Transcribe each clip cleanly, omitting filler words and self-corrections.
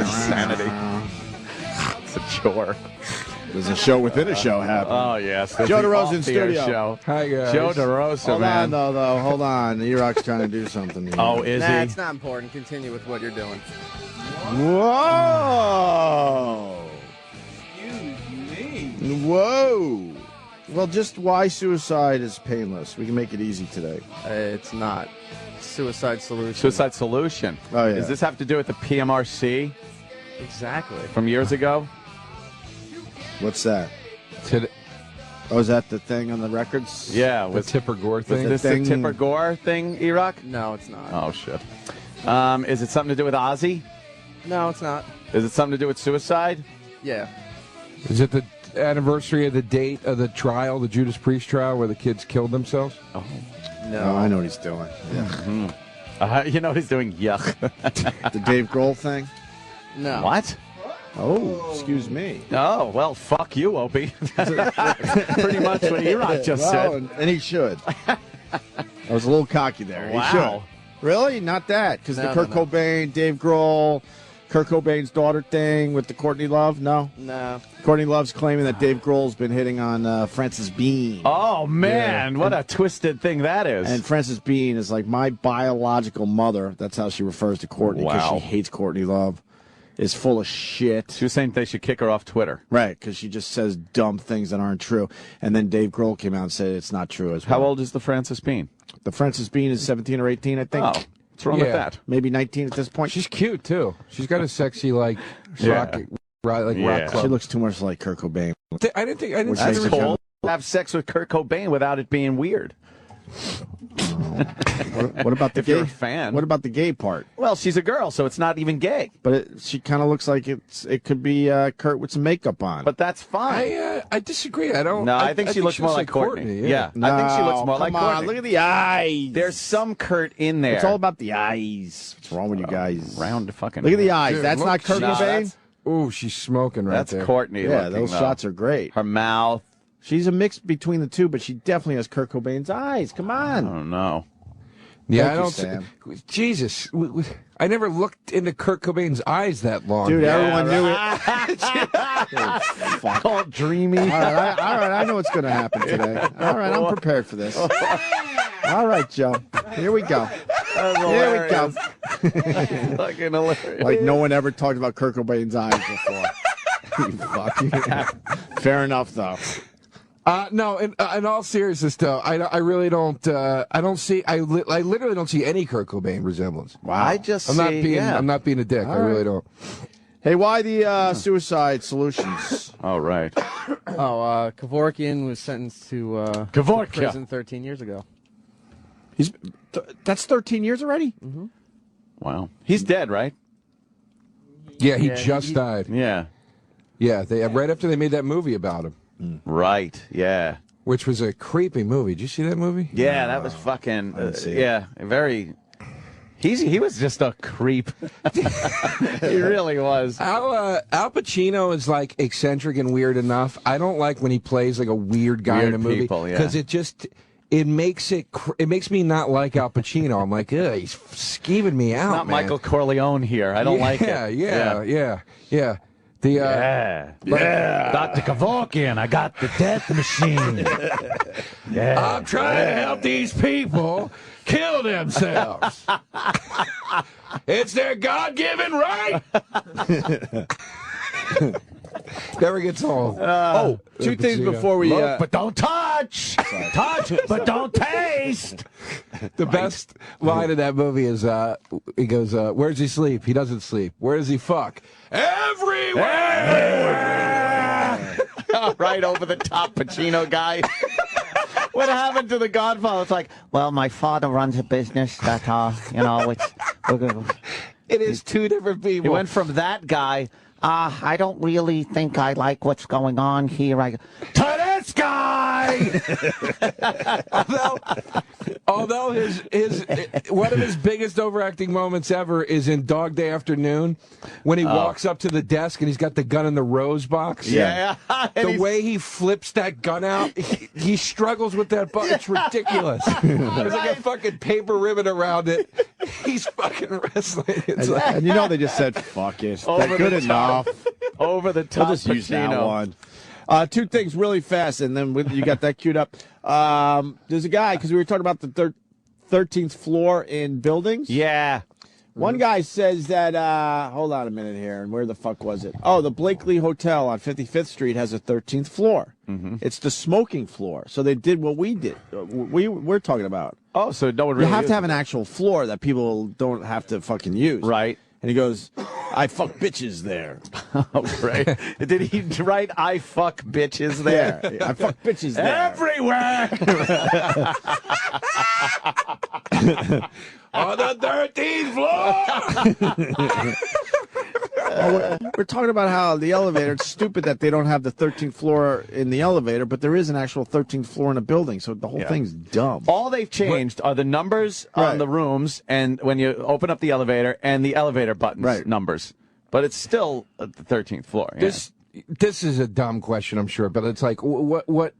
Insanity. It's a chore. There's a show within a show happening. Oh, yes. Joe DeRosa in studio. Show. Hi, guys. Joe DeRosa, Hold man. on, though. Hold on. E-Rock's trying to do something. Oh, is Nah, he? it's not important. Continue with what you're doing. Whoa. Excuse me. Whoa. Well, just why suicide is painless. We can make it easy today. It's not. Suicide solution. Suicide solution. Oh, yeah. Does this have to do with the PMRC Exactly. from years ago? What's that? Today, Oh, is that the thing on the records? Yeah. the Was Tipper Gore thing. this thing- the Tipper Gore thing, E-Rock? No, it's not. Oh, shit. Is it something to do with Ozzy? No, it's not. Is it something to do with suicide? Yeah. Is it the anniversary of the date of the trial, the Judas Priest trial, where the kids killed themselves? Oh. No. Oh, I know what he's doing. You know what he's doing? Yuck. The Dave Grohl thing? No. What? Oh, excuse me. Oh, well, fuck you, Opie. Pretty much what E-Rock just said. And he should. I was a little cocky there. Wow. He should. Really? Not that. Because the No, Kurt no. Cobain, Dave Grohl, Kurt Cobain's daughter thing with the Courtney Love? No. No. Courtney Love's claiming that Dave Grohl's been hitting on Frances Bean. Oh, man. What a twisted thing that is. And Frances Bean is like my biological mother. That's how she refers to Courtney because Wow. she hates Courtney Love. Is full of shit. she was saying they should kick her off Twitter. Right, because she just says dumb things that aren't true. And then Dave Grohl came out and said it's not true as well. How old is the Frances Bean? The Frances Bean is 17 or 18, I think. Oh, what's wrong with Yeah. that? Maybe 19 at this point. She's cute too. She's got a sexy Yeah. rock Yeah. club. She looks too much like Kurt Cobain. I didn't see That's her- cool. Have sex with Kurt Cobain without it being weird. What about the If gay? you're a fan. What about the gay part? Well, she's a girl, so it's not even gay. But she kind of looks like it could be Kurt with some makeup on. But that's fine. I disagree. I don't. No, I think she looks more like Courtney. Yeah, I think she looks more like come on, Courtney. look at the eyes. There's some Kurt in there. It's all about the eyes. What's wrong with you guys? round fucking. Look at the eyes. Dude, That's look, not Kurt No, Cobain. that's- Ooh, she's smoking right That's there. Courtney. Yeah, looking, those though. shots are great. Her mouth. She's a mix between the two, but she definitely has Kurt Cobain's eyes. Come I on. don't know. Yeah, Thank I you, don't. Sam. Jesus, I never looked into Kurt Cobain's eyes that long. Dude, everyone knew it. Fuck. All dreamy. All right, I know what's going to happen today. All right, I'm prepared for this. All right, Joe. Here we go. Here we go. Fucking hilarious. Like no one ever talked about Kurt Cobain's eyes before. You fuck. Fair enough, though. No, in all seriousness, though, I really don't. I don't see. I literally don't see any Kurt Cobain resemblance. Wow. I just I'm not see, being. yeah. I'm not being a dick. I really don't. Hey, why the suicide solutions? Oh, right. Kevorkian was sentenced to Kevorkian. prison 13 years ago. That's 13 years already? Mm-hmm. Wow. He's dead, right? Yeah, he Yeah, just he- died. Yeah. Yeah, they right after they made that movie about him, Right. Yeah. which was a creepy movie. Did you see that movie? Yeah, that was fucking. didn't see it. Yeah, very. He was just a creep. He really was. Al Pacino is like eccentric and weird enough. I don't like when he plays like a weird guy Weird in a movie people, yeah. because it makes me not like Al Pacino. I'm like, ugh, he's skeeving me out. Not man. Michael Corleone here. I don't like it. Yeah. The Yeah. Dr. Kevorkian, I got the death machine. Yeah. I'm trying to help these people kill themselves. It's their God-given right. Never gets old. Two things before we... Look, but don't touch. Touch, but don't taste. The best line of that movie is he goes, where does he sleep? He doesn't sleep. Where does he fuck? Everywhere! Right over the top Pacino guy. What happened to the Godfather? It's like, well, my father runs a business that, It is two different people. He went from that guy, I don't really think I like what's going on here. To this guy! Bye. although his one of his biggest overacting moments ever is in Dog Day Afternoon when he walks up to the desk and he's got the gun in the rose box. Yeah. The way he flips that gun out, he struggles with that button. It's ridiculous. There's like a fucking paper ribbon around it. He's fucking wrestling. It's like, And you know they just said, fuck it. Over They're good the top. enough. Over the We'll top just use that Pacino. one. Two things really fast, and then you got that queued up. There's a guy, because we were talking about the 13th floor in buildings. Yeah. One guy says that, hold on a minute here, and where the fuck was it? Oh, the Blakely Hotel on 55th Street has a 13th floor. It's the smoking floor. So they did what we did. We're talking about. Oh, so no one You really have to used have an actual floor that people don't have to fucking use. Right. And he goes, I fuck bitches there. Oh, right. Did he write, I fuck bitches there? I fuck bitches there. Everywhere! on the 13th floor. We're talking about how the elevator, it's stupid that they don't have the 13th floor in the elevator, but there is an actual 13th floor in a building, so the whole thing's dumb. All they've changed are the numbers Right. on the rooms, and when you open up the elevator, and the elevator buttons Right. numbers. But it's still at the 13th floor. Yeah. This is a dumb question, I'm sure, but it's like what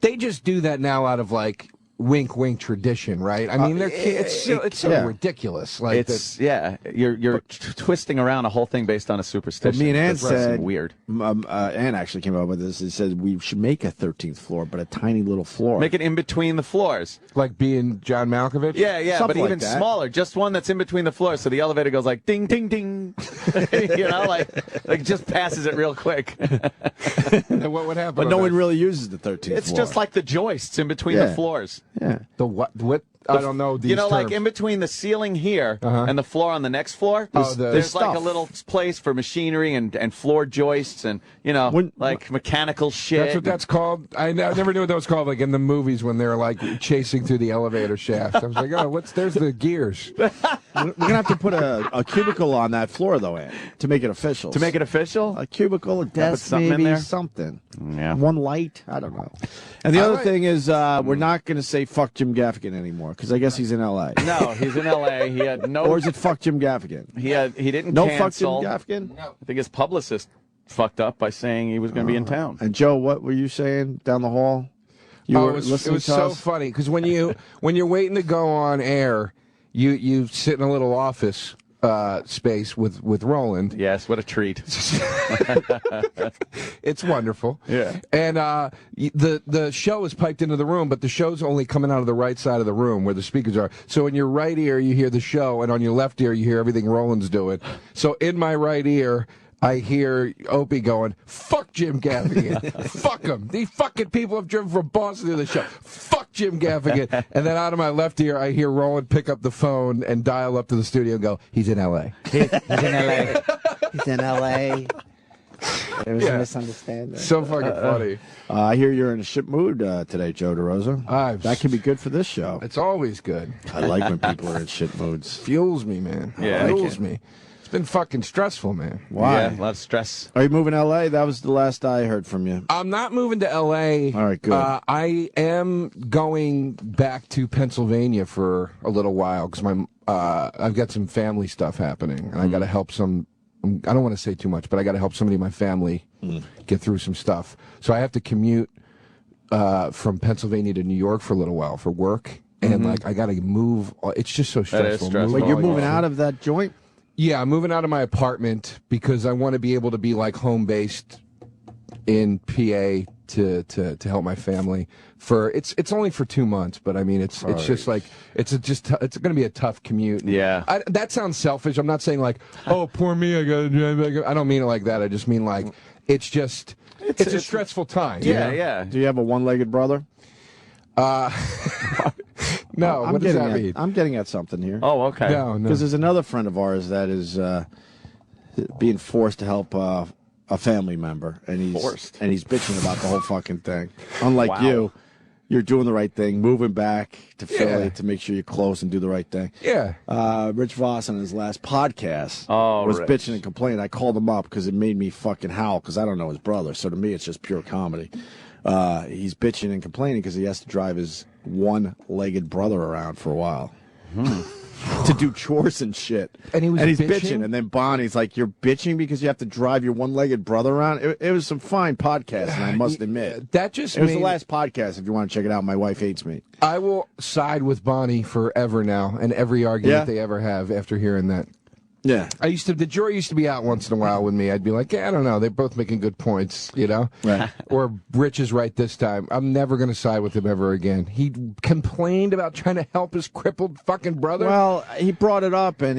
they just do that now out of like wink wink tradition, right? I mean, it's so yeah. ridiculous. Like It's you're twisting around a whole thing based on a superstition. But me and Ann That's said weird. Ann actually came up with this. It said we should make a 13th floor, but a tiny little floor. Make it in between the floors. like being John Malkovich. Yeah, Something but like even that. smaller. Just one that's in between the floors, so the elevator goes like ding, ding, ding. You know, like just passes it real quick. And what would happen? but on no that? one really uses the 13th It's floor. just like the joists in between Yeah. the floors. yeah. The what? What? I don't know these You know, like terms. in between the ceiling here and the floor on the next floor, Oh, there's like a stuff. little place for machinery and floor joists and, you know, like mechanical shit. That's what that's called. I never knew what that was called. Like in the movies when they're like chasing through the elevator shaft. I was like, oh, there's the gears. We're gonna have to put a cubicle on that floor though, Ann, to make it official. To make it official? a cubicle, a desk, something in maybe there? something. Yeah. One light. I don't know. And the other thing is, we're not gonna say fuck Jim Gaffigan anymore because I guess he's in L.A. No, he's in L.A. He had no. Or is it fuck Jim Gaffigan? He didn't No cancel. fuck Jim Gaffigan. I think his publicist fucked up by saying he was going to be in town. And Joe, what were you saying down the hall? You were It was listening to so us? funny because when you're waiting to go on air, you sit in a little office space with Roland. Yes, what a treat. It's wonderful. Yeah. And the show is piped into the room, but the show's only coming out of the right side of the room where the speakers are. So in your right ear, you hear the show, and on your left ear, you hear everything Roland's doing. So in my right ear, I hear Opie going, fuck Jim Gaffigan. Fuck him. These fucking people have driven from Boston to the show. Fuck Jim Gaffigan. And then out of my left ear, I hear Roland pick up the phone and dial up to the studio and go, he's in L.A. He's in L.A. He's in L.A. There was Yeah. a misunderstanding. So fucking funny. I hear you're in a ship mood today, Joe DeRosa. That can be good for this show. It's always good. I like when people are in shit moods. Fuels me, man. Yeah, Fuels me. It's been fucking stressful, man. Why? Yeah, a lot of stress. Are you moving to L.A.? That was the last I heard from you. I'm not moving to L.A. All right, good. I am going back to Pennsylvania for a little while because I've got some family stuff happening, and I got to help some. I don't want to say too much, but I got to help somebody in my family get through some stuff. So I have to commute from Pennsylvania to New York for a little while for work, and like I got to move. It's just so stressful. stressful. Wait, moving you're all moving over. out of that joint? Yeah, I'm moving out of my apartment because I want to be able to be like home based in PA to help my family. For it's only for 2 months, but I mean it's just like it's going to be a tough commute. Yeah. That sounds selfish. I'm not saying like, oh, poor me, I got to drive back. I don't mean it like that. I just mean like it's just it's a stressful time. you know? Yeah. Do you have a one-legged brother? No, what does that mean? I'm getting at something here. Oh, okay. No. Because there's another friend of ours that is being forced to help a family member, and he's bitching about the whole fucking thing. Unlike Wow. you, you're doing the right thing, moving back to Philly Yeah. to make sure you're close and do the right thing. Yeah. Rich Voss on his last podcast was Rich. bitching and complaining. I called him up because it made me fucking howl because I don't know his brother. So to me, it's just pure comedy. he's bitching and complaining because he has to drive his one-legged brother around for a while. To do chores and shit. And he's bitching. And then Bonnie's like, you're bitching because you have to drive your one-legged brother around? It was some fine podcasting, I must admit. That just It was the last podcast, if you want to check it out. My wife hates me. I will side with Bonnie forever now, and every argument they ever have after hearing that. Yeah. The jury used to be out once in a while with me. I'd be like, yeah, I don't know. They're both making good points, you know? Right. Or Rich is right this time. I'm never going to side with him ever again. He complained about trying to help his crippled fucking brother. Well, he brought it up, and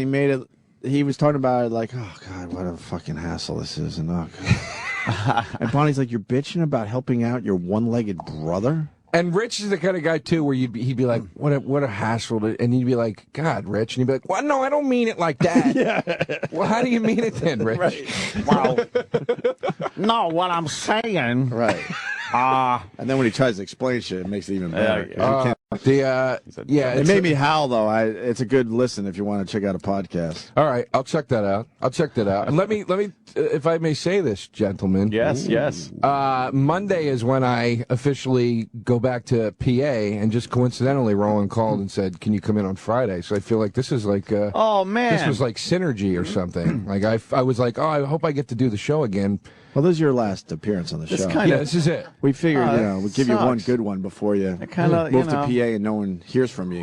he was talking about it like, oh, God, what a fucking hassle this is. And, and Bonnie's like, you're bitching about helping out your one-legged brother? And Rich is the kind of guy, too, where he'd be like, what a hassle. And you'd be like, God, Rich. And he'd be like, well, no, I don't mean it like that. Yeah. Well, how do you mean it then, Rich? Right. Well, no, what I'm saying. Right. And then when he tries to explain shit, it makes it even better. It made me howl, though. It's a good listen if you want to check out a podcast. All right, I'll check that out. And let me, if I may say this, gentlemen. Yes. Monday is when I officially go back to PA, and just coincidentally, Roland called and said, "Can you come in on Friday?" So I feel like this is like, oh man, this was like synergy or something. Like I was like, oh, I hope I get to do the show again. Well, this is your last appearance on the show. This is it. We figured, we'd give you one good one before you move to PA and no one hears from you.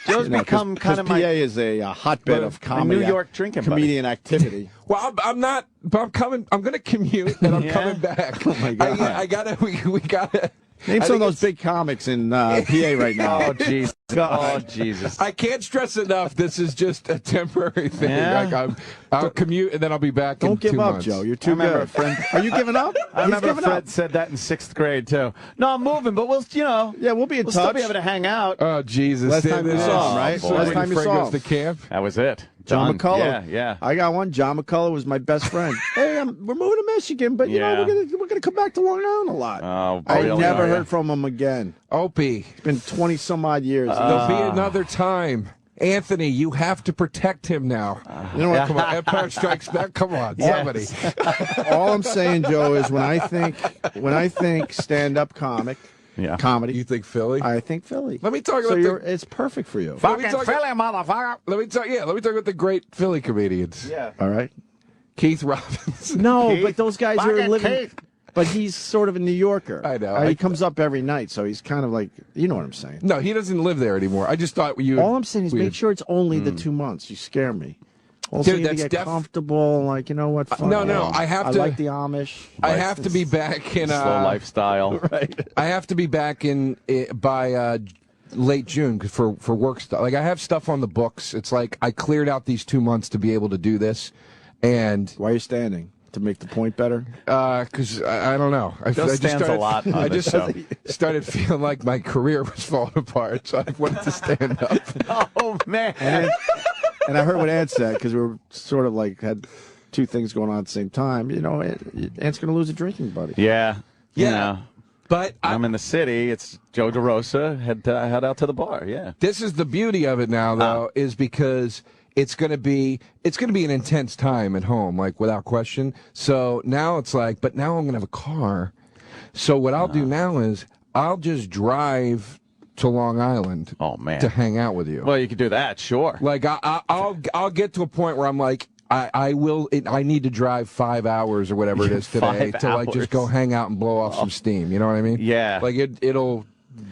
Joe's become kind of PA is a hotbed of comedy, New York drinking comedian activity. Well, I'm not, but I'm coming. I'm going to commute and I'm coming back. Oh my God! We gotta. Name some of those big comics in PA right now. Oh, Jesus. Oh, Jesus. I can't stress enough, this is just a temporary thing. Yeah. Like I'll commute, and then I'll be back in 2 months. Don't give up, Joe. You're too good. Are you giving up? I remember Fred said that in 6th grade, too. No, I'm moving, but we'll be in touch. Still be able to hang out. Oh, Jesus. Last time you saw him, right? Last time you saw him. To camp. That was it. John McCullough. Yeah. I got one. John McCullough was my best friend. Hey, we're moving to Michigan, but you know we're gonna come back to Long Island a lot. Oh, I really? never heard from him again. Opie. It's been 20 some odd years. There'll be another time. Anthony, you have to protect him now. You know what? Come on, Empire Strikes Back. Come on, somebody. All I'm saying, Joe, is when I think stand-up comedy. You think Philly? I think Philly. Let me talk about it's perfect for you. Fucking Philly, motherfucker. Let me talk about the great Philly comedians. Yeah. All right. Keith Robinson. No, but those guys are Fucking living. Keith. But he's sort of a New Yorker. I know. He comes up every night, so he's kind of like, you know what I'm saying. No, he doesn't live there anymore. I just thought you. All I'm saying is make sure it's only the 2 months. You scare me. Also, Dude, you need to get comfortable. Like, you know what? Fuck No, it. I have I to. like the Amish. I have to be back in Slow lifestyle. Right. I have to be back in by late June for work stuff. Like I have stuff on the books. It's like I cleared out these 2 months to be able to do this, and Why are you standing? To make the point better? because I don't know. I Joe just stands started, a lot on I this just show. started feeling like my career was falling apart, so I wanted to stand up. Oh, man. And I heard what Ant said, because we were sort of like had two things going on at the same time. You know, Ant's going to lose a drinking buddy. Yeah. Yeah. You know, But I'm in the city. It's Joe DeRosa. Head out to the bar. Yeah. this is the beauty of it now, though, is because it's going to be an intense time at home, like without question. So now it's like, but now I'm going to have a car. So what I'll do now is I'll just drive to Long Island. Oh, man. To hang out with you. Well, you could do that, sure. Like I'll get to a point where I'm like, I need to drive 5 hours or whatever it is today 5 to like just go hours. hang out and blow off some steam. You know what I mean? Yeah. Like it'll.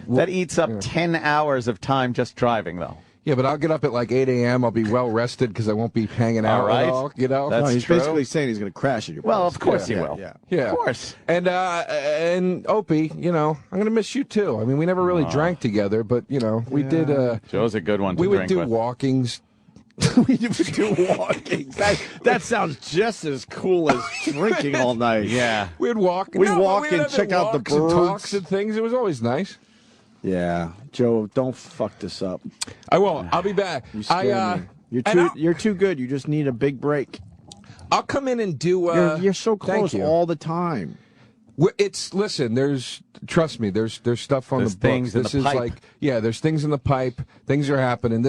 That eats up 10 hours of time just driving, though. Yeah, but I'll get up at like 8 a.m. I'll be well rested because I won't be hanging out right. at all. You know. That's He's true. basically saying he's going to crash at your place. Well, of course he Yeah, will. Yeah. Yeah, Of course. And Opie, you know, I'm gonna miss you too. I mean, we never really drank together, but you know, we did. Joe's a good one to We would drink do with. walkings. We would do walking. That sounds just as cool as drinking all night. Yeah. We'd walk. We'd but walk we'd and have check out the walks and birds. talks and things. It was always nice. Yeah. Joe, don't fuck this up. I won't. I'll be back. You scare me. You're too good. You just need a big break. I'll come in and do. You're so thank close you. all the time. Listen. Trust me. There's stuff on There's the books. things in This the is pipe. like, there's things in the pipe. Things are happening.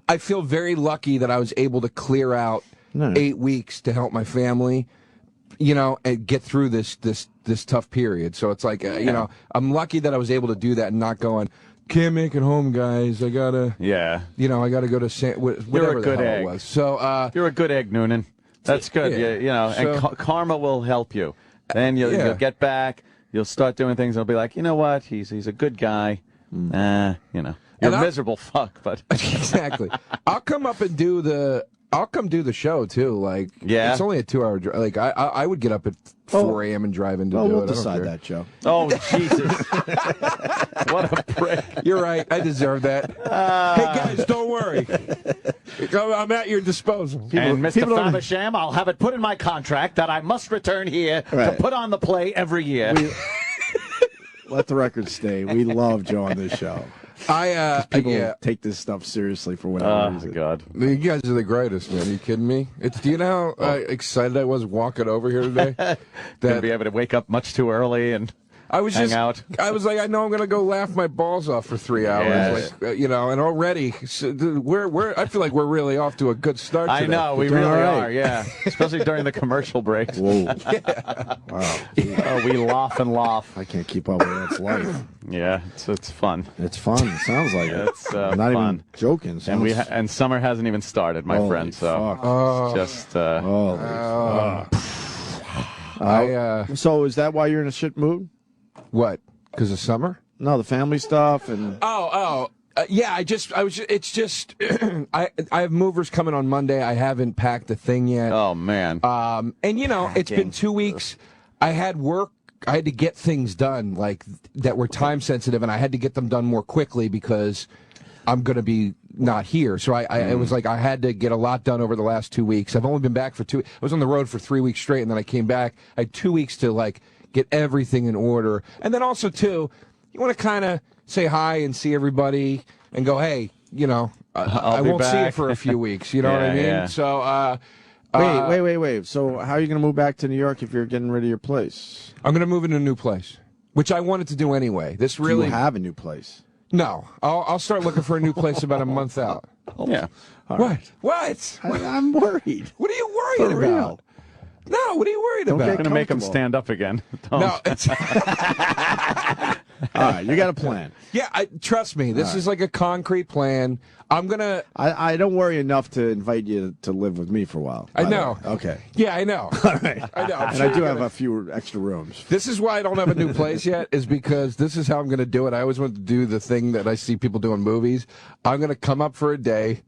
I feel very lucky that I was able to clear out No. 8 weeks to help my family. you know, and get through this tough period. So it's like, you know, I'm lucky that I was able to do that and not going, can't make it home, guys. I gotta, you know, I gotta go to whatever the hell it was. So you're a good egg, Noonan. That's good. You know, so, and karma will help you. Then you'll get back. You'll start doing things. And it'll be like, you know what? He's a good guy. You know, you're a miserable fuck, but exactly. I'll come up and do the. I'll come do the show too. Like, it's only a 2-hour drive. Like, I would get up at 4 a.m. and drive in to do it. We'll decide that, Joe. Oh, Jesus! What a prick! You're right. I deserve that. Hey guys, don't worry. I'm at your disposal. And Mr. Faversham, I'll have it put in my contract that I must return here to put on the play every year. Let the record stay. We love Joe on this show. People take this stuff seriously for whatever reason. God. You guys are the greatest, man. Are you kidding me? Do you know how excited I was walking over here today? Gonna be able to wake up much too early and hang out. I was like, I know I'm gonna go laugh my balls off for 3 hours, like, you know. And already, I feel like we're really off to a good start today. I know we really are, especially during the commercial breaks. Whoa! Wow. Oh, we laugh and laugh. I can't keep up with it. It's life. Yeah, it's fun. It's fun. It sounds like it. It's I'm not fun. even joking. And and summer hasn't even started, my friend. So it's just. So is that why you're in a shit mood? What? Because of summer? No, the family stuff and. Yeah. It's just. I have movers coming on Monday. I haven't packed a thing yet. Oh man. And you know, it's been 2 weeks. I had work. I had to get things done like that were time sensitive, and I had to get them done more quickly because I'm going to be not here. So it was like I had to get a lot done over the last 2 weeks. I've only been back for 2. I was on the road for 3 weeks straight, and then I came back. I had 2 weeks to like get everything in order, and then also too, you want to kind of say hi and see everybody and go, hey, you know, I won't see you for a few weeks. You know what I mean? Yeah. So. Wait. So how are you going to move back to New York if you're getting rid of your place? I'm going to move into a new place, which I wanted to do anyway. Do you have a new place? No. I'll start looking for a new place about a month out. Yeah. What? What? I'm worried. What are you worried about? Real. No, what are you worried about? I'm going to make him stand up again. No, it's... All right, you got a plan. Yeah, trust me. This is like a concrete plan. I'm going to... I don't worry enough to invite you to live with me for a while. I know. Okay. Yeah, I know. All right. I know. And I do have a few extra rooms. This is why I don't have a new place yet, is because this is how I'm going to do it. I always want to do the thing that I see people do in movies. I'm going to come up for a day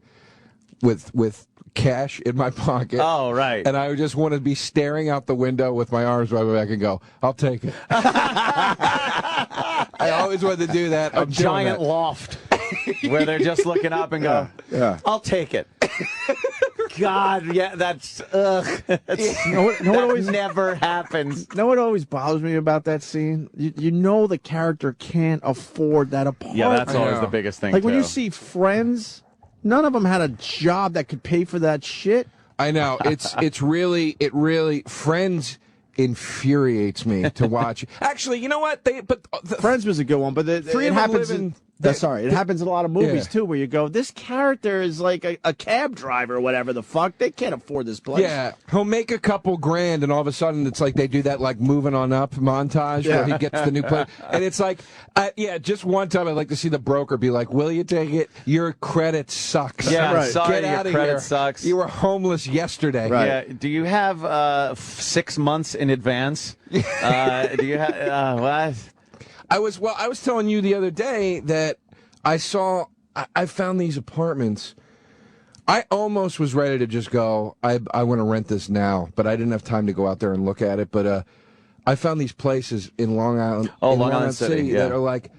with cash in my pocket. Oh, right. And I just want to be staring out the window with my arms right back and go, I'll take it. I always wanted to do that. A giant loft where they're just looking up and go, I'll take it. God, yeah, that's, always never happens. You know what always bothers me about that scene? You know the character can't afford that apartment. Yeah, that's always the biggest thing, Like when you see Friends, none of them had a job that could pay for that shit. I know. It really Friends infuriates me to watch. Actually, you know what? Friends was a good one, but it happens in Sorry, it happens in a lot of movies, too, where you go, this character is like a cab driver or whatever the fuck. They can't afford this place. Yeah, he'll make a couple grand, and all of a sudden it's like they do that like moving on up montage where he gets the new place. And it's like, just one time I'd like to see the broker be like, will you take it? Your credit sucks. Yeah, right. Sorry, get out your of credit here. sucks. You were homeless yesterday. Right. Yeah. Do you have 6 months in advance? Do you have what? I was telling you the other day that I found these apartments. I almost was ready to just go, I want to rent this now, but I didn't have time to go out there and look at it. But I found these places in Long Island, Long Island City, that are like,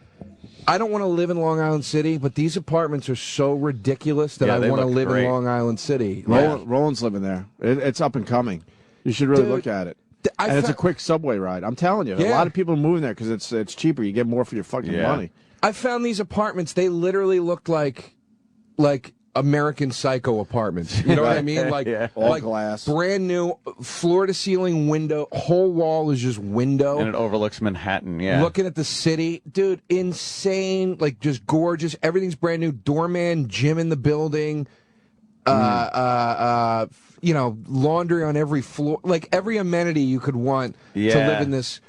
I don't want to live in Long Island City, but these apartments are so ridiculous that I want to live in Long Island City. Roland's living there. It's up and coming. You should really look at it. And it's a quick subway ride. I'm telling you, a lot of people are moving there because it's cheaper. You get more for your fucking money. I found these apartments. They literally looked like American Psycho apartments. You know what I mean? Like, all glass, brand new, floor to ceiling window. Whole wall is just window, and it overlooks Manhattan. Yeah, looking at the city, dude. Insane, like just gorgeous. Everything's brand new. Doorman, gym in the building. laundry on every floor, like every amenity you could want to live in this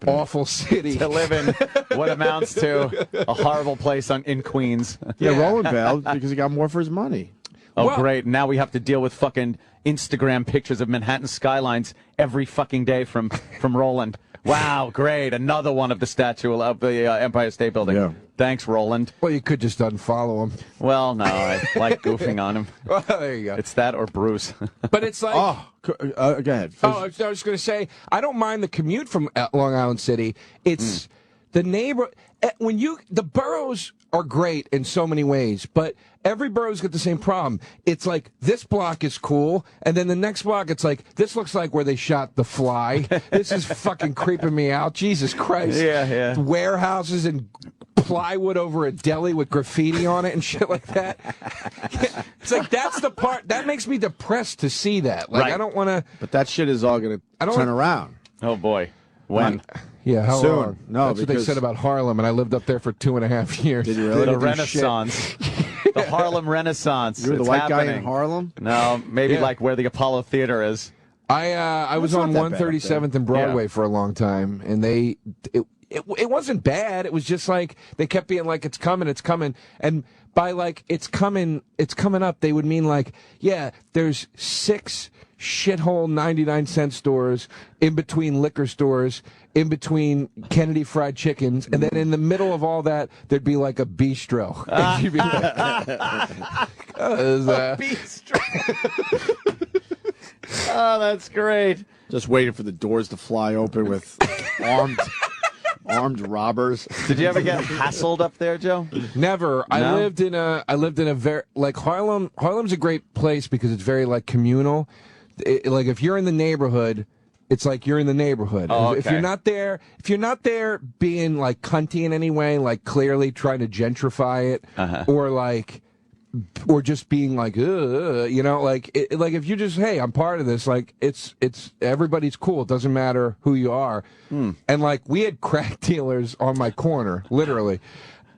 awful city. To live in what amounts to a horrible place in Queens. Yeah, Roland bailed because he got more for his money. Oh, great. Now we have to deal with fucking Instagram pictures of Manhattan skylines every fucking day from Roland. Wow, great. Another one of the statue of the Empire State Building. Yeah. Thanks, Roland. Well, you could just unfollow him. Well, no, I like goofing on him. Well, there you go. It's that or Bruce. But it's like... go ahead. I was just going to say, I don't mind the commute from Long Island City. It's the neighbor... the boroughs are great in so many ways, but every borough's got the same problem. It's like, this block is cool, and then the next block, it's like, this looks like where they shot The Fly. This is fucking creeping me out. Jesus Christ. Yeah. Warehouses and plywood over a deli with graffiti on it and shit like that. It's like, that's the part, that makes me depressed to see that. Like, I don't want to... But that shit is all going to turn around. Oh, boy. When? Yeah, how soon? long? No, that's what they said about Harlem, and I lived up there for 2.5 years. Did you really? The Renaissance. The Harlem Renaissance. You were the white guy in Harlem? No, maybe like where the Apollo Theater is. I was on 137th and Broadway for a long time, and it wasn't bad. It was just like they kept being like, it's coming, and by like it's coming up, they would mean like, yeah, there's 6 shithole 99-cent stores in between liquor stores, in between Kennedy Fried Chickens, and then in the middle of all that, there'd be like a bistro. And you'd be like, a bistro. Oh, that's great. Just waiting for the doors to fly open with armed robbers. Did you ever get hassled up there, Joe? Never. No? I lived in a very, like, Harlem's a great place because it's very like communal. Like, if you're in the neighborhood, it's like you're in the neighborhood. Oh, okay. If you're not there being like cunty in any way, like clearly trying to gentrify it, or just being like, like if you just, hey, I'm part of this, like it's everybody's cool. It doesn't matter who you are. And like we had crack dealers on my corner, literally.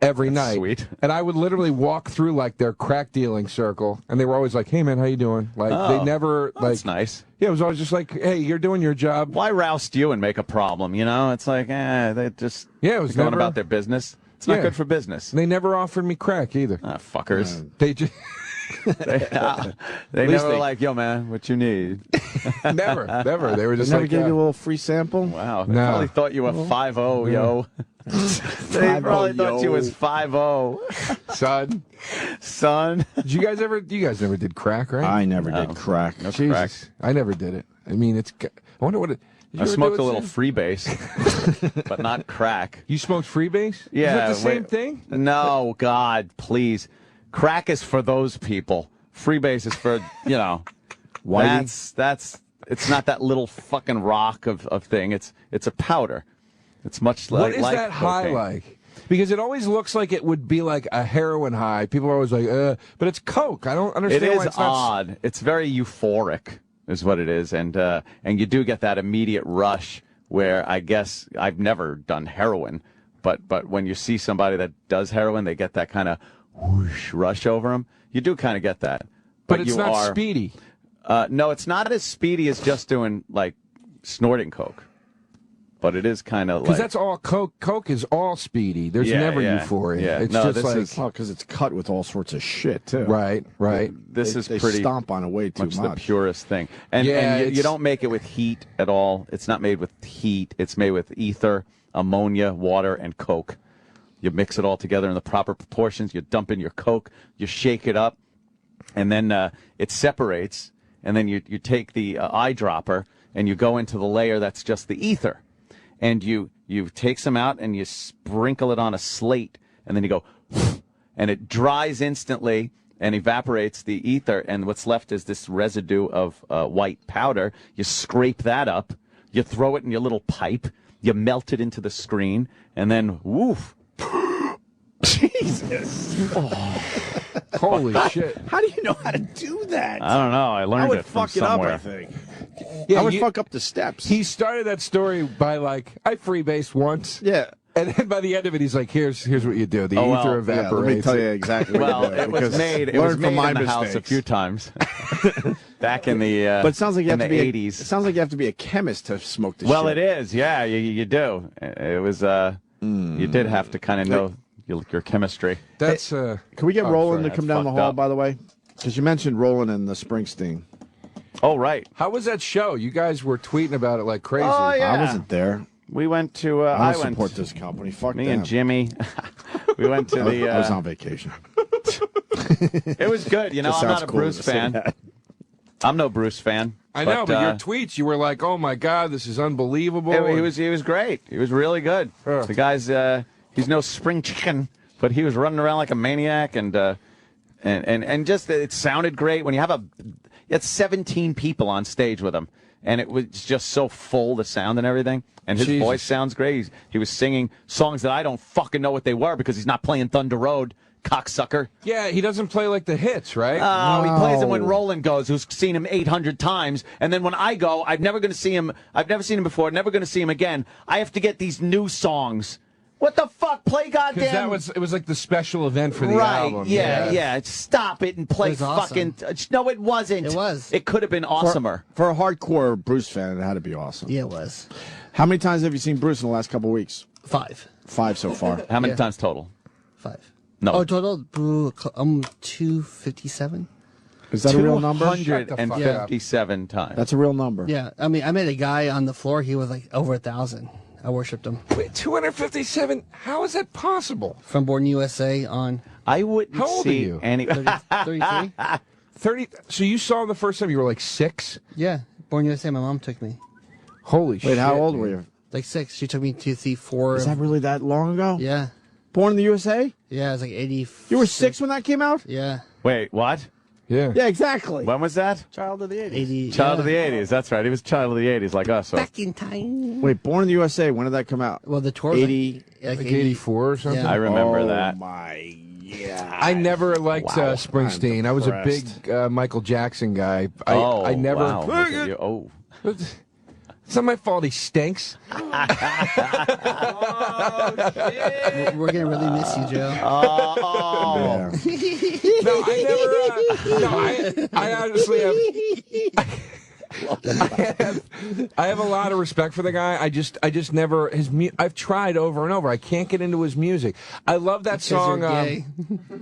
Every night. Sweet. And I would literally walk through like their crack dealing circle, and they were always like, hey man, how you doing? Like they never like, that's nice. Yeah, it was always just like, hey, you're doing your job. Why roust you and make a problem? You know, it's like, they just it was going about their business. It's not good for business. They never offered me crack either. Fuckers. They just they never were like, yo man, what you need? never. They were just never like, gave you a little free sample. Wow, they probably thought you were 5-0, yo. They probably thought you was 5-0. Son. Did you guys never did crack, right? I never did crack. No Jesus. crack. I never did it. I mean, I wonder what it... I smoked a little freebase, but not crack. You smoked freebase? Yeah. Is that the same thing? No, God, please. Crack is for those people. Freebase is for, that's it's not that little fucking rock of thing. It's a powder. It's much like what is that high cocaine. like? Because it always looks like it would be like a heroin high. People are always like, but it's coke. I don't understand. It why is it's not... odd. It's very euphoric, is what it is, and you do get that immediate rush. Where I guess I've never done heroin, but when you see somebody that does heroin, they get that kind of whoosh rush over them. You do kind of get that, but it's not speedy. No, it's not as speedy as just doing like snorting coke. But it is kind of like... Because that's all coke. Coke is all speedy. There's never euphoria. Yeah. It's no, just this like... because it's cut with all sorts of shit, too. Right. This is they pretty... stomp on it way too much. much. The purest thing. And you don't make it with heat at all. It's not made with heat. It's made with ether, ammonia, water, and coke. You mix it all together in the proper proportions. You dump in your coke. You shake it up. And then it separates. And then you take the eyedropper and you go into the layer that's just the ether. And you take some out and you sprinkle it on a slate, and then you go, and it dries instantly and evaporates the ether, and what's left is this residue of white powder. You scrape that up, you throw it in your little pipe, you melt it into the screen, and then woof. Jesus. Oh. Holy shit. How do you know how to do that? I don't know. I learned it from somewhere. I would fuck it up, I think. Yeah, I would fuck up the steps. He started that story by like, I freebased once. Yeah. And then by the end of it, he's like, "Here's what you do. The Oh, well, ether Yeah, evaporates." let me tell you exactly. Well, what you do, it was because made. It learn was from made my in the house a mistakes. few times. Back in the But it sounds like you in have the to be. 80s. It sounds like you have to be a chemist to smoke this. Well, shit. it is. Yeah, you do. It was. You did have to kind of know your chemistry. That's Can we get Oh, Roland sorry, to come that's down the fucked hall, up. by the way? Because you mentioned Roland and the Springsteen. Oh, right. how was that show? You guys were tweeting about it like crazy. Oh, yeah. I wasn't there. We went to. I I don't went. support this company. Fuck Me them. and Jimmy. We went to the. I was on vacation. It was good. You know, Just I'm sounds not a cool Bruce to say fan. that. I'm no Bruce fan. I know, but your uh, tweets, you were like, "Oh my God, this is unbelievable." he was great. He was really good. Huh. The guy's he's no spring chicken, but he was running around like a maniac and just it sounded great when you have it's 17 people on stage with him, and it was just so full, the sound and everything. And his Jesus. voice sounds great. He was singing songs that I don't fucking know what they were because he's not playing Thunder Road, cocksucker. Yeah, he doesn't play like the hits, right? Oh, he plays it when No. Roland goes, who's seen him 800 times. And then when I go, I've never seen him before, never going to see him again. I have to get these new songs. What the fuck? Play Because goddamn. it was like the special event for the right, album. yeah. Stop it and play It was awesome. fucking. No, it wasn't. It was. It could have been awesomer. For a hardcore Bruce fan, it had to be awesome. Yeah, it was. How many times have you seen Bruce in the last couple of weeks? 5. 5 so far. How many Yeah. times total? 5. No. Oh, total 257. Is that a real number? 257 times. That's a real number. Yeah, I mean, I met a guy on the floor. He was like over 1,000. I worshipped him. Wait, 257? How is that possible? From Born USA on I wouldn't How old are see you? any. 33. 30. So you saw him the first time you were like 6? Yeah, Born USA. My mom took me. Holy shit. Wait, how old man. were you? Like 6. She took me to see 4. Is that really that long ago? Yeah. Born in the USA? Yeah, it was like 80. You were 6 when that came out? Yeah. Wait, what? Yeah. Yeah, exactly. When was that? Child of the 80s. 80. Child yeah. of the 80s. That's right. He was child of the 80s like us. So. Back in time. Wait, Born in the USA, when did that come out? Well, the tour was 80. like Like 84 or something? Yeah. I remember Oh, that. my God. I never liked Wow, Springsteen. I'm I was a big depressed. Michael Jackson guy. Oh, I never. Wow. Look at you. Oh. It's not my fault he stinks. We're gonna really miss you, Joe. Yeah. No, I never. No, I honestly I have a lot of respect for the guy. I just never I've tried over and over. I can't get into his music. I love that song. You're gay. I'm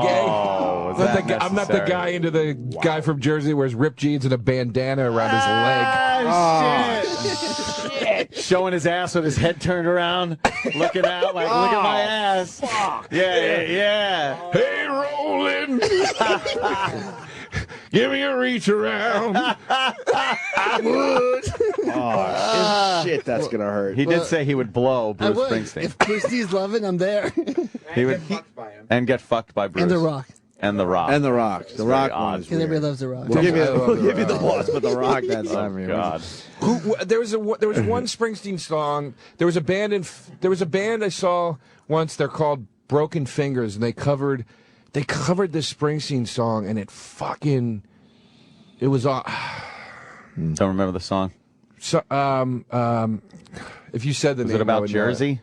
gay. Oh, is that I'm not the necessary? guy into the guy from Jersey that wears ripped jeans and a bandana around his leg. Oh, shit. Showing his ass with his head turned around, looking out like, look at my ass. Yeah. Hey, Roland. Give me a reach around. Oh, shit, that's going to hurt. He did say he would blow I Bruce would. Springsteen. If Christie's loving, I'm there. He would and get fucked by Bruce. And The Rock. And The Rock. And The Rock. The very Rock odd. one is Because everybody weird. loves The Rock. We'll give you The the boss, but The Rock, that's Oh, I mean, God. There was one Springsteen song. There was a band I saw once. They're called Broken Fingers, and they covered this Springsteen song, and it was Don't remember the song. so if you said the Was name, it I about would know it. Jersey?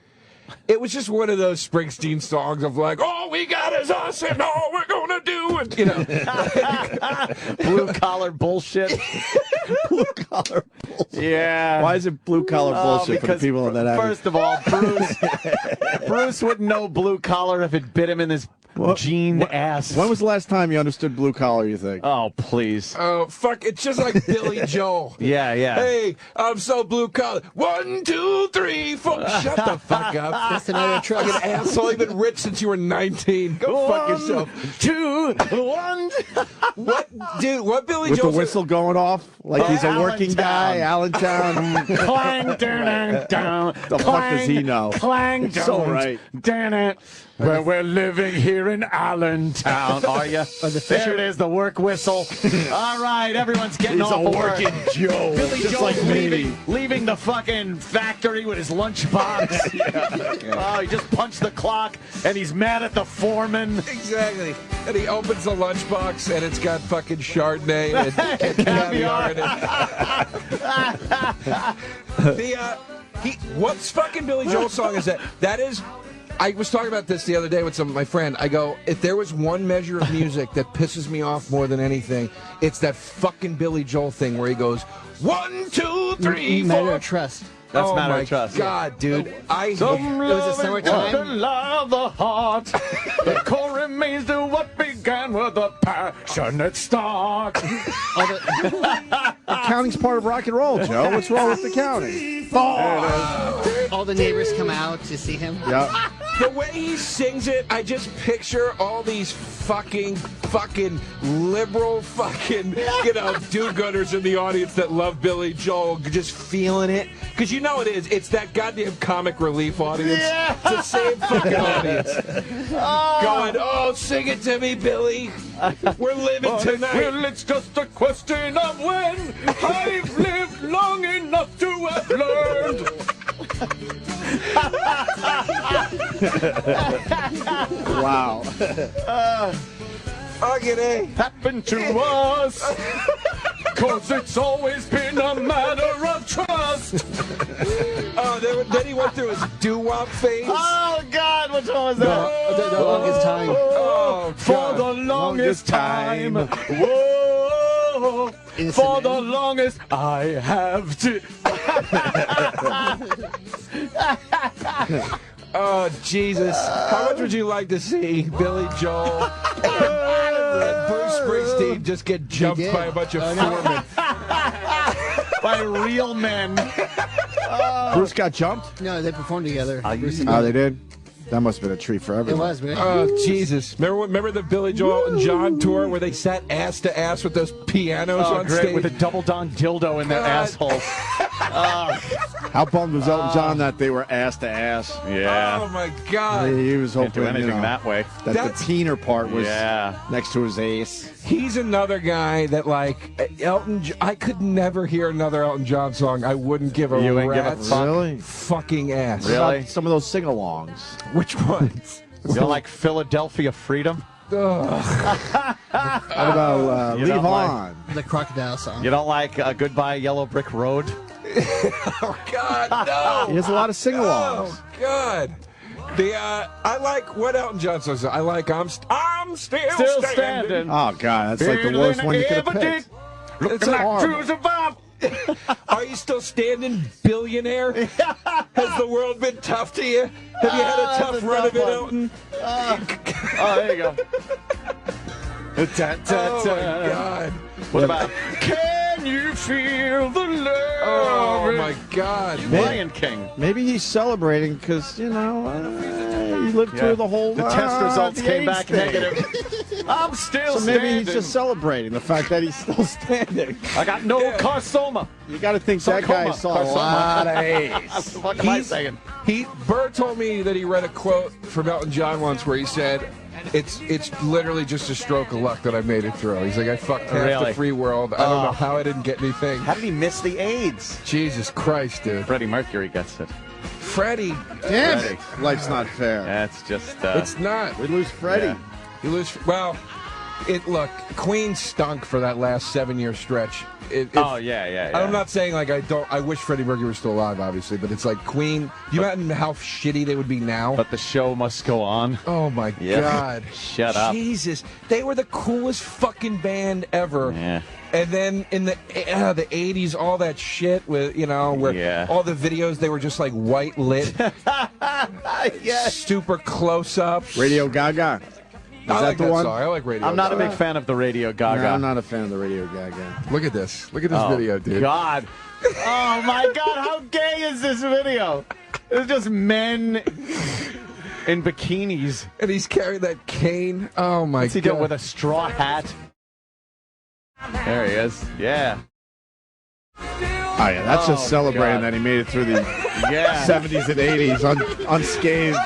It was just one of those Springsteen songs of like, all we got is us, and all we're gonna do, and you know. Blue collar bullshit. blue collar bullshit. Yeah. Why is it blue collar bullshit for the because people that have First of all, Bruce wouldn't know blue collar if it bit him in his jean ass. When was the last time you understood blue collar, you think? Oh, please. Oh fuck! It's just like Billy Joel. Yeah. Hey, I'm so blue collar. 1, 2, 3, 4. Shut the fuck up. That's another truck. Fucking asshole. You've been rich since you were 19. Go fuck yourself. 2, 1. What, dude? What Billy With Joel? the whistle going off, like he's a working guy, Allentown. Clang, down, down. The fuck does he know? Clang, So down, right. Damn it. Where we're living here in Allentown. Are you? There it is, the work whistle. All right, everyone's getting He's off a of working work. Joe, Billy just Joel's like me. leaving the fucking factory with his lunchbox. Oh, he just punched the clock, and he's mad at the foreman. Exactly. And he opens the lunchbox, and it's got fucking Chardonnay and caviar in it. What's fucking Billy Joel's song is that? That is. I was talking about this the other day with my friend. I go, if there was one measure of music that pisses me off more than anything, it's that fucking Billy Joel thing where he goes 1, 2, 3, 4. Matter of trust. That's matter of trust. God, dude, It was a summertime. Love the heart. The core remains to what began with a passionate start. Accounting's part of rock and roll, Joe. What's wrong with accounting? All the neighbors come out to see him. Yeah. The way he sings it, I just picture all these fucking liberal do-gooders in the audience that love Billy Joel just feeling it. Because you know it is. It's that goddamn comic relief audience. Yeah. It's the same fucking audience. Going, oh, sing it to me, Billy. We're living tonight. Well, it's just a question of when. I've lived long enough to have learned. Wow. Happened to us. 'Cause it's always been a matter of trust. Then he went through his doo-wop phase. Oh, God, which one was that? The longest time. Oh, For God. the longest time. Whoa. For the longest I have to. Oh, Jesus. How much would you like to see Billy Joel and Bruce Springsteen just get jumped by a bunch of foremen? By real men. Bruce got jumped? No, they performed together. Oh, they did? That must have been a treat for It everyone. was, man. Oh, Jesus. Remember the Billy Joel and John tour where they sat ass to ass with those pianos on Great, stage? with a double-down dildo in their asshole. How bummed was Elton John that they were ass to ass? Yeah. Oh, my God. He was Can't hoping do anything that way. that the teener part was Yeah. next to his ace. He's another guy that, like, I could never hear another Elton John song. I wouldn't give a You ain't give a rat's fuck? Really? fucking ass. Really? What about some of those sing-alongs? Which ones? You don't like Philadelphia Freedom? Ugh. What about You Leave don't like- On? The Crocodile song. You don't like Goodbye Yellow Brick Road? Oh, God, no. He has a lot of sing-alongs. Oh, God. I like what Elton John says. I like I'm still standing. Oh, God, that's like the worst one you could have picked. It's like like horrible. to survive. Are you still standing, billionaire? Has the world been tough to you? Have you had a tough run of it, Elton? Oh, there you go. Oh, my God. What about Can You Feel the Love? Oh, my God. Lion King. Maybe he's celebrating because, he lived through the whole... The test results the came AIDS back thing. negative. I'm still So maybe standing. he's just celebrating the fact that he's still standing. I got no carcoma. You got to think that guy saw a lot of AIDS. What am I saying? Burr told me that he read a quote from Elton John once where he said, it's literally just a stroke of luck that I made it through. He's like, I fucked half Really? the free world. I don't know how I didn't get anything. How did he miss the AIDS? Jesus Christ, dude. Freddie Mercury gets it. Freddie. Damn Freddie. it. Life's not fair. That's just... It's not. We lose Freddie. Yeah. You lose. Well, look, Queen stunk for that last 7-year stretch. Yeah. I'm not saying like I wish Freddie Mercury was still alive, obviously, but it's like Queen. Do you imagine how shitty they would be now? But the show must go on. Oh my Yep. God! Shut up. Jesus, they were the coolest fucking band ever. Yeah. And then in the 80s, all that shit with where all the videos they were just like white lit, super close ups. Radio Gaga. Is I that like the that one? song. I like Radio. I'm not a Gaga. big fan of the Radio Gaga. No, I'm not a fan of the Radio Gaga. Look at this. Look at this video, dude. God. Oh, my God. How gay is this video? It's just men in bikinis. And he's carrying that cane. Oh my What's he God! doing with a straw hat? There he is. Yeah. Oh, yeah, that's just celebrating God. that he made it through the Yeah. 70s and 80s unscathed.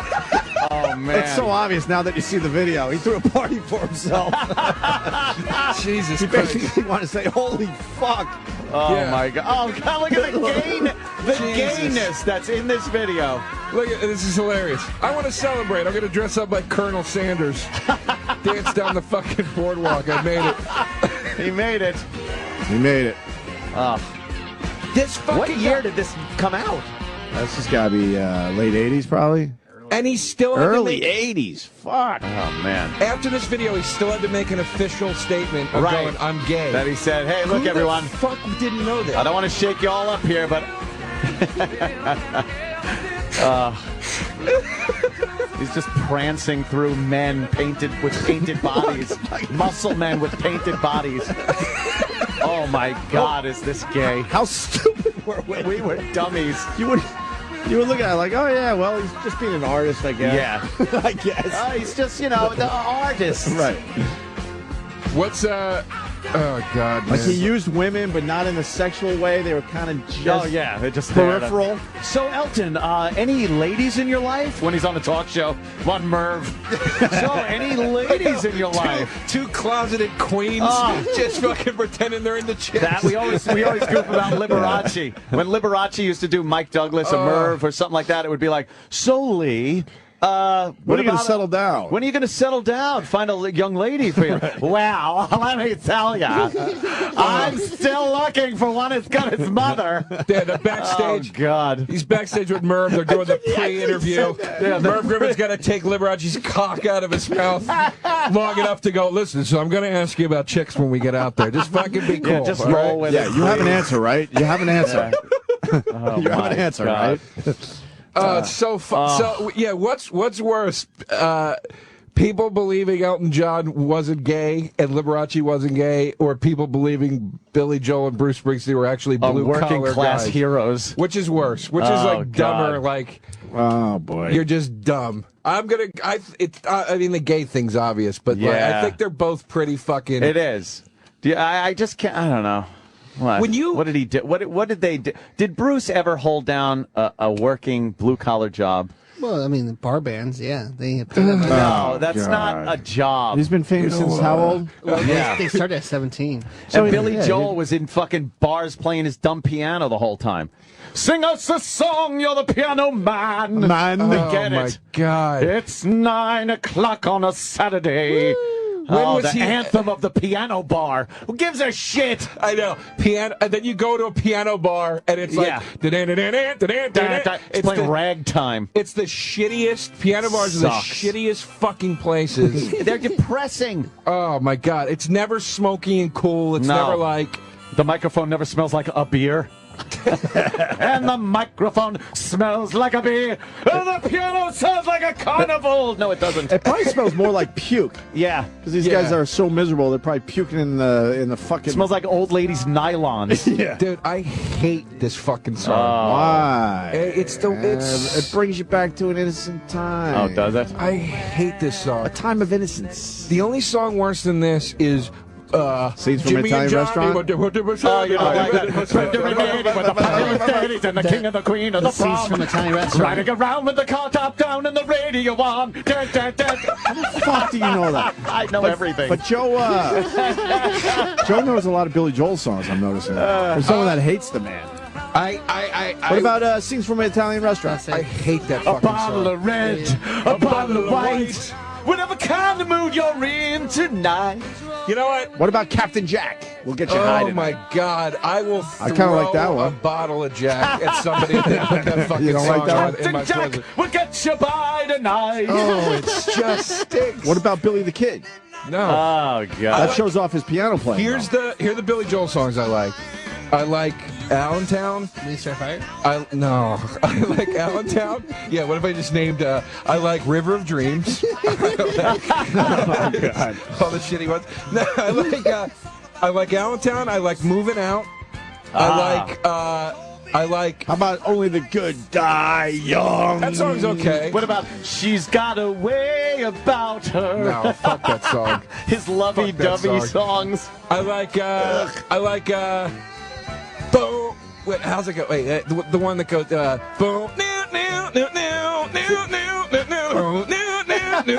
Oh, man. It's so obvious now that you see the video. He threw a party for himself. Jesus He Christ! basically wanted to say, holy fuck. Oh, Yeah. my God. Oh, God, look at the Jesus. gayness that's in this video. Look at this is hilarious. I want to celebrate. I'm going to dress up like Colonel Sanders, dance down the fucking boardwalk. I made it. He made it. He made it. This fucking What year did this come out? This has got to be late 80s, probably. And he still had Early to make, 80s. Fuck. Oh, man. after this video, he still had to make an official statement of Right. going, I'm gay. That he said, hey, look, Who everyone. the fuck didn't know that? I don't want to shake you all up here, but he's just prancing through men painted with painted bodies, muscle men with painted bodies. Oh my God, is this gay? How stupid were we? We were dummies. You would look at it like, oh, yeah, well, he's just being an artist, I guess. Yeah. I guess. He's just, the artist. Right. What's, oh, God, man. Like he used women, but not in a sexual way. They were kind of just Oh, yeah, they're just peripheral. there. So, Elton, any ladies in your life? When he's on the talk show, one Merv. So, any ladies in your life? Two closeted queens just fucking pretending they're in the chicks. That we always goof about Liberace. When Liberace used to do Mike Douglas or Merv or something like that, it would be like, so Lee, When are you going to settle down? when are you going to settle down? Find a young lady for you. Well, let me tell you, I'm still looking for one as good as mother. Yeah, the backstage. Oh, God. He's backstage with Merv. They're doing the pre-interview. Merv Griffin's got to take Liberace's cock out of his mouth long enough to go, listen, so I'm going to ask you about chicks when we get out there. Just fucking be cool. Yeah, just all roll right? with it. Yeah, you have an answer, right? You have an answer. Oh, You have my an answer, God. right? It's so fun. So yeah, what's worse? People believing Elton John wasn't gay and Liberace wasn't gay, or people believing Billy Joel and Bruce Springsteen were actually blue Working collar class guys? Which Which is worse? Which is Oh, like dumber? God. Like Oh, boy. you're just dumb. I mean, the gay thing's obvious, but like, Yeah. I think they're both pretty fucking. It is. I just can't. I don't know. What? What did he do? What did they do? Did Bruce ever hold down a working blue collar job? Well, I mean, the bar bands, yeah. They pay them money. No, that's God. not a job. He's been famous since how old? Well, Yeah. they started at 17. And Billy yeah, Joel was in fucking bars playing his dumb piano the whole time. Sing us a song, you're the piano man. Man. Oh Get my it. God! It's 9 o'clock on a Saturday. When was the he- anthem of the piano bar. Who gives a shit? I know piano, and then you go to a piano bar, and it's like, Yeah. it's It's playing the, ragtime. it's the shittiest piano bars are the Sucks. shittiest fucking places. They're depressing. Oh my God! It's never smoky and cool. It's No. never like. The microphone never smells like a beer. And the microphone smells like a beer. And the piano sounds like a carnival. No, it doesn't. It probably smells more like puke. Yeah. Because these Yeah. guys are so miserable, they're probably puking in the fucking. It smells like old ladies' nylons. Yeah. Dude, I hate this fucking song. Why? It's the It brings you back to an innocent time. Oh, does it? I hate this song. A time of innocence. The only song worse than this is. Scenes from Jimmy Italian and Johnny. Restaurant? Oh, you don't like that? With the populous daddies and the king and the queen of the Scenes prom. from Italian Restaurant. Riding around with the car top down and the radio on. How the fuck do you know that? I know everything. But Joe knows a lot of Billy Joel songs, I'm noticing. For someone that hates the man. What about Scenes from an Italian Restaurant? I hate that a fucking bottle song. of red, a bottle of white. Whatever kind of mood you're in tonight. You know what? What about Captain Jack? We'll get you high Oh tonight. my God! I will throw I kinda like that a one. bottle of Jack at somebody that put that fucking You don't like song that on one? in my Jack presence. will get you by tonight. Oh, it just stinks. What about Billy the Kid? No. Oh, God. That shows off his piano playing. Here are the Billy Joel songs I like. I like Allentown. Will you start fire? I like Allentown. Yeah, what if I just named I like River of Dreams. All the shitty ones. No, I like Allentown. I like Moving Out. I like How about Only the Good Die Young? that song's okay. What about She's Got a Way About Her? No, fuck that song. His lovey-dovey Fuck that song. songs. I like boom. Wait, how's it go? Wait, the one that goes boom.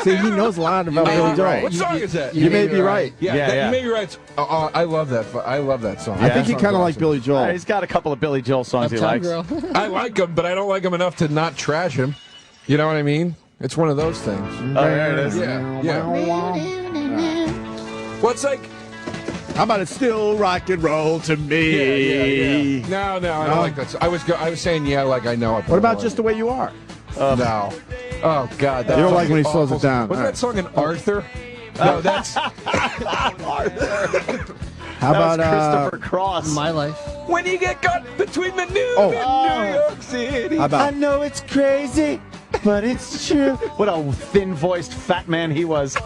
See, he knows a lot about Billy Joel. What song is that? You may be right. Yeah, you may be right. I love that. I love that song. I think he That kind of song's like awesome. Billy Joel. He's got a couple of Billy Joel songs he Uptown likes. Girl. I like him, but I don't like him enough to not trash him. You know what I mean? It's one of those things. Oh, there it is. Yeah. What's like? How about it's still rock and roll to me? Yeah. No, I don't like that. I was saying like I know it. What about Just the Way You Are? No. Oh God, you don't like when he slows it down. Wasn't that song in Arthur? No, that's Arthur. How that about was Christopher Cross? My Life. when you get caught between the news and New York City. How about I know it's crazy, but it's true. What a thin-voiced fat man he was.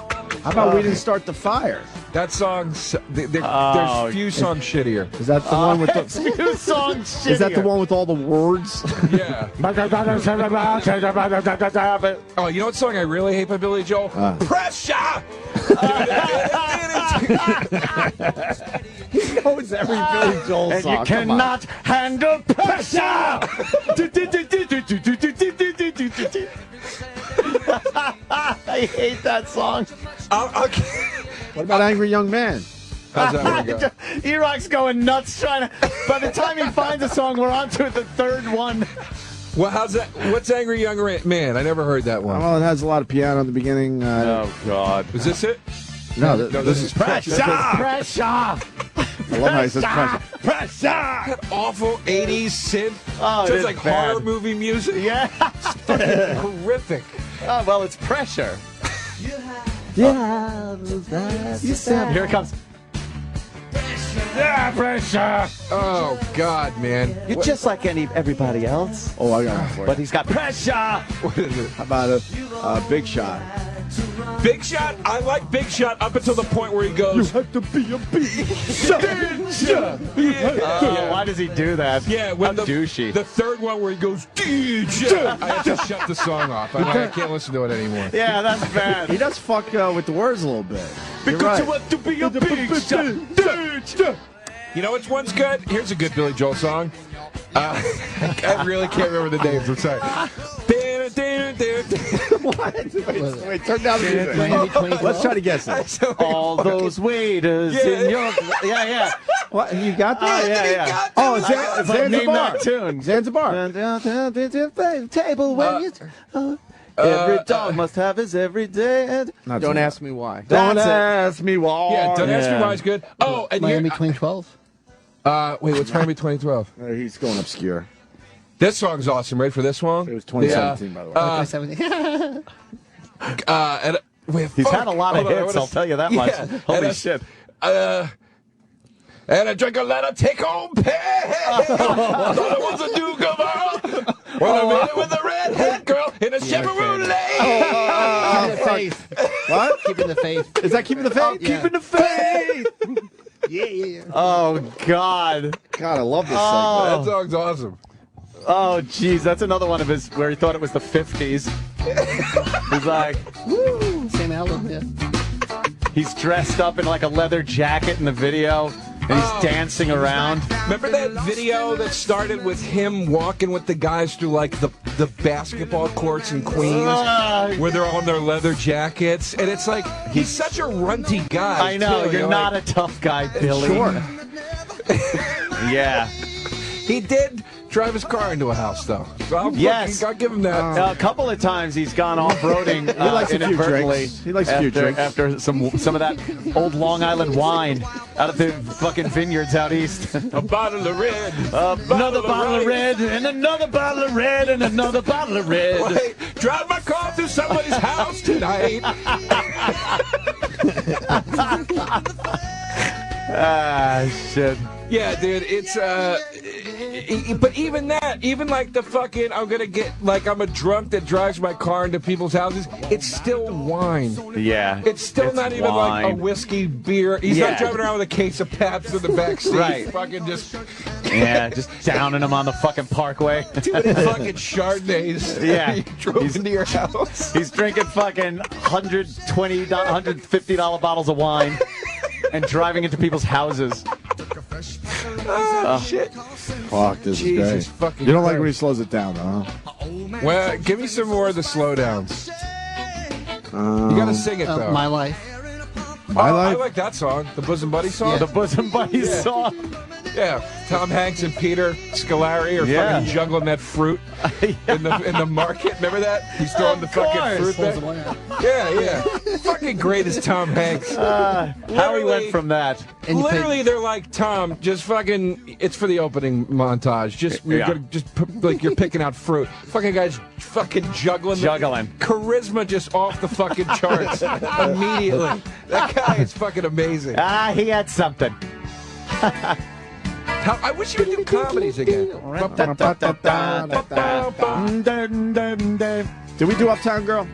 How about We Didn't Start the Fire? That song's there's few songs shittier. Is that the one with the Few songs shittier. Is that the one with all the words? Yeah. Oh, you know what song I really hate by Billy Joel? Pressure. He knows every Billy Joel And song. you cannot handle pressure. I hate that song. What about Angry Young Man? How's that one go? E-Rock's going nuts trying to. By the time he finds a song, we're on to the third one. Well, how's that? What's Angry Young Man? I never heard that one. Well, it has a lot of piano in the beginning. Oh God! Is this it? No, this is Pressure. Pressure. I love how he says Pressure. Pressure! That awful 80s synth. Oh, Sounds it's like bad. horror movie music. Yeah. Horrific. Oh well, it's pressure. Yeah. Here it comes. Yeah, pressure. Oh God, man. You're just like everybody else, Oh, I got one for you. but he's got pressure. What is it? How about a Big Shot? Big Shot. I like Big Shot up until the point where he goes. have to be a big shot. Why does he do that? Yeah, when How douchey. the third one where he goes DJ, I have to shut the song off. I can't listen to it anymore. Yeah, that's bad. He does fuck with the words a little bit. You're Because you right. want to be a big shot. You know which one's good? Here's a good Billy Joel song. I really can't remember the names. I'm sorry. What? Wait, turn down the Miami music. 2012. Let's try to guess it. All those waiters in your. Yeah. What? You got that? Yeah. Oh, It's like name that tune. Zanzibar. Table where every dog must have his every day. Don't ask me why. Don't ask me why. Yeah, don't ask me Yeah. why it's good. Oh, and Miami here, 2012. wait, what's Miami 2012? He's going obscure. This song's awesome. Ready for this one? It was 2017, by the way. 2017. And, wait, He's fuck. had a lot of Hold on, I hits, wanna- I'll tell you that much. Yeah, Holy and shit. And I drank a lot of take-home pay. I thought it was a do-gooder. When I made it with a redhead girl in a Chevrolet. Keeping the faith. What? Keeping the faith. Is that Keeping the Faith? Yeah. Keeping the Faith! Yeah. Oh, God. God, I love this That song's awesome. Oh, jeez. That's another one of his where he thought it was the 50s. He's like, Same album, yeah. he's dressed up in like a leather jacket in the video, and he's dancing around. Remember that video that started with him walking with the guys through like the basketball courts in Queens, where they're all in their leather jackets, and it's like he's such a runty guy. I know, too. you're not a tough guy, Billy. Sure. Yeah. He did drive his car into a house, though. So Yes. I'll give him that. A couple of times he's gone off-roading He likes a few inadvertently. drinks. He likes a few drinks. After some of that old Long Island wine out of the fucking vineyards out east. A bottle of red. Another bottle of red, and another bottle of red, and another bottle of red. Wait, drive my car through somebody's house tonight. Ah, shit. Yeah, dude, it's but even that, even like the fucking I'm gonna get like I'm a drunk that drives my car into people's houses, it's still wine. Yeah. It's still not even like a wine. whiskey beer. He's Yeah. not driving around with a case of Pabst in the back seat. Right. Fucking just Yeah, just downing him on the fucking parkway. too many fucking Chardonnays. Yeah. You drove into your house. He's drinking fucking $120, $150 bottles of wine and driving into people's houses. Shit. Fuck, this Jesus is great. fucking You don't like Christ. when he slows it down, though, huh? Well, give me some more of the slowdowns. You gotta sing it though. My Life. My I Life? like that song, the Bosom Buddy song. The Bosom Buddies Yeah. song. Yeah, Tom Hanks and Peter Scolari are fucking juggling that fruit in the market. Remember that? He's throwing the fucking fruit back. Yeah. Fucking great as Tom Hanks. How he went from that. Literally, they're like, Tom, just fucking. It's for the opening montage. You're picking out fruit. Fucking guys, fucking juggling. Charisma just off the fucking charts immediately. That guy is fucking amazing. He had something. I wish you would do comedies again. Did we do Uptown Girl?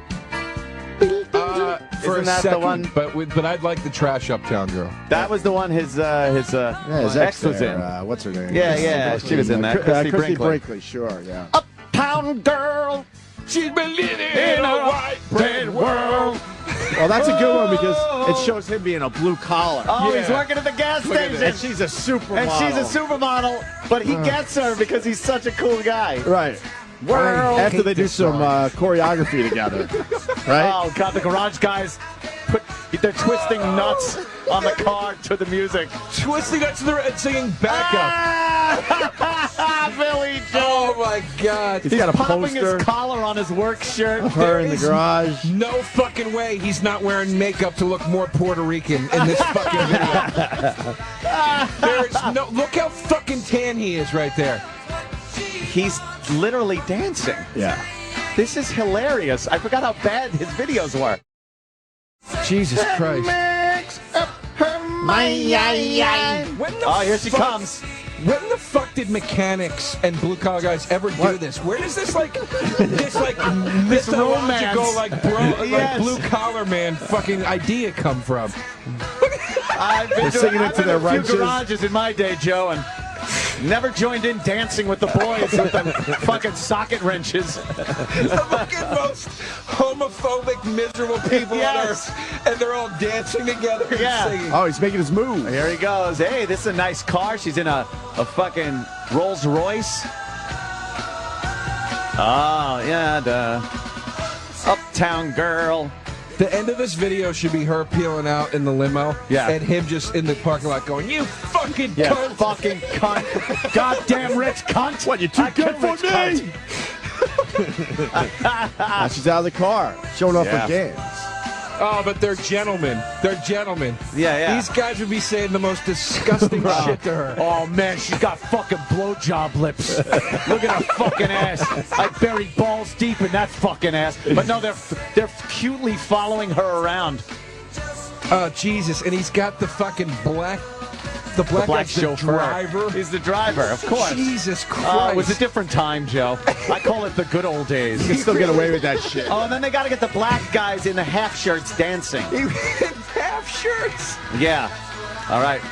For Isn't a that second, the one? but I'd like the trash Uptown Girl. That was the one his ex was in. What's her name? Yeah, she was in that. Christie Brinkley, sure, yeah. Uptown Girl. She's been living in a white bread world. Well, that's a good one because it shows him being a blue collar. Oh, he's working at the gas station. And she's a supermodel. And she's a supermodel, but he gets her because he's such a cool guy. Right. After they do some choreography together. Right? Oh, God, the garage guys, they're twisting nuts on the car to the music. Twisting nuts and singing backup. Billy Joe. Oh, my God. He's got a popping poster his collar on his work shirt. of her in the garage. No fucking way he's not wearing makeup to look more Puerto Rican in this fucking video. There's no. Look how fucking tan he is right there. He's literally dancing. Yeah. This is hilarious. I forgot how bad his videos were. Jesus Christ. Here she comes. When the fuck did mechanics and blue collar guys ever do this? Where does this mythological blue collar man fucking idea come from? I've been singing it to their a few wrenches. garages in my day, Joe, and never joined in dancing with the boys with the fucking socket wrenches. The fucking most homophobic, miserable people on earth, and they're all dancing together and singing. Oh, he's making his move. Here he goes. Hey, this is a nice car. She's in a fucking Rolls Royce. Oh, yeah, the Uptown Girl. The end of this video should be her peeling out in the limo, and him just in the parking lot going, "You fucking cunt, fucking cunt, goddamn rich cunt! What, you too good for me?" Now she's out of the car, showing off her games. Oh, but they're gentlemen. They're gentlemen. Yeah. These guys would be saying the most disgusting shit to her. Oh, man, she's got fucking blowjob lips. Look at her fucking ass. I buried balls deep in that fucking ass. But no, they're cutely following her around. Oh, Jesus. And he's got the fucking black... The black guy's the driver. He's the driver, of course. Jesus Christ. It was a different time, Joe. I call it the good old days. You can still get away with that shit. Oh, and then they got to get the black guys in the half shirts dancing. Half shirts? Yeah. All right.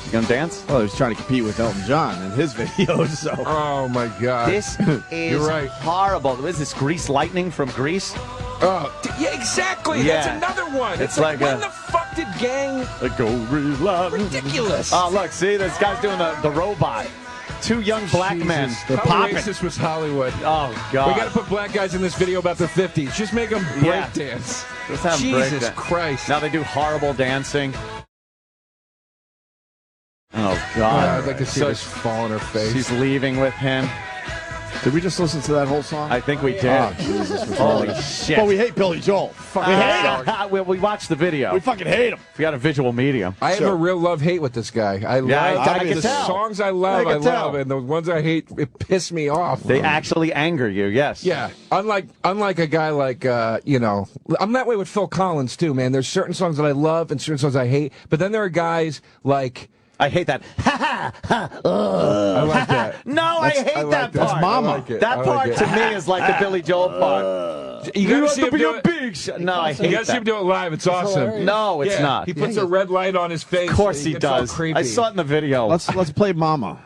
You gonna dance? Well, he was trying to compete with Elton John in his videos, so... Oh, my God. This is horrible. What is this, Grease Lightning from Grease? Oh, yeah, exactly. Yeah. That's another one. It's like when the fuck did gang... Ridiculous. Oh, look, see, this guy's doing the robot. Two young black men. They're How popping. racist was Hollywood? Oh, God. We got to put black guys in this video about their 50s. Just make them break dance. Just have them Jesus break dance. Christ. Now they do horrible dancing. Oh, God. I'd like to see this fall on her face. She's leaving with him. Did we just listen to that whole song? I think we did. Oh, Jesus. Holy shit. But we hate Billy Joel. We hate him. We watched the video. We fucking hate him. We got a visual medium. I have a real love-hate with this guy. I can the tell. songs I love, and the ones I hate, it piss me off. They actually anger you, yes. Yeah. Unlike a guy like, I'm that way with Phil Collins, too, man. There's certain songs that I love and certain songs I hate, but then there are guys like... I hate that. I like that. No, I hate that part. That's Mama. I like it. That part to me is like the Billy Joel part. You gotta see him do it. No, I hate You gotta see him do it live. It's awesome. No, it's not. He puts a red light on his face. Of course he gets all does. creepy. I saw it in the video. Let's play Mama.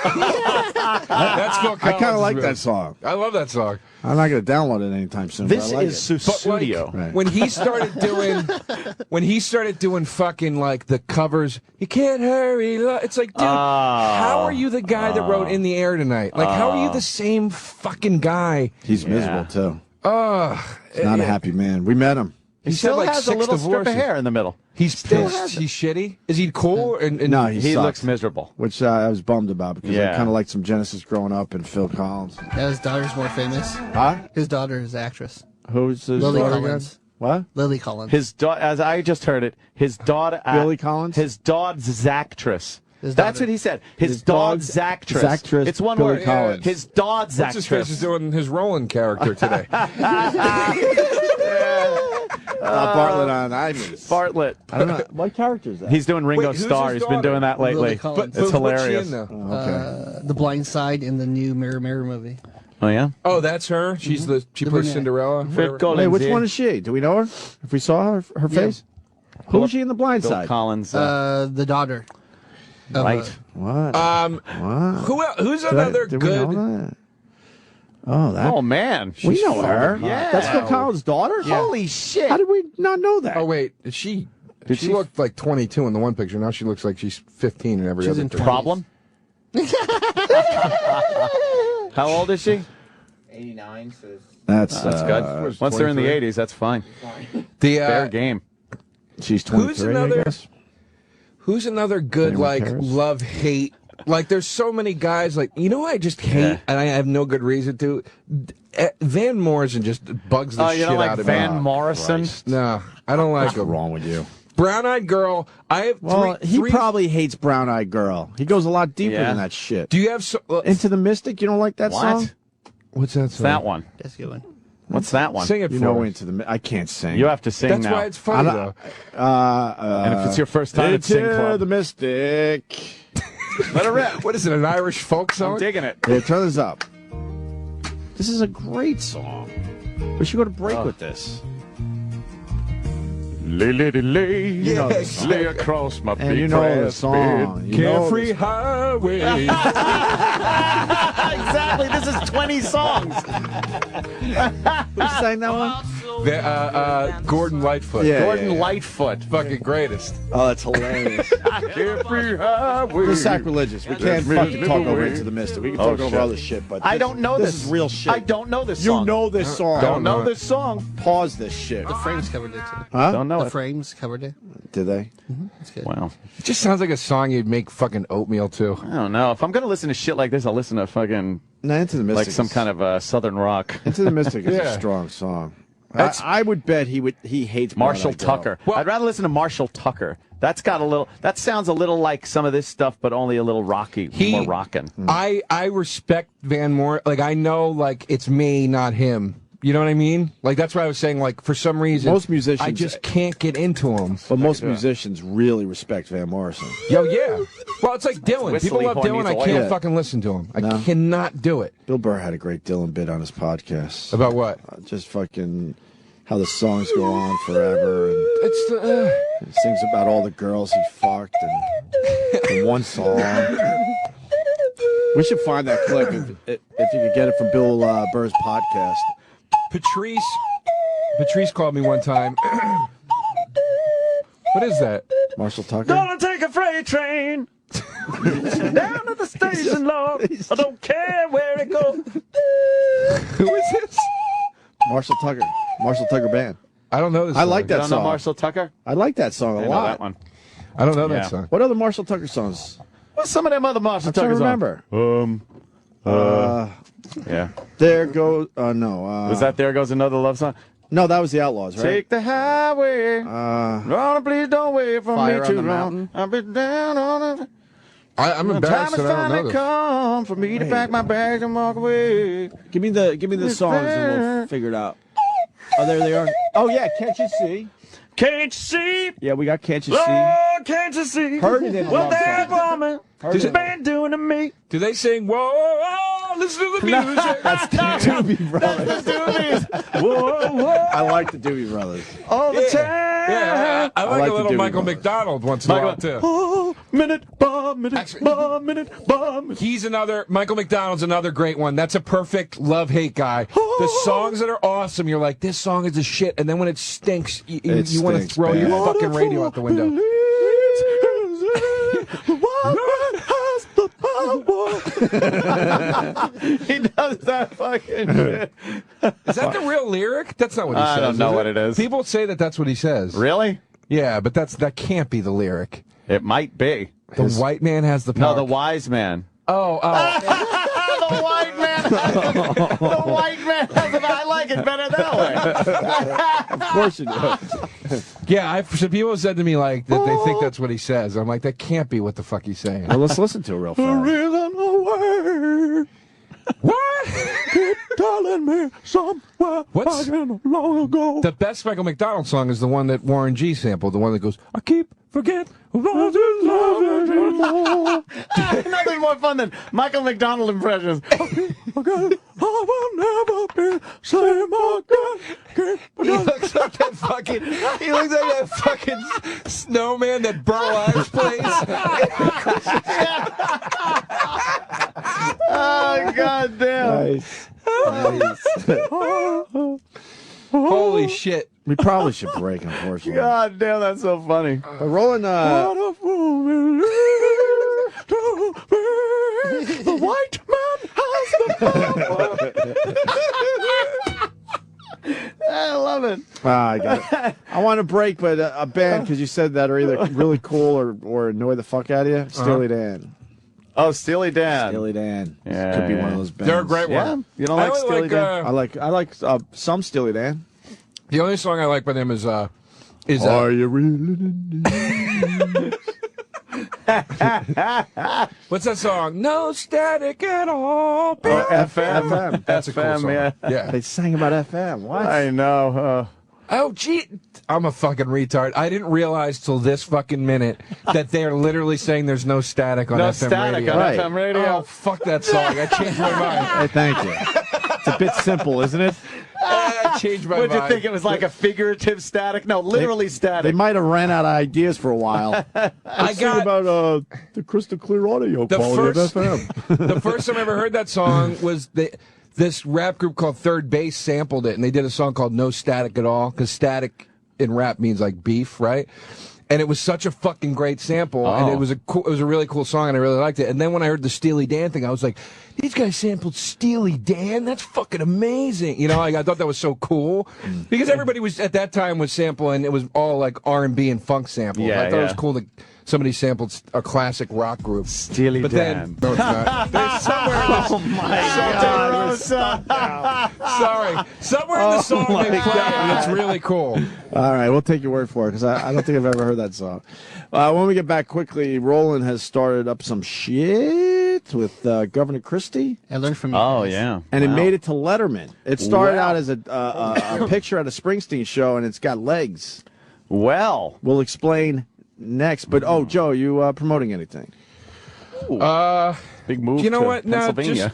That's Phil Collins. I kind of like that song. I love that song. I'm not going to download it anytime soon. This but I like is it. studio. Right. When he started doing fucking like the covers, you can't hurry. It's like, dude, how are you the guy that wrote In the Air Tonight? Like, how are you the same fucking guy? He's miserable too. He's He's not a happy man. We met him. He He's still had like has a 6 little strip divorces. of hair in the middle. He's pissed. He's shitty. Is he cool? No, He sucked, looks miserable. which I was bummed about because I Yeah. kind of liked some Genesis growing up and Phil Collins. Yeah, his daughter's more famous. Huh? His daughter is actress. Who's his Lily daughter again? Collins. What? Lily Collins. His daughter, as I just heard it, his daughter. Billy Collins? His dog's actress. His That's daughter. what he said. His dog's dog's actress. Zactress, It's one Billy word. Collins. His dog's What's his face actress. is doing his Roland character today. Bartlett on Ivans. Bartlett. I don't know. What character is that? He's doing Ringo Wait, who's Starr. his He's been daughter? doing that Lily lately. Collins. It's what's she hilarious. in, though? okay. The Blind Side in the new Mirror Mirror movie. Oh yeah. Oh, that's her. She plays brunette. Cinderella. whatever. Hey, which one is she? Do we know her? If we saw her face? Who was she in The Blind Bill Side? Collins. The daughter. of, right. What? Who's Did another did we good? know that? Oh, that. Oh man. we know her. Yeah. That's Phil Collins' daughter? Holy shit. How did we not know that? Oh wait, she Did she she- looked like 22 in the one picture. Now she looks like she's 15 in every She's other in picture. Problem? How old is she? 89 says. That's Good. Once they're in the 23. 80s, that's fine. The Fair game. She's 23, Who's another- I guess. Who's another good Anyone like cares? love hate? Like there's so many guys like you know who I just hate Yeah. and I have no good reason to. Van Morrison just bugs the Oh, shit you don't like out of Van me. Morrison? No, I don't like What's him. wrong with you? Brown Eyed Girl. I have Well, three. he probably hates Brown Eyed Girl. He goes a lot deeper Yeah. than that shit. Do you have so, Into the Mystic, you don't like that What? song? what's that? It's that one. That's a good one. What's that one? Sing it You for know, us. Into the I can't sing. You have to sing That's now. why it's funny I though. don't- and if it's your first time at Sing Into Club, the Mystic. let it rip. What is it? An Irish folk I'm song? digging it. Here, turn this up. This is a great song. We should go to break with this. Lay, lady, lay. You know the song. Lay across my And big you know the brass song. bed. You know Carefree this- Highway. Exactly. This is 20 songs. Who sang that one? Gordon Lightfoot. Yeah. Gordon Lightfoot. Fucking greatest. Oh, that's hilarious. Carefree highway. We're sacrilegious. We can't fucking talk over Into the Mystic. We can talk over shit. other shit, but I don't know this. This is real shit. I don't know this You song. know this song. Don't know it. this song. Pause this shit. The Frames covered it too. Huh? Don't know The it. Frames covered it. Did they? That's good. Wow. It just sounds like a song you'd make fucking oatmeal to. I don't know. If I'm going to listen to shit like this, I'll listen to fucking No, Into the Mystic. like some kind of southern rock. Into the Mystic is Yeah. a strong song. That's- I would bet he hates Marshall Brown Eyed Girl. Tucker. Well- I'd rather listen to Marshall Tucker. That's got a little. That sounds a little like some of this stuff, but only a little rocky, more rockin'. I respect Van Moore. Like I know, like it's me, not him. You know what I mean? Like that's why I was saying. Like for some reason, Most musicians- I just can't get into him. But most musicians really respect Van Morrison. Yo, yeah. Well, it's like Dylan. Whistly People love horn Dylan. needs I oil. can't Yeah. fucking listen to him. I No. cannot do it. Bill Burr had a great Dylan bit on his podcast. About what? Just fucking how the songs go on forever, and It's the. he sings about all the girls he fucked and in one song. We should find that clip if you could get it from Bill Burr's podcast. Patrice called me one time. What is that? Marshall Tucker. Gonna take a freight train down to the station, Lord. I don't care where it goes. Who is this? Marshall Tucker Band. I don't know this. I song. like You that don't know song. Marshall Tucker? I like that song a I know lot. that one. I don't know Yeah. that song. What other Marshall Tucker songs? What's some of them other Marshall I'm trying to Tuckers remember. Yeah. There goes. No. Was that There Goes Another Love Song? No, that was the Outlaws, right? Take the highway. Lord, please don't wait for Fire me on too the long. Mountain. I'll be down on the I'm time embarrassed has that I don't know finally this. come for me to pack my bags and walk away. Give me the songs and we'll figure it out. Oh, there they are. Oh yeah, Can't You See? Can't you see? Yeah, we got Can't You See. Lord, can't you see? Heard it in a what love that song. woman Heard has it. been doing to me. Do they sing, whoa, whoa, listen to the music? That's the Doobie Brothers. Doobies. Whoa, whoa, I like the Doobie Brothers. all the time. Yeah, I like like a the little Doobie Michael Brothers. McDonald once in a while, too. Oh, minute, Actually- minute, minute. He's Michael McDonald's another great one. That's a perfect love-hate guy. The songs that are awesome, you're like, this song is the shit. And then when it stinks, you want to stinks throw your bad. fucking radio out the window. He does that fucking shit. Is that the real lyric? That's not what he says. I don't know is what it is. People say that that's what he says. Really? Yeah, but that can't be the lyric. It might be. The white man has the power. No, the wise man. Oh. The white man. The white man has it. I like it better that way. Of course you do. Yeah, some people have said to me like that they think that's what he says. I'm like, that can't be what the fuck he's saying. Well, let's listen to it real fast. What? Keep telling me somewhere What's long ago. the best Michael McDonald song is the one that Warren G sampled, the one that goes, I keep forget about this love anymore. Nothing more fun than Michael McDonald impressions. I will never be same again. He looks like that fucking snowman that Burl Ives plays. Oh, God damn. Nice. Holy shit. We probably should break, unfortunately. God damn, that's so funny. But Roland, The white man has the power. I love it. I got it. I want to break, but a band, because you said that, are either really cool or annoy the fuck out of you. Steely Dan. Oh, Steely Dan. Steely Dan. Yeah, Could be yeah. one of those bands. They're a great Yeah? one. You don't like only Steely Dan? I like some Steely Dan. The only song I like by them is Are you really? what's that song? No static at all. FM. That's a cool FM, song. yeah. They sang about FM. What? I know. Oh, gee. I'm a fucking retard. I didn't realize till this fucking minute that they're literally saying there's no static on No FM static radio. on Right. FM radio. Oh, fuck that song. I changed my mind. Hey, thank you. It's a bit simple, isn't it? I changed my Would mind. you think it was like a figurative static? No, literally They static. might have ran out of ideas for a while. I got about the crystal clear audio the quality first, of FM. the first time I ever heard that song was this rap group called Third Base sampled it, and they did a song called No Static at All, because static in rap means like beef, right? And it was such a fucking great sample, and it was a really cool song, and I really liked it. And then when I heard the Steely Dan thing, I was like, these guys sampled Steely Dan? That's fucking amazing. You know, I thought that was so cool, because everybody was at that time was sampling. It was all like R&B and funk samples. Yeah, I thought it was yeah. could that somebody sampled a classic rock group. Steely But Dan. then, no, it's not. There's somewhere in the, Oh my God. sorry, somewhere in the song they play it, and it's really cool. All right, we'll take your word for it, because I don't think I've ever heard that song. When we get back quickly, Roland has started up some shit with Governor Christie, I learned from you Oh, guys. yeah. and it made it to Letterman. It started Wow. out as a picture at a Springsteen show, and it's got legs. Well, We'll explain next. But, Joe, you promoting anything? big move You know to what? No, Pennsylvania.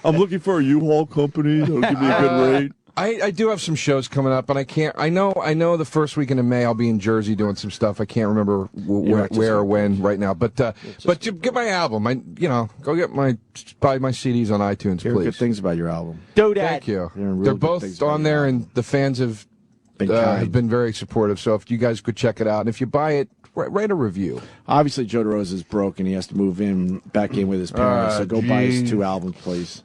I'm looking for a U-Haul company that'll give me a good rate. I do have some shows coming up, and I know the first weekend of May I'll be in Jersey doing some stuff. I can't remember where or when right now, but you get my album. Go buy my CDs on iTunes, Hear please. good things about your album. Do that. Thank you. Hearing real They're good both things about on your there, album. and the fans have been very supportive. So if you guys could check it out, and if you buy it, write a review. Obviously, Joe DeRosa is broke, and he has to move back in with his parents. So go buy his 2 albums, please.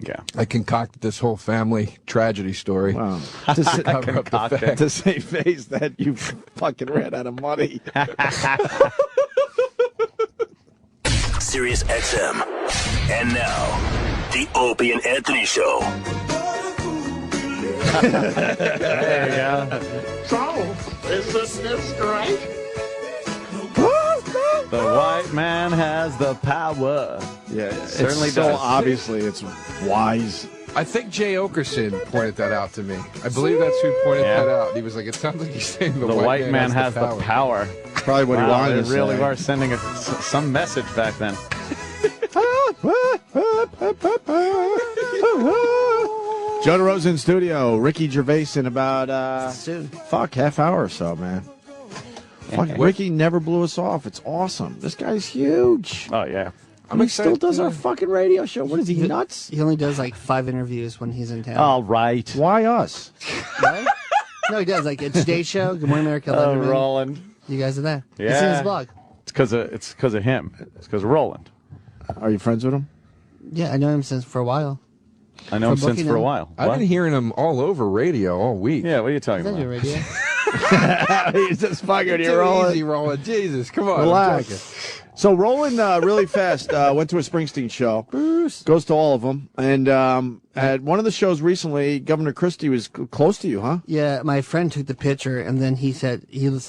Yeah. I concocted this whole family tragedy story. Wow. To cover up the fact. To save face that you fucking ran out of money. Sirius XM. And now, the Opie and Anthony Show. There you go. The white man has the power. Yeah, Certainly it's so does. obviously it's wise. I think Jay Okerson pointed that out to me. I believe that's who pointed Yeah. that out. He was like, it sounds like he's saying The white man has the power. Probably what he Wow, wanted they to really say. were sending some message back then. Joe DeRosa in studio. Ricky Gervais in about Soon. half hour or so, man. Fuck, Ricky never blew us off. It's awesome. This guy's huge. Oh, yeah. He still does our fucking radio show. What is he, nuts? He only does like 5 interviews when he's in town. All right. Why us? Right? No, he does. Like, it's Today's Show, Good Morning America, Oh, Letterman. Roland. You guys are there. Yeah. It's in his blog. It's because of him. It's because of Roland. Are you friends with him? Yeah, I know him since for a while. I know him since for a while. I've been hearing him all over radio all week. Yeah, what are you talking Is that about? your radio? He's just fucking Too you, Roland. easy, Roland. Jesus, come on. Relax. So Roland, really fast, went to a Springsteen show. Bruce goes to all of them, and at one of the shows recently, Governor Christie was close to you, huh? Yeah, my friend took the picture, and then he said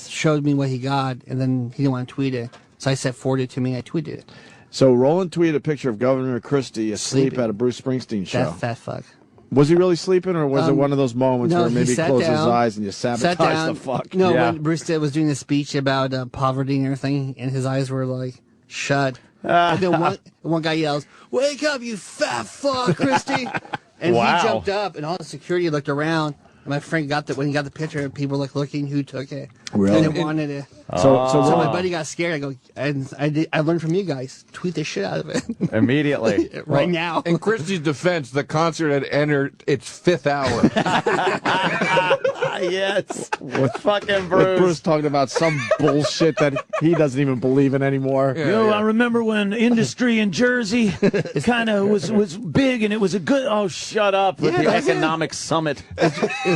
showed me what he got, and then he didn't want to tweet it. So I said, forward it to me. I tweeted it. So Roland tweeted a picture of Governor Christie asleep Sleeping. at a Bruce Springsteen show. That fat fuck. Was he really sleeping, or was it one of those moments where maybe he closed his eyes and you sabotaged the fuck? No, Yeah. when Bruce was doing a speech about poverty and everything, and his eyes were like shut. And then one guy yells, "Wake up, you fat fuck, Christie!" And Wow. he jumped up, and all the security looked around. And my friend got when he got the picture, and people like looking who took it. Really? And they wanted it. So So my buddy got scared. I go, and I learned from you guys. Tweet the shit out of it Immediately. right now. In Christie's defense, the concert had entered its 5th hour. Yes. Fucking Bruce Bruce. talking about some bullshit that he doesn't even believe in anymore. I remember when industry in Jersey kind of was big, and it was a good. Oh, shut up with the that's it. economic summit up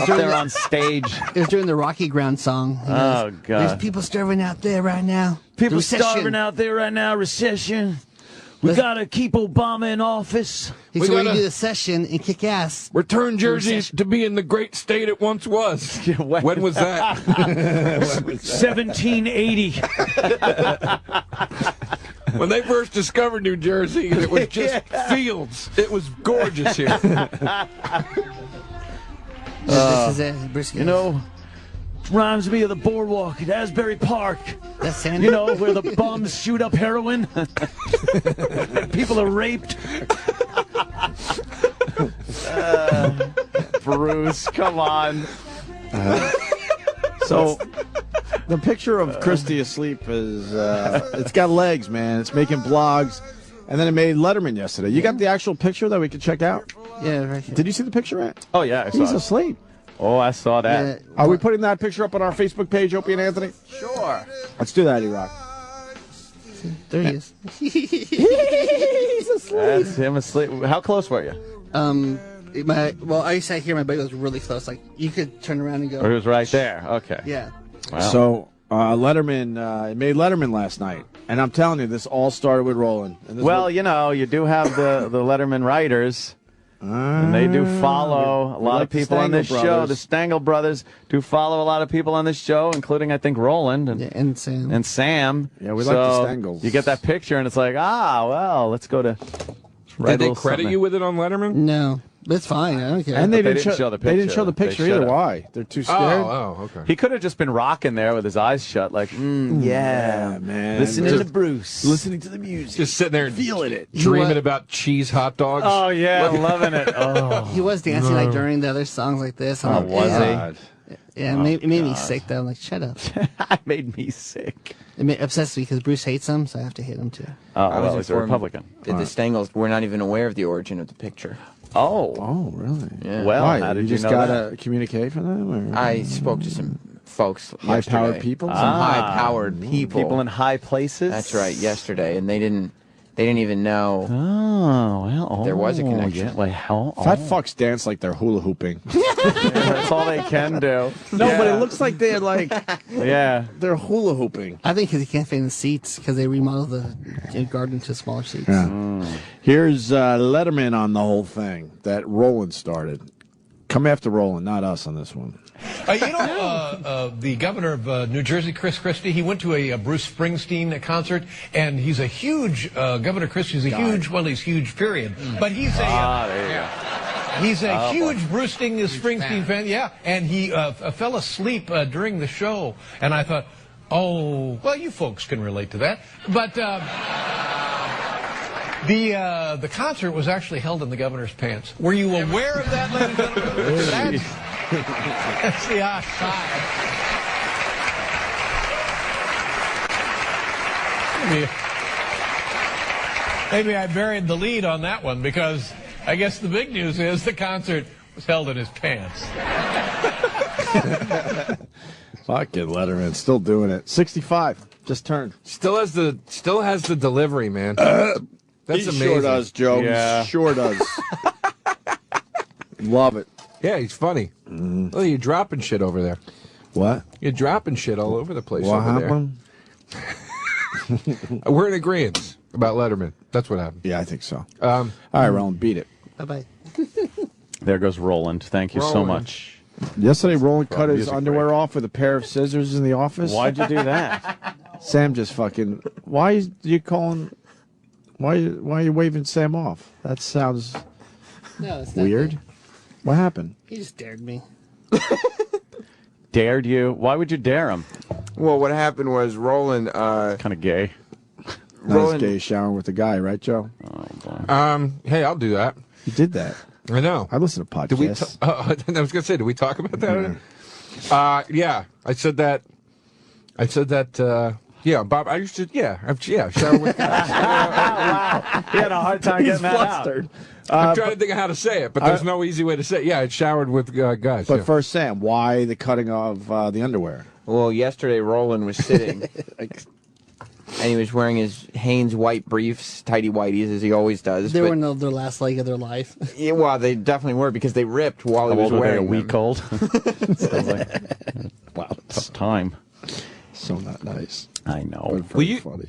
there on stage. It was during the Rocky Ground song. He Oh, goes, God. There's people starving out there right now. People Recession. starving out there right now. Recession. We gotta keep Obama in office. He said, we're going to do the session and kick ass. Return Jersey to be in the great state it once was. When was that? 1780. When they first discovered New Jersey, it was just fields. It was gorgeous here. This is it. Bruce You know, reminds me of the boardwalk at Asbury Park. that's Sandy. You know, where the bums shoot up heroin. People are raped. Bruce, come on. So the picture of Christie asleep is it's got legs, man. It's making blogs, and then it made Letterman yesterday. You got the actual picture that we could check out? Yeah, right here. Did you see the picture, Ant? Oh, yeah, I saw He's it. asleep. Oh, I saw that. Yeah, Are we putting that picture up on our Facebook page, Opie and Anthony? Sure. Let's do that, E-Rock. there he is. He's asleep. That's him asleep. How close were you? I sat here. My buddy was really close. Like you could turn around and go. Or he was right there? Okay. Yeah. Wow. So Letterman, it made Letterman last night, and I'm telling you, this all started with Roland. And this Well, you know, you do have the Letterman writers, and they do follow a lot like of the people on this Stengel show. brothers. The Stengel brothers do follow a lot of people on this show, including, I think, Roland and, Yeah, and Sam. and Sam. Yeah, we like the Stengels. You get that picture, and it's like, well, let's go to... Did they credit you with it on Letterman? No, it's fine. I don't care. and But they didn't show the They didn't picture. show the They picture either. should've. Why? They're too scared. Oh, okay. He could have just been rocking there with his eyes shut, like, Yeah, man. listening to Bruce. listening to the music. Just sitting there feeling it. dreaming what? about cheese hot dogs. Oh, yeah, loving it. Oh, he was dancing like during the other songs like this. I'm like, was yeah. he? Yeah, it made me sick though. I'm like, shut up. It made me sick. It upsets me because Bruce hates him, so I have to hate him too. Oh, I was well, he's a informed Republican. that the Stengels were not even aware of the origin of the picture. Oh, Oh, really? Yeah. well, Why? how did you you just know got that? a communique from them? Or I spoke to some folks high-powered yesterday. people? Some high-powered people. People in high places? That's right, yesterday, and they didn't even know Oh, well, there was a connection. Yeah, like, how? Fat fucks dance like they're hula hooping. That's all they can do. No, Yeah. but it looks like they're Yeah. they're hula hooping. I think because he can't fit in the seats because they remodeled the garden to smaller seats. Here's Letterman on the whole thing that Roland started. Come after Roland, not us on this one. The governor of New Jersey, Chris Christie, he went to a Bruce Springsteen concert, and he's a huge, Governor Christie's a huge, well, he's huge, period. But he's a, There you go. he's a huge Bruce Springsteen fan, yeah, and he fell asleep during the show, and I thought, oh, well, you folks can relate to that, but the concert was actually held in the governor's pants. Were you aware of that, ladies and gentlemen? That's the outside. Maybe I buried the lead on that one because I guess the big news is the concert was held in his pants. Fucking Letterman, still doing it. 65, just turned. Still has the delivery, man. That's he amazing. Sure does, Joe. Yeah. Sure does. Love it. Yeah, he's funny. Oh, you're dropping shit over there. What? You're dropping shit all over the place What over happened? there. We're in agreement about Letterman. That's what happened. Yeah, I think so. All right, Roland, beat it. Bye-bye. There goes Roland. Thank you so Roland. much. Yesterday, Roland cut his music underwear break. off with a pair of scissors in the office. Why'd you do that? Sam just fucking. Why is you calling? Why are you waving Sam off? That sounds No, it's not weird. good. What happened? He just dared me. Dared you? Why would you dare him? Well, what happened was Roland. Kind of gay. Nice gay showering with the guy, right, Joe? Hey, I'll do that. You did that. I know. I listen to podcasts. Did we? I was gonna say, did we talk about that? Yeah, I said that. Yeah, Bob. I used to. Yeah, shower with guys. Wow. He had a hard time getting that flustered. I'm trying to think of how to say it, but there's no easy way to say it. Yeah, I showered with guys. But yeah. first, Sam, why the cutting of the underwear? Well, yesterday Roland was sitting, and he was wearing his Hanes white briefs, tighty whities, as he always does. They but- were in their last leg of their life. Yeah, well, they definitely were because they ripped while he How was old were they? wearing A week them. old? Sounds like, wow, tough time. So not nice. I know. Will you- Funny.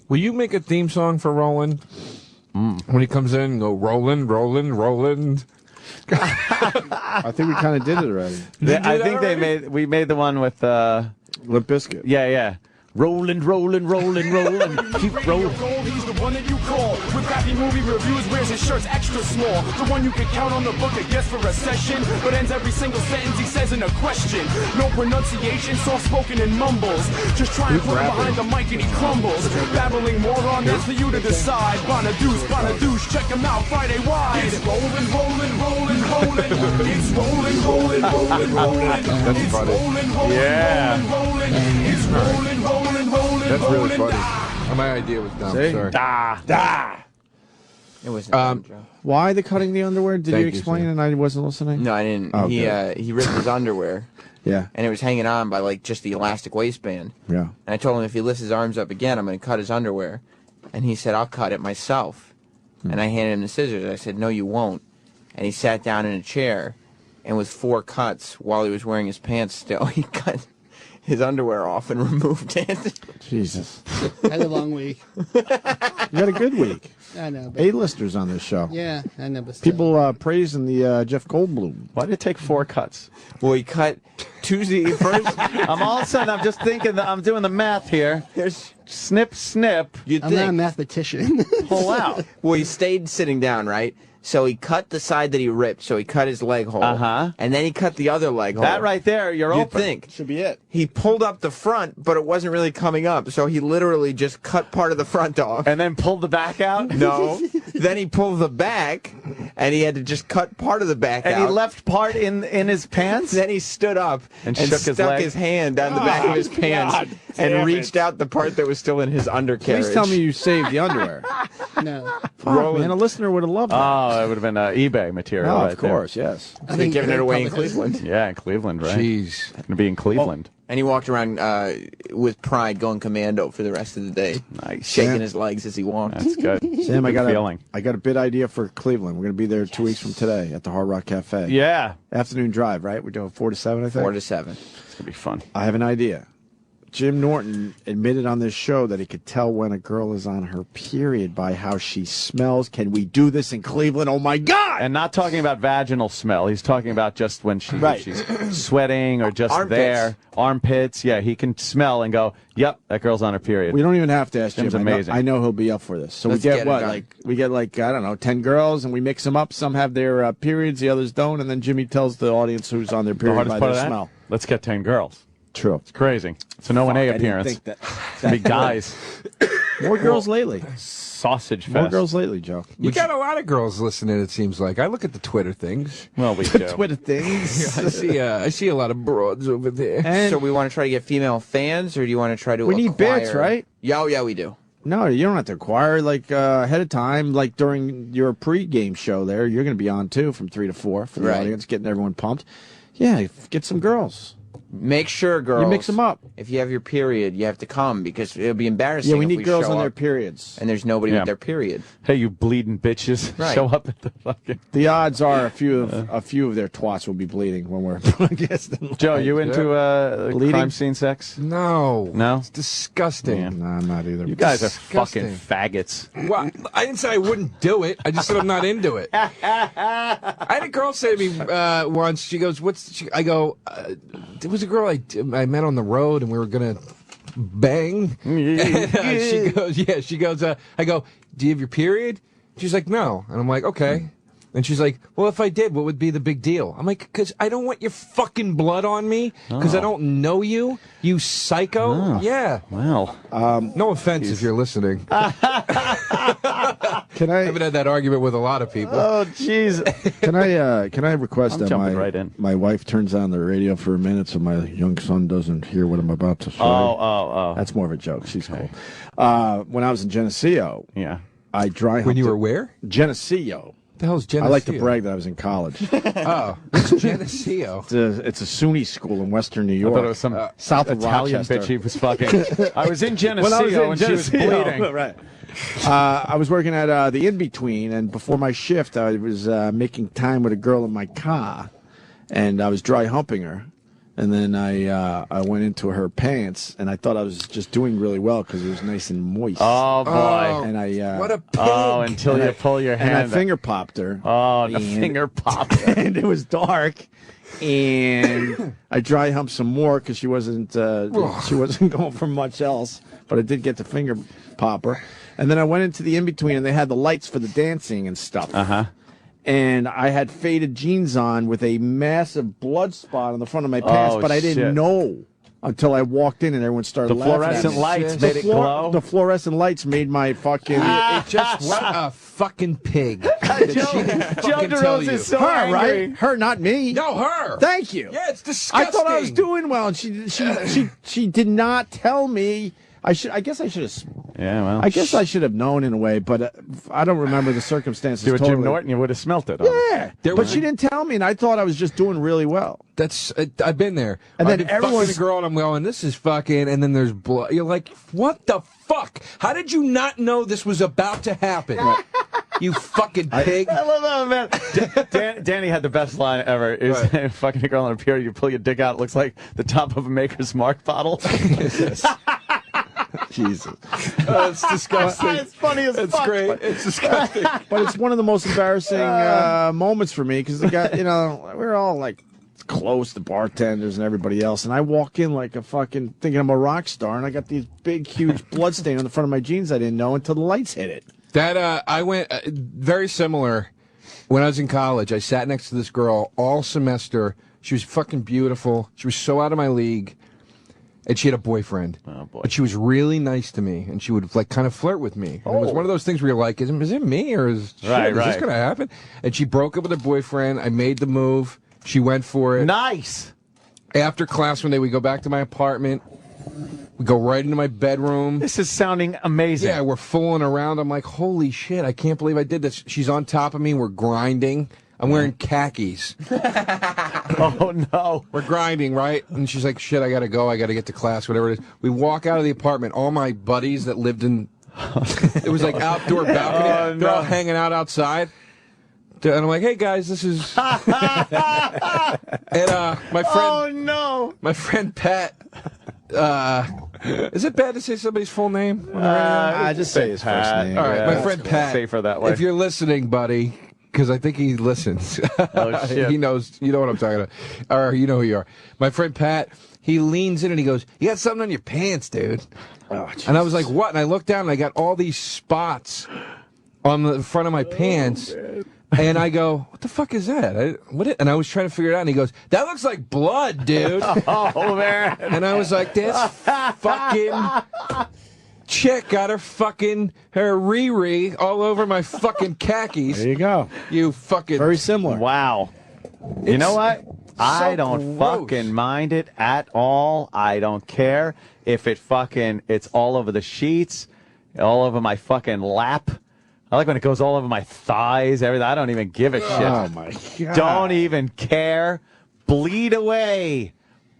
Will you make a theme song for Roland? When he comes in, go Roland, Roland, Roland. I think we kind of did it already. I think we made the one with Limp Bizkit. yeah. Roland, Roland, Roland, Roland. Keep rolling. He's the one that you call. With crappy movie reviews, wears his shirts extra small. The one you can count on the book, I guess, for a session. But ends every single sentence he says in a question. No pronunciation, soft spoken and mumbles. Just try and put him behind the mic and he crumbles. Babbling moron, that's for you to decide. Bonadouche, check him out Friday wide. It's rolling, rolling, rolling, rolling. It's rolling, rolling, rolling, rolling. It's rolling, rolling, Yeah. rolling, rolling. It's rolling, rolling. That's really funny. My idea was dumb. See? Sorry. It wasn't dumb, Joe. Why the cutting the underwear? Did Thank you you, explain Sam. and I wasn't listening? No, I didn't. Oh, He ripped his underwear, Yeah. and it was hanging on by like just the elastic waistband. Yeah. And I told him if he lifts his arms up again, I'm going to cut his underwear. And he said, I'll cut it myself. And I handed him the scissors. I said, no, you won't. And he sat down in a chair, and with 4 cuts while he was wearing his pants still, he cut his underwear off and removed it. Jesus. I had a long week. You had a good week. I know. But 8 listeners on this show. yeah, I know. But still. People praising the Jeff Goldblum. Why did it take 4 cuts? Well, he cut Tuesday first. I'm all of a sudden, I'm just thinking that I'm doing the math here. There's, Snip, snip. you'd I'm not a think. mathematician. Pull out. Well, he stayed sitting down, right? So he cut the side that he ripped. So he cut his leg hole. Uh-huh. And then he cut the other leg hole. That right there, you're You'd open. think. Should be it. He pulled up the front, but it wasn't really coming up. So he literally just cut part of the front off. And then pulled the back out? No. Then he pulled the back, and he had to just cut part of the back And out. he left part in his pants? Then he stood up And and shook his stuck leg? his hand down the back of his pants and reached out the part that was still in his undercarriage. Please tell me you saved the underwear. No. Fuck, man, a listener would have loved that. Oh, it would have been eBay material Oh, right of course, yes. I think giving it away in Cleveland. there. Yeah, in Cleveland, right? Jeez. Going to be in Cleveland. And he walked around with pride, going commando for the rest of the day, Nice. shaking Sam. his legs as he walked. That's good. Sam, I Good got feeling. I got a bid idea for Cleveland. We're going to be there 2 weeks from today at the Hard Rock Cafe. Yeah. Afternoon drive, right? We're doing 4 to 7, I think. 4 to 7. It's going to be fun. I have an idea. Jim Norton admitted on this show that he could tell when a girl is on her period by how she smells. Can we do this in Cleveland? Oh, my God! And not talking about vaginal smell. He's talking about just when Right. she's sweating or just Armpits. there. Armpits. Yeah, he can smell and go, yep, that girl's on her period. We don't even have to ask Jim's Jim. amazing. I know he'll be up for this. So Let's we get get it what? done. We get I don't know, 10 girls, and we mix them up. Some have their periods, the others don't, and then Jimmy tells the audience who's on their the period hardest by part their of that? smell. Let's get 10 girls. True. It's crazy. It's an O&A I didn't appearance. think that. It's going to be guys. More girls lately. Sausage fest. More girls lately, Joe. You got a lot of girls listening, it seems like. I look at the Twitter things. Well, we do. Twitter things. I see a lot of broads over there. And So we want to try to get female fans, or do you want to try to We need acquire... bits, right? Yeah, we do. no, you don't have to acquire ahead of time. Like during your pre-game show there, you're going to be on too from 3 to 4 for the Right. audience, getting everyone pumped. Yeah, get some girls. Make sure, girls. You mix them up. If you have your period, you have to come because it'll be embarrassing. Yeah, we if need girls show on their up periods. and there's nobody with their period. Hey, you bleeding bitches! Right. Show up at the fucking. The odds are a few of their twats will be bleeding when we're broadcasting. Joe, you into crime scene sex? No. No? It's disgusting. Yeah. No, I'm not either. You guys are Disgusting. fucking faggots. Well, I didn't say I wouldn't do it. I just said I'm not into it. I had a girl say to me once. She goes, I go, there was a girl I met on the road, and we were gonna bang. And, she goes, yeah. She goes, I go, do you have your period? She's like, no. And I'm like, okay. And she's like, well, if I did, what would be the big deal? I'm like, because I don't want your fucking blood on me, because I don't know you, you psycho. Oh. Yeah. Well, no offense if you're listening. Can I haven't had that argument with a lot of people. oh, jeez. Can I request I'm that jumping right in. my wife turns on the radio for a minute so my young son doesn't hear what I'm about to say? Oh. That's more of a joke. She's cool. When I was in Geneseo, Yeah. I dry humped. When you were where? Geneseo. The hell's Geneseo? I like to brag that I was in college. Oh, it's Geneseo. It's a SUNY school in Western New I York. thought it was some south of Italian Rochester. bitch he was fucking. I was in Geneseo and she was bleeding. Right. I was working at the In-Between, and before my shift, I was making time with a girl in my car, and I was dry humping her. And then I went into her pants, and I thought I was just doing really well because it was nice and moist. Oh, boy. Oh, And I what a pig. Oh, until you pull your and hand. I finger popped her. Oh, the finger popped. And it was dark, and I dry humped some more because she wasn't going for much else. But I did get the finger popper, and then I went into the In-Between, and they had the lights for the dancing and stuff. And I had faded jeans on with a massive blood spot on the front of my pants, but I didn't know until I walked in and everyone started The laughing. fluorescent lights made it glow. The fluorescent lights made my fucking. It just what a fucking pig. Joe DeRosa is so her, angry. right? Her, not me. No, her. Thank you. Yeah, it's disgusting. I thought I was doing well, and she did not tell me. I guess I should have. Yeah, well. I guess I should have known in a way, but I don't remember the circumstances. Do a totally. Jim Norton, you would have smelt it. Yeah, but she didn't tell me, and I thought I was just doing really well. That's I've been there. And I've then been everyone's fucking a girl, and I'm going, this is fucking, and then there's blood. You're like, what the fuck? How did you not know this was about to happen? You fucking pig. I love that, man. Danny had the best line ever. He was fucking a girl on a period. You pull your dick out, it looks like the top of a Maker's Mark bottle. Jesus. It's disgusting. It's funny as It's fuck. great. It's disgusting. But it's one of the most embarrassing moments for me because the guy, we're all like close, the bartenders and everybody else, and I walk in like a fucking thinking I'm a rock star, and I got these big, huge blood stain on the front of my jeans I didn't know until the lights hit it. That I went very similar when I was in college. I sat next to this girl all semester. She was fucking beautiful. She was so out of my league. And she had a boyfriend. Oh, boy. But she was really nice to me, and she would like kind of flirt with me. And it was one of those things where you're like, is it me or is this going to happen? And she broke up with her boyfriend. I made the move. She went for it. Nice. After class one day, we go back to my apartment. We go right into my bedroom. This is sounding amazing. Yeah, we're fooling around. I'm like, holy shit, I can't believe I did this. She's on top of me. We're grinding. I'm wearing khakis. Oh, no. We're grinding, right? And she's like, shit, I got to go. I got to get to class, whatever it is. We walk out of the apartment. All my buddies that lived in, it was like outdoor balcony. They're all hanging out outside. And I'm like, hey, guys, this is... and my friend... Oh, no. My friend Pat... is it bad to say somebody's full name? I just say his first name. All right, my friend Pat. Safer that way. If you're listening, buddy... Because I think he listens. Oh, shit. He knows, you know what I'm talking about. Or you know who you are. My friend Pat, he leans in and he goes, you got something on your pants, dude. Oh, and I was like, what? And I looked down and I got all these spots on the front of my pants. And I go, what the fuck is that? And I was trying to figure it out. And he goes, that looks like blood, dude. Oh, man. And I was like, that's fucking... chick got her Riri all over my fucking khakis. There you go. You fucking... Very similar. Wow. You know what? I don't gross. fucking mind it at all. I don't care if it's all over the sheets, all over my fucking lap. I like when it goes all over my thighs, everything. I don't even give a shit. Oh, my God. Don't even care. Bleed away.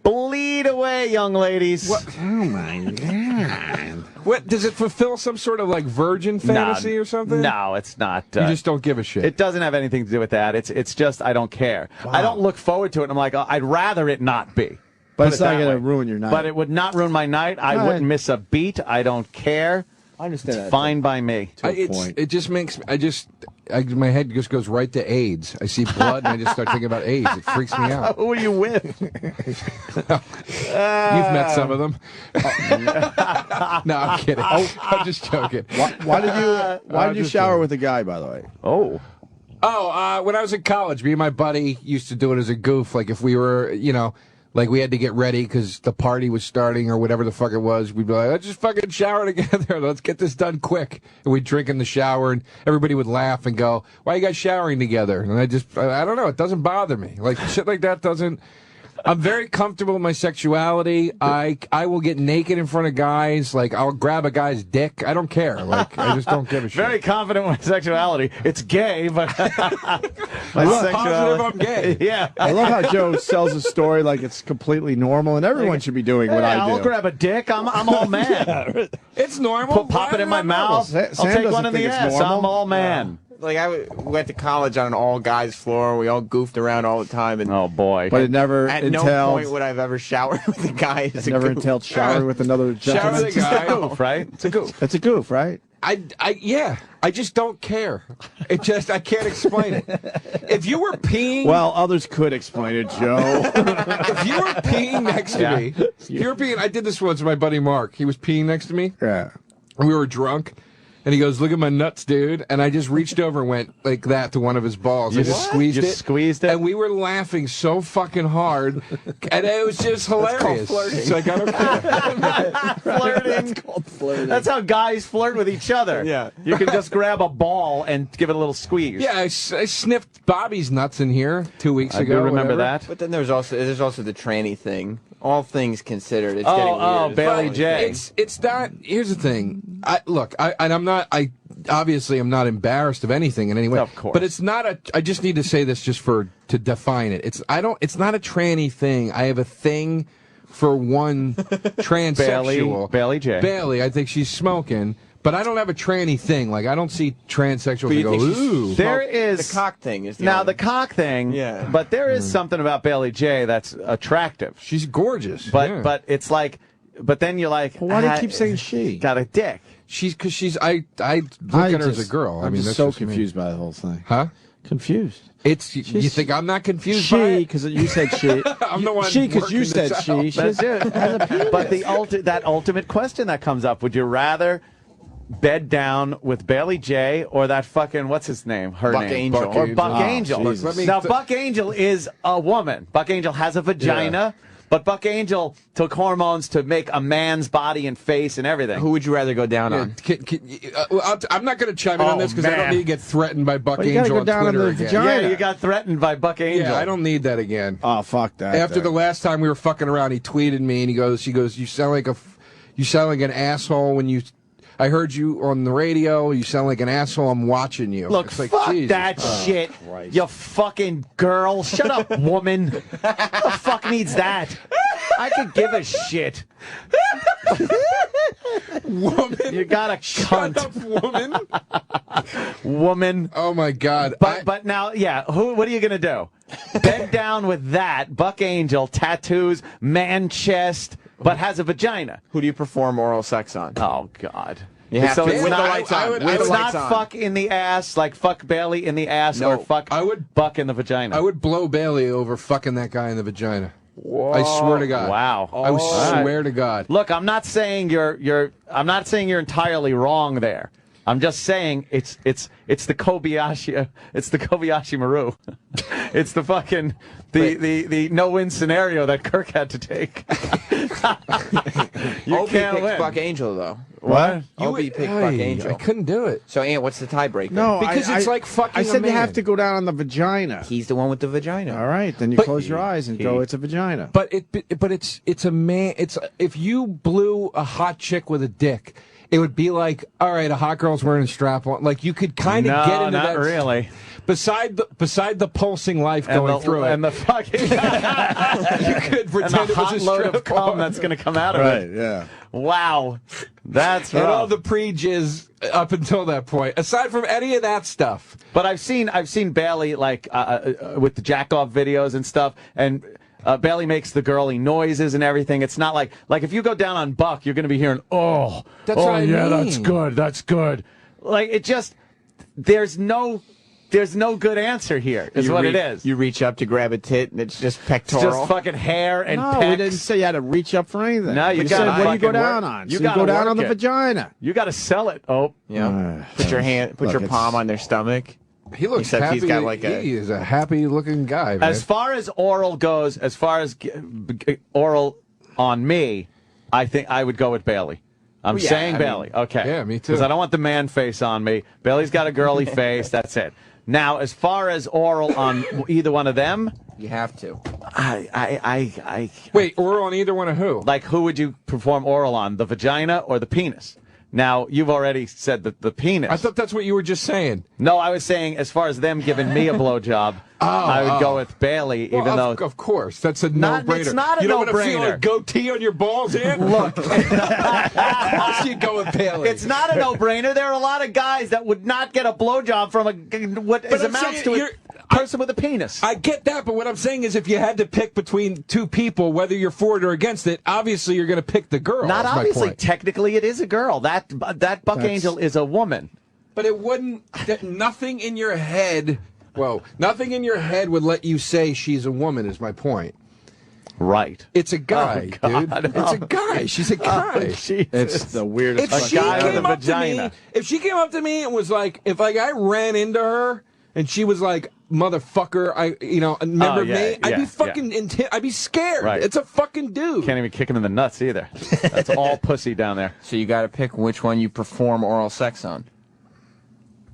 Bleed away, young ladies. What? Oh my God! What does it fulfill? Some sort of like virgin fantasy or something? No, it's not. You just don't give a shit. It doesn't have anything to do with that. It's just I don't care. Wow. I don't look forward to it. I'm like, I'd rather it not be. But it's not going to ruin your night. But it would not ruin my night. I wouldn't miss a beat. I don't care. I understand it's that. Fine by me. It just makes my head just goes right to AIDS. I see blood and I just start thinking about AIDS. It freaks me out. Who are you with? You've met some of them. No, I'm kidding. I'm just joking. Why did you shower with a guy, by the way? When I was in college, me and my buddy used to do it as a goof. Like if we were, like we had to get ready because the party was starting or whatever the fuck it was. We'd be like, let's just fucking shower together. Let's get this done quick. And we'd drink in the shower and everybody would laugh and go, why are you guys showering together? And I don't know. It doesn't bother me. Like shit like that doesn't. I'm very comfortable with my sexuality. I will get naked in front of guys. Like, I'll grab a guy's dick. I don't care. Like, I just don't give a shit. Very confident with my sexuality. It's gay, but my sexuality. I'm gay. Yeah. I love how Joe sells a story like it's completely normal and everyone should be doing what I do. I'll grab a dick. I'm all man. It's normal. Pop it in my mouth. I'll take one in the ass. I'm all man. Like I went to college on an all-guys floor. We all goofed around all the time. And oh boy! But it never at entailed. no point would I've ever showered with a guy. It never entailed showering with another gentleman. Shower with a guy, goof, right? It's a goof. It's a goof, right? I just don't care. I can't explain it. If you were peeing, well, others could explain it, Joe. If you were peeing next to me, if you were peeing. I did this once with my buddy Mark. He was peeing next to me. Yeah, we were drunk. And he goes, look at my nuts, dude. And I just reached over and went like that to one to his balls. I just squeezed it. And we were laughing so fucking hard. And it was just hilarious. It's like, I don't care. Flirting. That's called flirting. That's how guys flirt with each other. Yeah. You can just grab a ball and give it a little squeeze. Yeah, I sniffed Bobby's nuts in here 2 weeks ago. I do remember that. But then there's also the tranny thing. All things considered, it's getting weird. Oh, Bailey J. It's not. Here's the thing. I'm not embarrassed of anything in any way. Of course. But it's not a. I just need to say this just to define it. It's not a tranny thing. I have a thing for one transsexual. Bailey J. Bailey. I think she's smoking. But I don't have a tranny thing. Like, I don't see transsexuals and go, ooh. There is... The cock thing is the cock thing, yeah. But there is something about Bailey J that's attractive. She's gorgeous. But it's like... But then you're like... Well, why do you keep saying she? Got a dick. I look at her as a girl. I'm just so confused by the whole thing. Huh? Confused. You think I'm not confused by it? Because you said she. I'm the one she, because you said she. That's it. But that ultimate question that comes up, would you rather... bed down with Bailey J or that fucking what's his name? Buck Angel. Or Buck Angel. Now Jesus. Buck Angel is a woman. Buck Angel has a vagina, but Buck Angel took hormones to make a man's body and face and everything. Who would you rather go down on? I'm not going to chime in on this because I don't need to get threatened by Buck Angel on Twitter again. Vagina. Yeah, you got threatened by Buck Angel. Yeah, I don't need that again. Oh, fuck that. After the last time we were fucking around, he tweeted me and he goes, you sound like an asshole when you. I heard you on the radio. You sound like an asshole. I'm watching you. Look, it's like, fuck Jesus. that shit. Christ. You fucking girl. Shut up, woman. Who the fuck needs that? I could give a shit. Woman. You got a cunt. Shut up, woman. Woman. Oh, my God. But now, yeah, what are you going to do? Bed down with that. Buck Angel, tattoos, man chest, but has a vagina. Who do you perform oral sex on? Oh, God. You have to, with the lights on. It's not fuck in the ass, like fuck Bailey in the ass, or fuck Buck in the vagina. I would blow Bailey over fucking that guy in the vagina. Whoa. I swear to God. Wow. I swear to God. Look, I'm not saying you're entirely wrong there. I'm just saying it's the Kobayashi Maru. It's the fucking the no-win scenario that Kirk had to take. You Opie can't picked win. Buck Angel though. What? Opie picked Buck Angel. I couldn't do it. So, Ant, what's the tiebreaker? No, because it's like fucking. I said a man. you have to go down on the vagina. He's the one with the vagina. All right, then you close your eyes and go. It's a vagina. But it's a man. It's if you blew a hot chick with a dick. It would be like, all right, a hot girl's wearing a strap on. Like, you could kind of get into that. No, not really. beside the pulsing life going through it, and the fucking you could pretend and the it was hot a load strip of cum that's going to come out of it. Right, yeah. Wow, that's and rough. all the pre-jizz up until that point. Aside from any of that stuff, but I've seen Bailey like with the jack off videos and stuff, and Bailey makes the girly noises and everything. It's not like if you go down on Buck, you're going to be hearing That's what I yeah, mean. that's good. Like it just there's no good answer here. Is what it is. You reach up to grab a tit, and it's just It's pectoral. just fucking hair and No, pecs. we didn't say you had to reach up for anything. No, you we gotta said, what do you go fucking down work- on? you So gotta go down work on the it. vagina. You got to sell it. Oh, Yeah. Put your Look, palm on their stomach. he looks Except happy. he's got like a. he is a happy-looking guy, man. as far as oral goes, as far as oral on me, I think I would go with Bailey. I'm Well, yeah, saying I Bailey. mean- Okay. Yeah, me too. Because I don't want the man face on me. Bailey's got a girly face. That's it. Now, as far as oral on either one of them, You have to. I Wait, oral on either one of who? like who would you perform oral on, the vagina or the penis? Now, you've already said that the penis. I thought that's what you were just saying. No, I was saying as far as them giving me a blowjob, I would go with Bailey, Well, even though. of course, that's a Not- no-brainer. it's not a you don't want to no-brainer. feel like goatee on your balls, Ant? Look, Of course you go with Bailey. it's not a no-brainer. There are a lot of guys that would not get a blowjob from what But I'm amounts saying to a you're- person with a penis. I get that, but what I'm saying is if you had to pick between two people, whether you're for it or against it, obviously you're going to pick the girl. Not is my obviously. point. Technically, it is a girl. That Buck Angel is a woman. But it wouldn't. Nothing in your head. Whoa! Nothing in your head would let you say she's a woman. Is my point. Right. It's a guy, Oh, God. dude. It's a guy. She's a guy. Jesus. It's the weirdest. If she guy with came a up to me, vagina. if she came up to me and was like, if like I ran into her and she was like, "Motherfucker," remember yeah, me? I'd yeah, be fucking I'd be scared. Right. It's a fucking dude. Can't even kick him in the nuts either. That's all pussy down there. So you got to pick which one you perform oral sex on.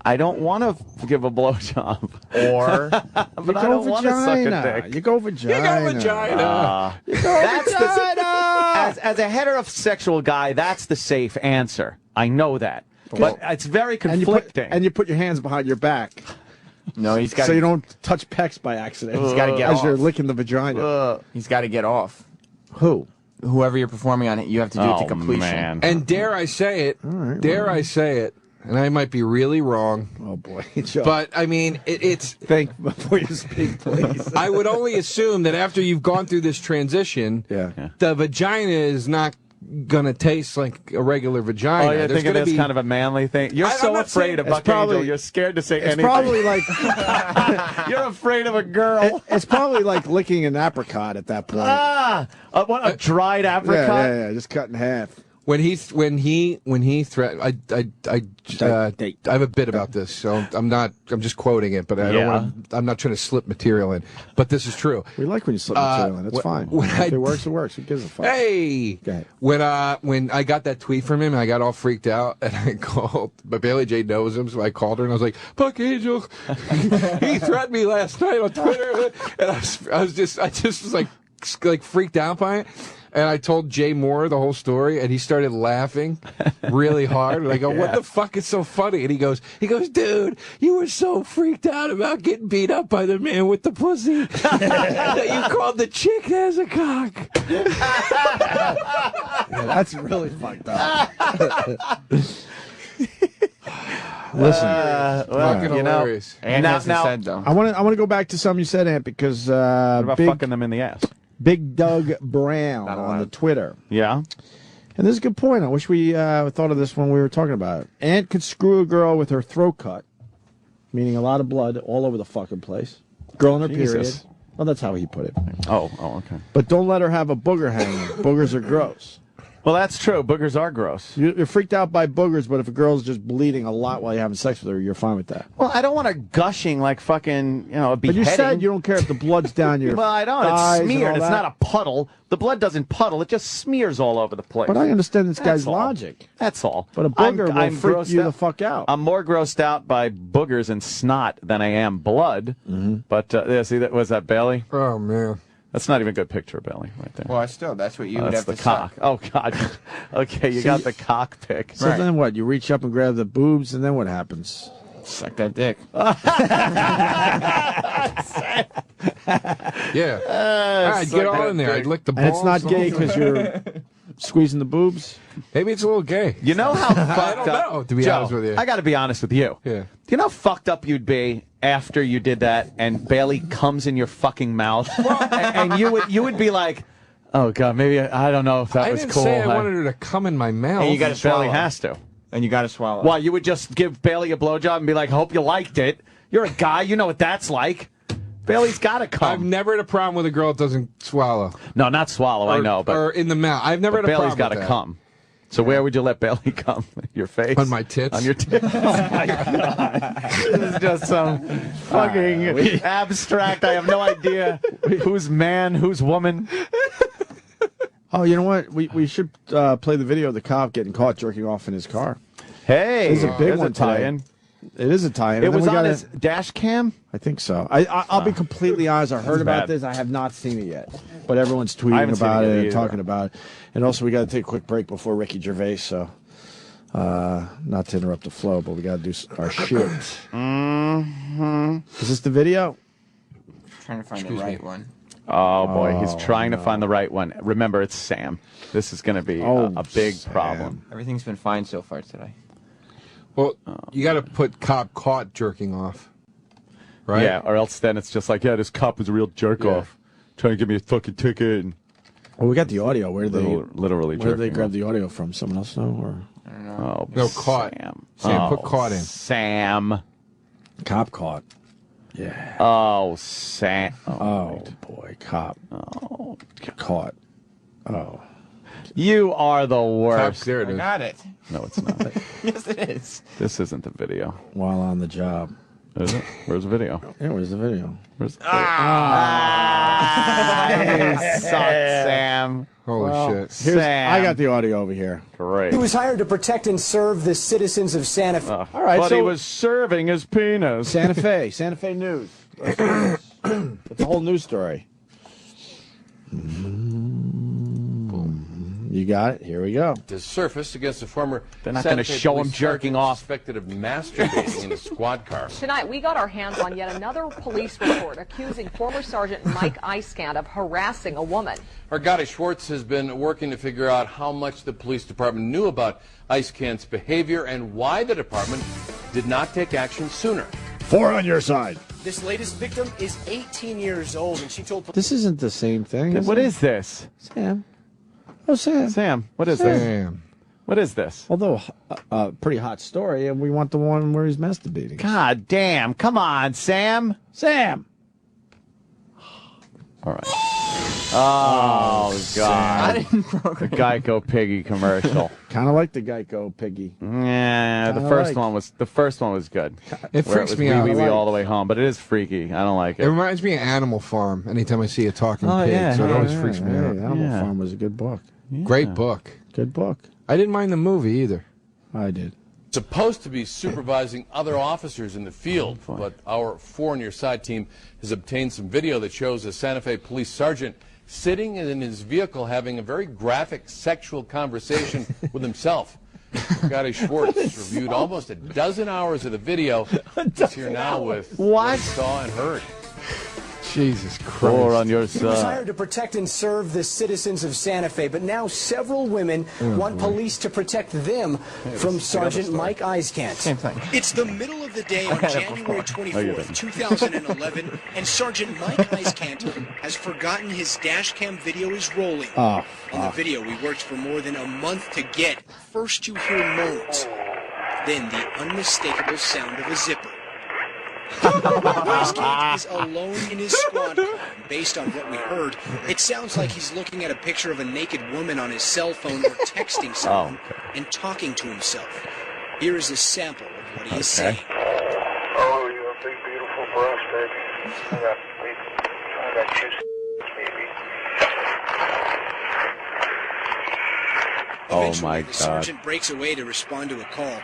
I don't want to give a blowjob. Or But I don't want to suck a dick. You go vagina. You got vagina. That's as a heterosexual guy, that's the safe answer. I know that. But it's very And conflicting. you put your hands behind your back, no, he's got. so you don't touch pecs by accident. He's gotta get as you're off. licking the vagina. He's got to get off. Who? Whoever you're performing on it, you have to do it to completion. Man. And dare I say it? I say it? And I might be really wrong. Oh boy, Joe. But I mean, it's. think before you speak, please. I would only assume that after you've gone through this transition, Yeah. the vagina is not gonna taste like a regular vagina. Oh, you're There's thinking gonna it's be kind of a manly thing. You're I'm so not afraid saying- of It's Buck Angel. probably- You're scared to say It's anything. probably like You're afraid of a girl. it's probably like licking an apricot at that point. What a dried apricot. Yeah, just cut in half. when he threatened. I have a bit about this, so I'm just quoting it, but I don't want to. I'm not trying to slip material in, but this is true. We like when you slip material in. It's fine. when If I- it works, it works. Who gives a fuck? Hey, Go ahead. when I got that tweet from him, I got all freaked out, and I called. But Bailey J knows him, so I called her, and I was like, "Buck Angel, he threatened me last night on Twitter," and I just was like freaked out by it. And I told Jay Moore the whole story, and he started laughing really hard. And I go, "What the fuck is so funny?" And he goes, "Dude, you were so freaked out about getting beat up by the man with the pussy that you called the chick has a cock." Yeah, that's really fucked up. Listen, Fucking hilarious. And Now- hasn't now- said though. I want to go back to something you said, Ant, because What about fucking them in the ass? Big Doug Brown on the Twitter. Yeah. And this is a good point. I wish we thought of this when we were talking about it. Ant could screw a girl with her throat cut, meaning a lot of blood all over the fucking place. Girl in her period. Jesus. Well, that's how he put it. Oh, okay. But don't let her have a booger hanging. Boogers are gross. Well, that's true. Boogers are gross. You're freaked out by boogers, but if a girl's just bleeding a lot while you're having sex with her, you're fine with that. Well, I don't want her gushing like fucking, a But beheading. you said you don't care if the blood's down your Well, I don't. thighs It's and smeared. all It's that. not a puddle. The blood doesn't puddle. It just smears all over the place. But I understand this guy's That's all. logic. That's all. But a booger will freak grossed you the out. fuck out. I'm more grossed out by boogers and snot than I am blood. Mm-hmm. But see, was that Bailey? Oh man. That's not even a good picture of Bailey right there. Well, still, that's what you would That's have the to cock. suck. Oh God. Okay, you got the cock pick. So then what? You reach up and grab the boobs, and then what happens? Suck that dick. Yeah. I'd get all in there. I'd lick the balls. And it's not gay because you're squeezing the boobs? Maybe it's a little gay. You know how fucked I don't know, to be Joe, honest with you. I got to be honest with you. Yeah. Do you know how fucked up you'd be after you did that and Bailey comes in your fucking mouth? and you would be like, oh, God, maybe I don't know if that was didn't cool. say I wanted her to come in my mouth. And you got to swallow. Bailey has to. And you got to swallow. Well, you would just give Bailey a blowjob and be like, I hope you liked it. You're a guy. You know what that's like. Bailey's got to come. I've never had a problem with a girl that doesn't swallow. No, not swallow, I know. But or in the mouth. I've never had a Bailey's problem with gotta that. come. So where would you let Bailey come? Your face? On my tits. On your tits. Oh, my God. This is just some fucking abstract. I have no idea who's man, who's woman. Oh, you know what? We should play the video of the cop getting caught jerking off in his car. Hey, This is a big there's one a tie-in. today. It is a tie-in. It And then was we on gotta- his dash cam? I think so. I'll be completely honest. I heard about bad. this. I have not seen it yet. But everyone's I tweeting haven't seen about it it either. and talking about it. And also, we got to take a quick break before Ricky Gervais. So, not to interrupt the flow, but we got to do our shit. Mm-hmm. Is this the video? Trying to find the right one. Oh, boy. He's trying to find the right one. Remember, it's Sam. This is going to be a big problem. Everything's been fine so far today. Well, you got to put cop caught jerking off. Right? Yeah, or else then it's just like, yeah, this cop is a real jerk-off. Trying to give me a fucking ticket. And Well, we got the audio. Where did they literally Where did they jerking grab off. the audio from? Someone else know? Or I don't know. Oh, No, caught. Sam, put caught in. Sam. cop caught? Yeah. Oh, Sam. Oh boy, cop. Oh, Caught. Oh. you are the worst. There it I is. got it. No, it's not. Yes, it is. This isn't the video. While on the job. Is it? Where's the video? Yeah, where's the video? Where's the you suck, Sam. Holy shit. Sam. I got the audio over here. Great. He was hired to protect and serve the citizens of Santa Fe. All right, But so he was serving his penis. Santa Fe News. It's a whole news story. You got it. Here we go. To surface against a former They're not going to Santa Fe show him police jerking sergeant off. suspected of masturbating in a squad car. Tonight, we got our hands on yet another police report accusing former Sergeant Mike Eiskant of harassing a woman. Our Gotti Schwartz has been working to figure out how much the police department knew about Eiskant's behavior and why the department did not take action sooner. 4 on your side. This latest victim is 18 years old, and she told police. This isn't the same thing. What it? is this? Sam? Oh, Sam. Sam, what is this? Sam. What is this? Although a pretty hot story, and we want the one where he's masturbating. God damn. Come on, Sam. Sam. All right. Oh, God. I didn't program. The Geico Piggy commercial. Kind of like the Geico Piggy. Yeah, the Kinda first like. one was good. It Where freaks was me wee, out. wee, wee I like. all the way home, but it is freaky. I don't like It it. reminds me of Animal Farm anytime I see a talking Oh, pig, yeah, so it yeah, always yeah, freaks me Hey, out. Animal Yeah. Farm was a good book. Great book. Good book. I didn't mind the movie either. I did. Supposed to be supervising other officers in the field, but our 4 on your side team has obtained some video that shows a Santa Fe police sergeant sitting in his vehicle having a very graphic sexual conversation with himself. Gotti Schwartz reviewed almost a dozen hours of the video. He's here now with what he saw and heard. Jesus Christ. 4 on your He was side. hired to protect and serve the citizens of Santa Fe, but now several women want police to protect them from Sergeant Mike Eiskant. Same thing. It's the middle of the day on January 24th, 2011, and Sergeant Mike Eiskant has forgotten his dash cam video is rolling. Oh, On the video we worked for more than a month to get, first you hear moans, then the unmistakable sound of a zipper. Eiskant is alone in his squad car. Based on what we heard, it sounds like he's looking at a picture of a naked woman on his cell phone or texting someone and talking to himself. Here is a sample of what he is saying. Oh, you're a big, beautiful breast, baby. I got juice, baby. Oh, Eventually, my the God. sergeant breaks away to respond to a call.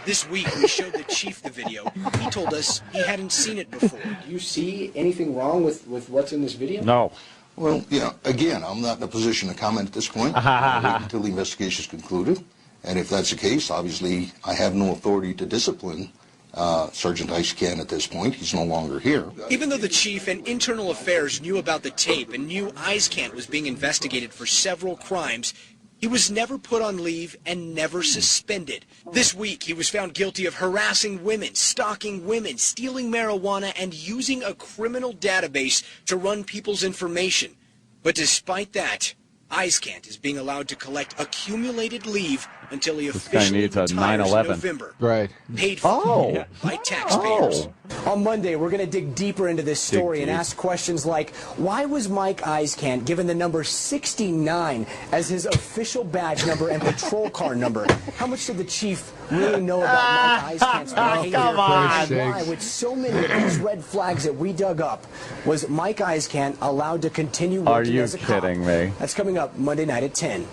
This week, we showed the chief the video. He told us he hadn't seen it before. Do you see anything wrong with what's in this video? No. Well, again, I'm not in a position to comment at this point. I'll wait until the investigation is concluded. And if that's the case, obviously, I have no authority to discipline Sergeant Icecan at this point. He's no longer here. Even though the chief and internal affairs knew about the tape and knew Icecan was being investigated for several crimes, he was never put on leave and never suspended. This week, he was found guilty of harassing women, stalking women, stealing marijuana, and using a criminal database to run people's information. But despite that, Icecan is being allowed to collect accumulated leave until he officially retires in November. Right. Paid for by taxpayers. On Monday, we're going to dig deeper into this story and ask questions like, why was Mike Icecan given the number 69 as his official badge number and patrol car number? How much did the chief really know about Mike Icecan's behavior? Come on. And why, with so many of these red flags that we dug up, was Mike Icecan allowed to continue working as a cop? Are you kidding me? That's coming up Monday night at 10.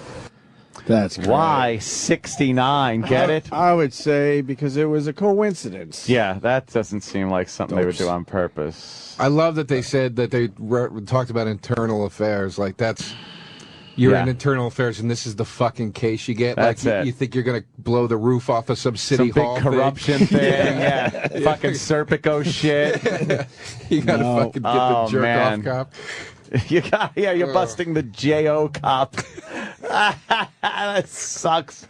That's great. Why 69? Get it? I would say because it was a coincidence. Yeah, that doesn't seem like something they would do on purpose. I love that they said that they talked about internal affairs. Like, that's... You're in internal affairs, and this is the fucking case you get. That's like, it. You think you're going to blow the roof off of some city hall big corruption thing. Yeah. Fucking Serpico shit. You got to fucking get the jerk-off cop. You're busting the J.O. cop. That sucks.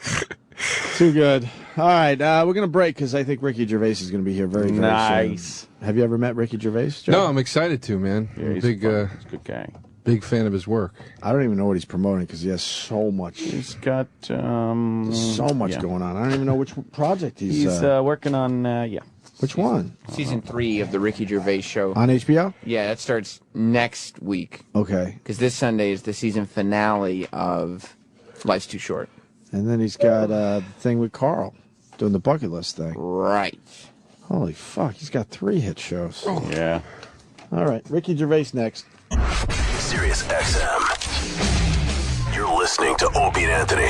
Too good. All right, we're going to break because I think Ricky Gervais is going to be here very, very soon. Have you ever met Ricky Gervais, Joe? No, I'm excited to, man. Yeah, he's big, a good guy. Big fan of his work. I don't even know what he's promoting because he has so much. He's got so much going on. I don't even know which project he's working on. Which one? Season 3 of the Ricky Gervais show. On HBO? Yeah, that starts next week. Okay. Because this Sunday is the season finale of Life's Too Short. And then he's got the thing with Carl, doing the bucket list thing. Right. Holy fuck, he's got 3 hit shows. Yeah. All right, Ricky Gervais next. Sirius XM. You're listening to Opie and Anthony.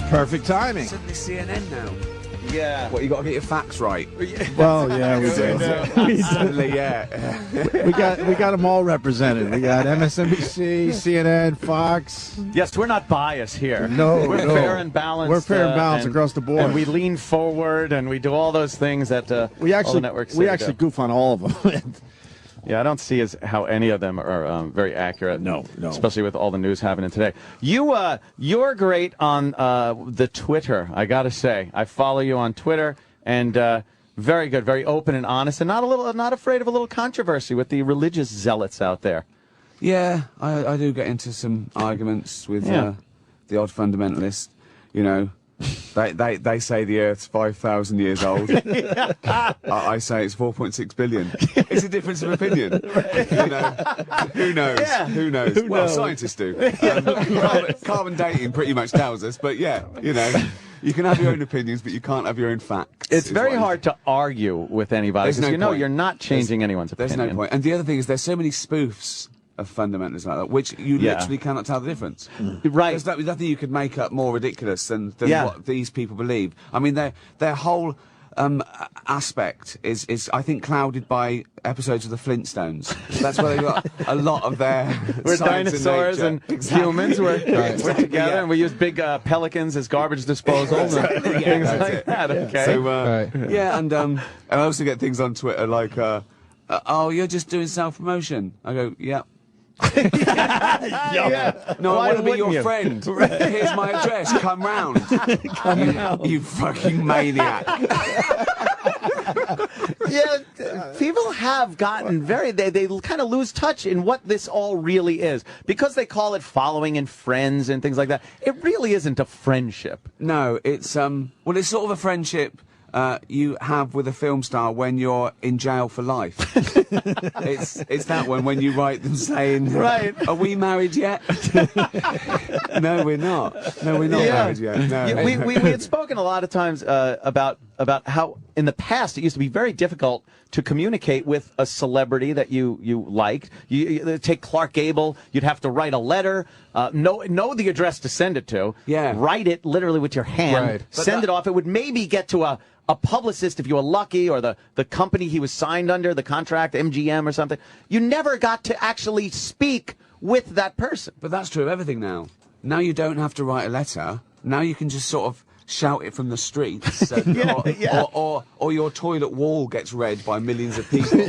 Perfect timing. Suddenly CNN now. Yeah. What, you got to get your facts right. Well, yeah, we do. Suddenly, yeah. we got them all represented. We got MSNBC, CNN, Fox. Yes, we're not biased here. No, we're fair and balanced. We're fair and balanced across the board. And we lean forward, and we do all those things that all the networks we say actually do. goof on all of them. Yeah, I don't see how any of them are very accurate. No. Especially with all the news happening today. You're great on the Twitter, I got to say. I follow you on Twitter, and very good, very open and honest, and not afraid of a little controversy with the religious zealots out there. Yeah, I do get into some arguments with the odd fundamentalist. You know, they say the Earth's 5,000 years old. I say it's 4.6 billion. It's a difference of opinion. You know, who knows? Yeah. Who knows? Well, scientists do. Carbon dating pretty much tells us, but yeah, you know. You can have your own opinions, but you can't have your own facts. It's very hard to argue with anybody because you're not changing anyone's opinion. There's no point. And the other thing is there's so many spoofs of fundamentalism like that, which you literally cannot tell the difference. Right. There's nothing you could make up more ridiculous than what these people believe. I mean, their whole aspect is I think clouded by episodes of the Flintstones. That's where they got a lot of their we're science dinosaurs and humans. We're together and we use big pelicans as garbage disposals and things like that. Okay. So yeah, and I also get things on Twitter like, "Oh, you're just doing self-promotion." I go, "Yeah." No, I want to be your friend. Here's my address. Come round. You fucking maniac. People have gotten they kind of lose touch in what this all really is because they call it following and friends and things like that. It really isn't a friendship. No, it's well, it's sort of a friendship you have with a film star when you're in jail for life. It's that one when you write them saying, right, are we married yet? No, we're not. No, we're not married yet. No. We had spoken a lot of times about how in the past it used to be very difficult to communicate with a celebrity that you liked. You take Clark Gable, you'd have to write a letter, know the address to send it to, write it literally with your hand, send it off. It would maybe get to a publicist if you were lucky, or the company he was signed under, the contract, MGM or something. You never got to actually speak with that person. But that's true of everything now. Now you don't have to write a letter. Now you can just sort of shout it from the streets, or your toilet wall gets read by millions of people.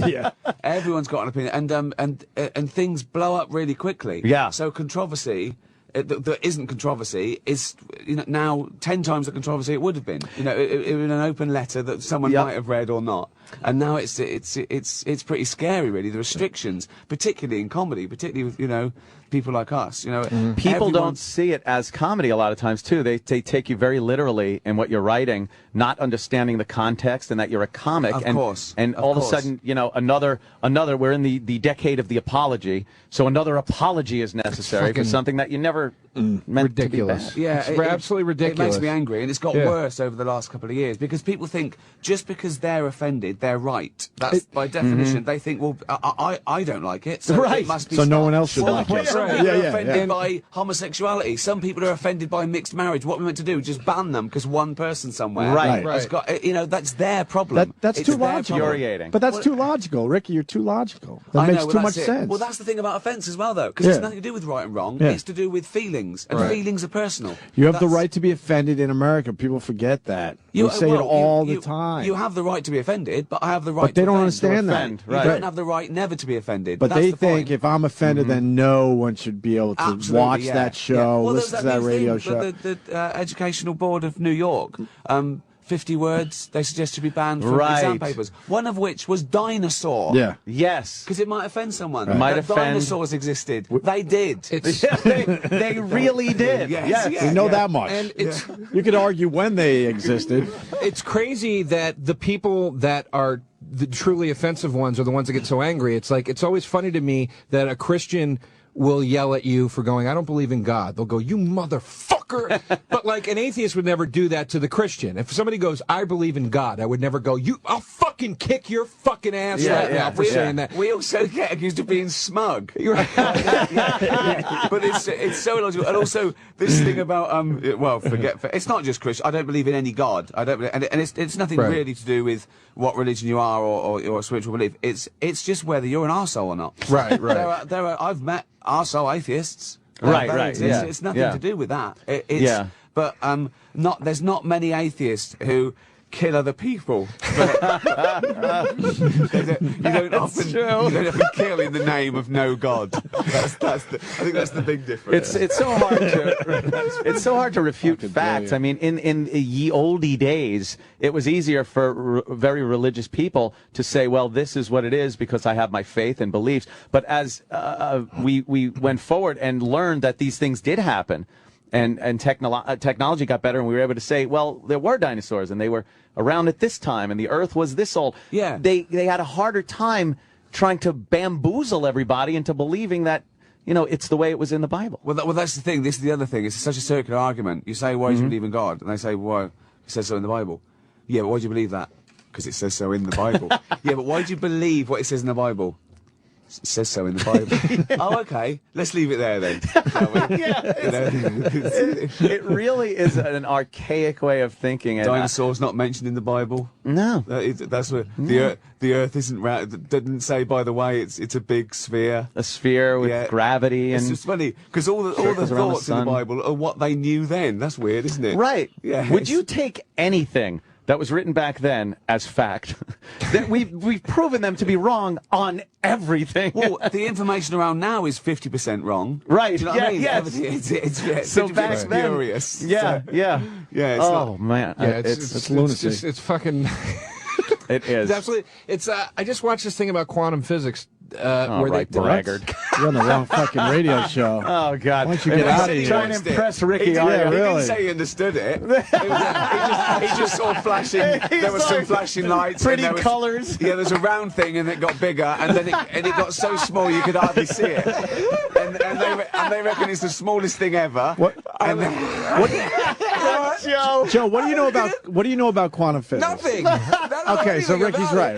Everyone's got an opinion, and things blow up really quickly. So controversy that isn't controversy is now 10 times the controversy it would have been. It was an open letter that someone might have read or not, and now it's pretty scary, really. The restrictions, particularly in comedy, particularly with people like us. People don't see it as comedy a lot of times too. They take you very literally in what you're writing, not understanding the context and that you're a comic. And all of a sudden, another. We're in the decade of the apology, so another apology is necessary for something that you never meant ridiculous. to be Yeah, bad. it's absolutely ridiculous. It makes me angry, and it's got worse over the last couple of years because people think just because they're offended, they're right. That's by definition. They think, well, I don't like it, so it must be. So no one else should like it. Some people are offended by homosexuality. Some people are offended by mixed marriage. What are we meant to do? Just ban them because one person somewhere has got. That's their problem. That's too logical. Infuriating. But that's too logical, Ricky. You're too logical. That makes too much sense. Well, that's the thing about offence as well, though, because it's nothing to do with right and wrong. It's to do with feelings, and feelings are personal. You have the right to be offended in America. People forget that. You say it all the time. You have the right to be offended, but I have the right. But they to don't offend. understand that. You don't have the right never to be offended. But they think if I'm offended, then no one should be able to watch that show, listen to that radio show. The Educational Board of New York. 50 words they suggest to be banned from exam papers. One of which was dinosaur. Yes. Because it might offend someone. It might offend. Dinosaurs existed. They did. They really did. Yes. We know that much. And you could argue when they existed. It's crazy that the people that are the truly offensive ones are the ones that get so angry. It's like, it's always funny to me that a Christian will yell at you for going, I don't believe in God. They'll go, you motherfucker. But like an atheist would never do that to the Christian. If somebody goes, I believe in God, I would never go, I'll fucking kick your fucking ass now for saying that. We also get accused of being smug. But it's so illogical. And also this thing about it's not just Christian. I don't believe in any God. I don't believe, and it's nothing really to do with what religion you are or your spiritual belief. It's just whether you're an arsehole or not. Right. There are I've met arsehole atheists. It's nothing to do with that. But there's not many atheists who kill other people. You don't often kill in the name of no God. I think that's the big difference. It's so hard to refute facts. I mean, in ye olde days, it was easier for very religious people to say, well, this is what it is because I have my faith and beliefs. But as we went forward and learned that these things did happen, and technology got better, and we were able to say, well, there were dinosaurs, and they were around at this time, and the Earth was this old. Yeah. They had a harder time trying to bamboozle everybody into believing that, it's the way it was in the Bible. Well, that's the thing. This is the other thing. It's such a circular argument. You say, why do you believe in God? And they say, well, it says so in the Bible. Yeah, but why do you believe that? Because it says so in the Bible. Yeah, but why do you believe what it says in the Bible? It says so in the Bible. Oh, okay. Let's leave it there then. It really is an archaic way of thinking. Dinosaurs not mentioned in the Bible. No, that's what the Earth isn't round. It didn't say, by the way, it's a big sphere. A sphere with gravity, and it's just funny because all the thoughts in the Bible are what they knew then. That's weird, isn't it? Right. Yeah. Would you take anything that was written back then as fact? That we've proven them to be wrong on everything. Well, the information around now is 50% wrong. Right. Do you know what I mean? Yes. It's so back then, furious. Yeah. It's man. Yeah, it's lunacy. It's fucking. It is. It's absolutely. It's. I just watched this thing about quantum physics. Where they braggart. You're on the wrong fucking radio show. Oh God! Why don't you get out of here? Trying to impress Ricky. He didn't say he understood it. He just saw flashing. There were some flashing lights. Pretty colors. Yeah, there's a round thing, and it got bigger, and then it got so small you could hardly see it. And they reckon it's the smallest thing ever. What? Joe, what do you know about quantum physics? Nothing. Okay, so Ricky's right?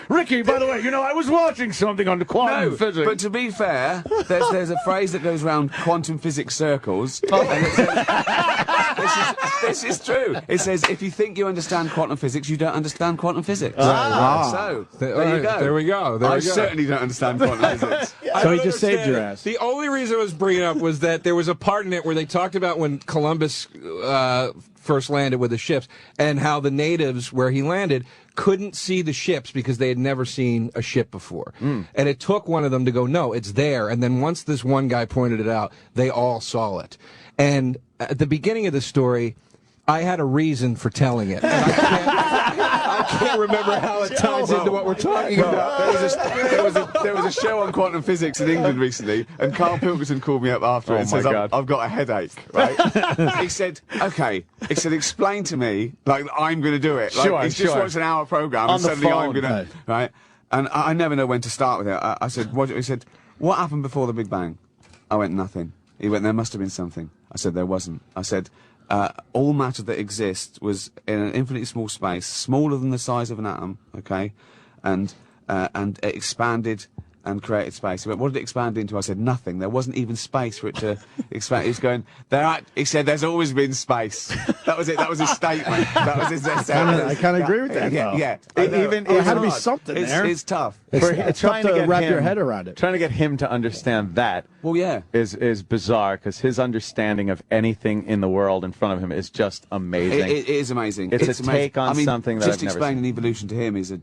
Ricky, by the way, I was watching something on the quantum physics. But to be fair, there's a phrase that goes around quantum physics circles. And it says, this is true. It says, if you think you understand quantum physics, you don't understand quantum physics. So, there you go. There we go. I certainly don't understand quantum physics. So he just saved your ass. The only reason I was bringing it up was that there was a part in it where they talked about when Columbus first landed with the ships and how the natives where he landed couldn't see the ships because they had never seen a ship before. And it took one of them to go, no, it's there. And then once this one guy pointed it out, they all saw it. And at the beginning of the story, I had a reason for telling it. And I can't remember how it ties into what we're talking about. There was a show on quantum physics in England recently, and Carl Pilkington called me up after it and says, I've got a headache, right? He said, okay. He said, explain to me, like, I'm going to do it. Like, he's just watched an hour programme, and suddenly I'm going to, right? And I never know when to start with it. I said, what? He said, what happened before the Big Bang? I went, nothing. He went, there must have been something. I said, there wasn't. I said, all matter that exists was in an infinitely small space, smaller than the size of an atom, okay, and it expanded and created space. He went, what did it expand into? I said, nothing. There wasn't even space for it to expand. He's going, he said, there's always been space. That was it. That was his statement. That was his I kind of agree with that. Yeah. It had to be something there. It's tough. It's tough to wrap your head around it. Trying to get him to understand that is bizarre, because his understanding of anything in the world in front of him is just amazing. It is amazing. It's a take on something that I've never seen. Just explaining evolution to him is a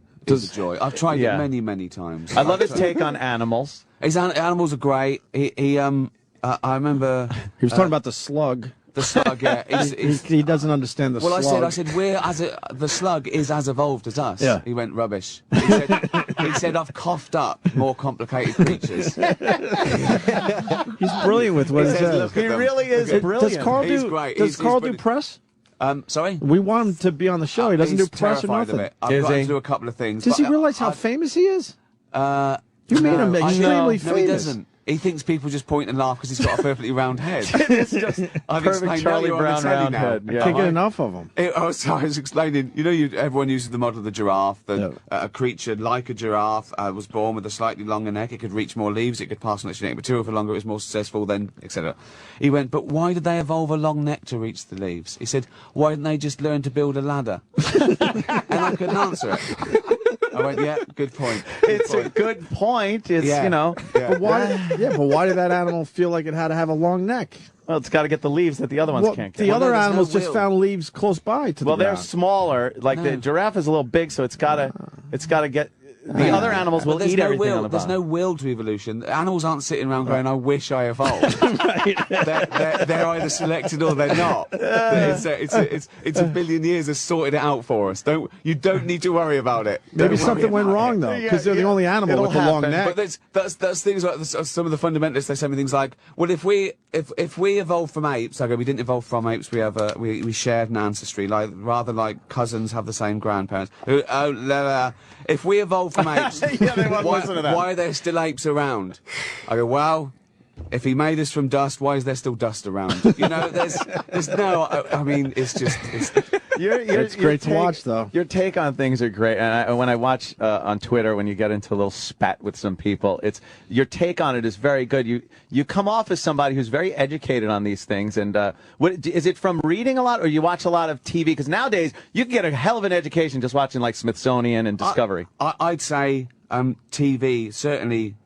joy. I've tried it many, many times. I love his take on animals. His animals are great. I remember he was talking about the slug. The slug, yeah. He doesn't understand the slug. Well, I said, the slug is as evolved as us. Yeah. He went, rubbish. He said, I've coughed up more complicated creatures. He's brilliant with what he says. He really is brilliant. Does Carl do press? Sorry? We want him to be on the show. He doesn't do press or nothing. Of it. I've got to do a couple of things. Does he realize how famous he is? You made him extremely famous. No, he doesn't. He thinks people just point and laugh because he's got a perfectly round head. It's just perfect Charlie Brown round head. Yeah. Can't get enough of him. I was explaining, everyone uses the model of the giraffe. A creature like a giraffe was born with a slightly longer neck. It could reach more leaves. It could pass on its genetic material for longer. It was more successful then, etc. He went, but why did they evolve a long neck to reach the leaves? He said, why didn't they just learn to build a ladder? And I couldn't answer it. I went, yeah, good point. It's a good point. It's, But why did that animal feel like it had to have a long neck? Well, it's got to get the leaves that the other ones can't get. The other animals just found leaves close by to the ground. They're smaller. Like the giraffe is a little big, so it's got to get. The other animals will eat everything on the bottom. There's no will to evolution. Animals aren't sitting around going, I wish I evolved. They're either selected or they're not. It's a billion years of sorted it out for us. You don't need to worry about it. Maybe something went wrong, though, because they're the only animal with the long neck. But that's things like some of the fundamentalists, they say things like, well, if we evolved from apes, we didn't evolve from apes, we shared an ancestry, rather like cousins have the same grandparents. If we evolved from apes, why are there still apes around? I go, well, if he made us from dust, why is there still dust around? There's no. I mean, it's just. It's great to watch, though. Your take on things are great, and when I watch on Twitter, when you get into a little spat with some people, your take on it is very good. You come off as somebody who's very educated on these things, and is it from reading a lot, or you watch a lot of TV? Because nowadays you can get a hell of an education just watching like Smithsonian and Discovery. I'd say TV certainly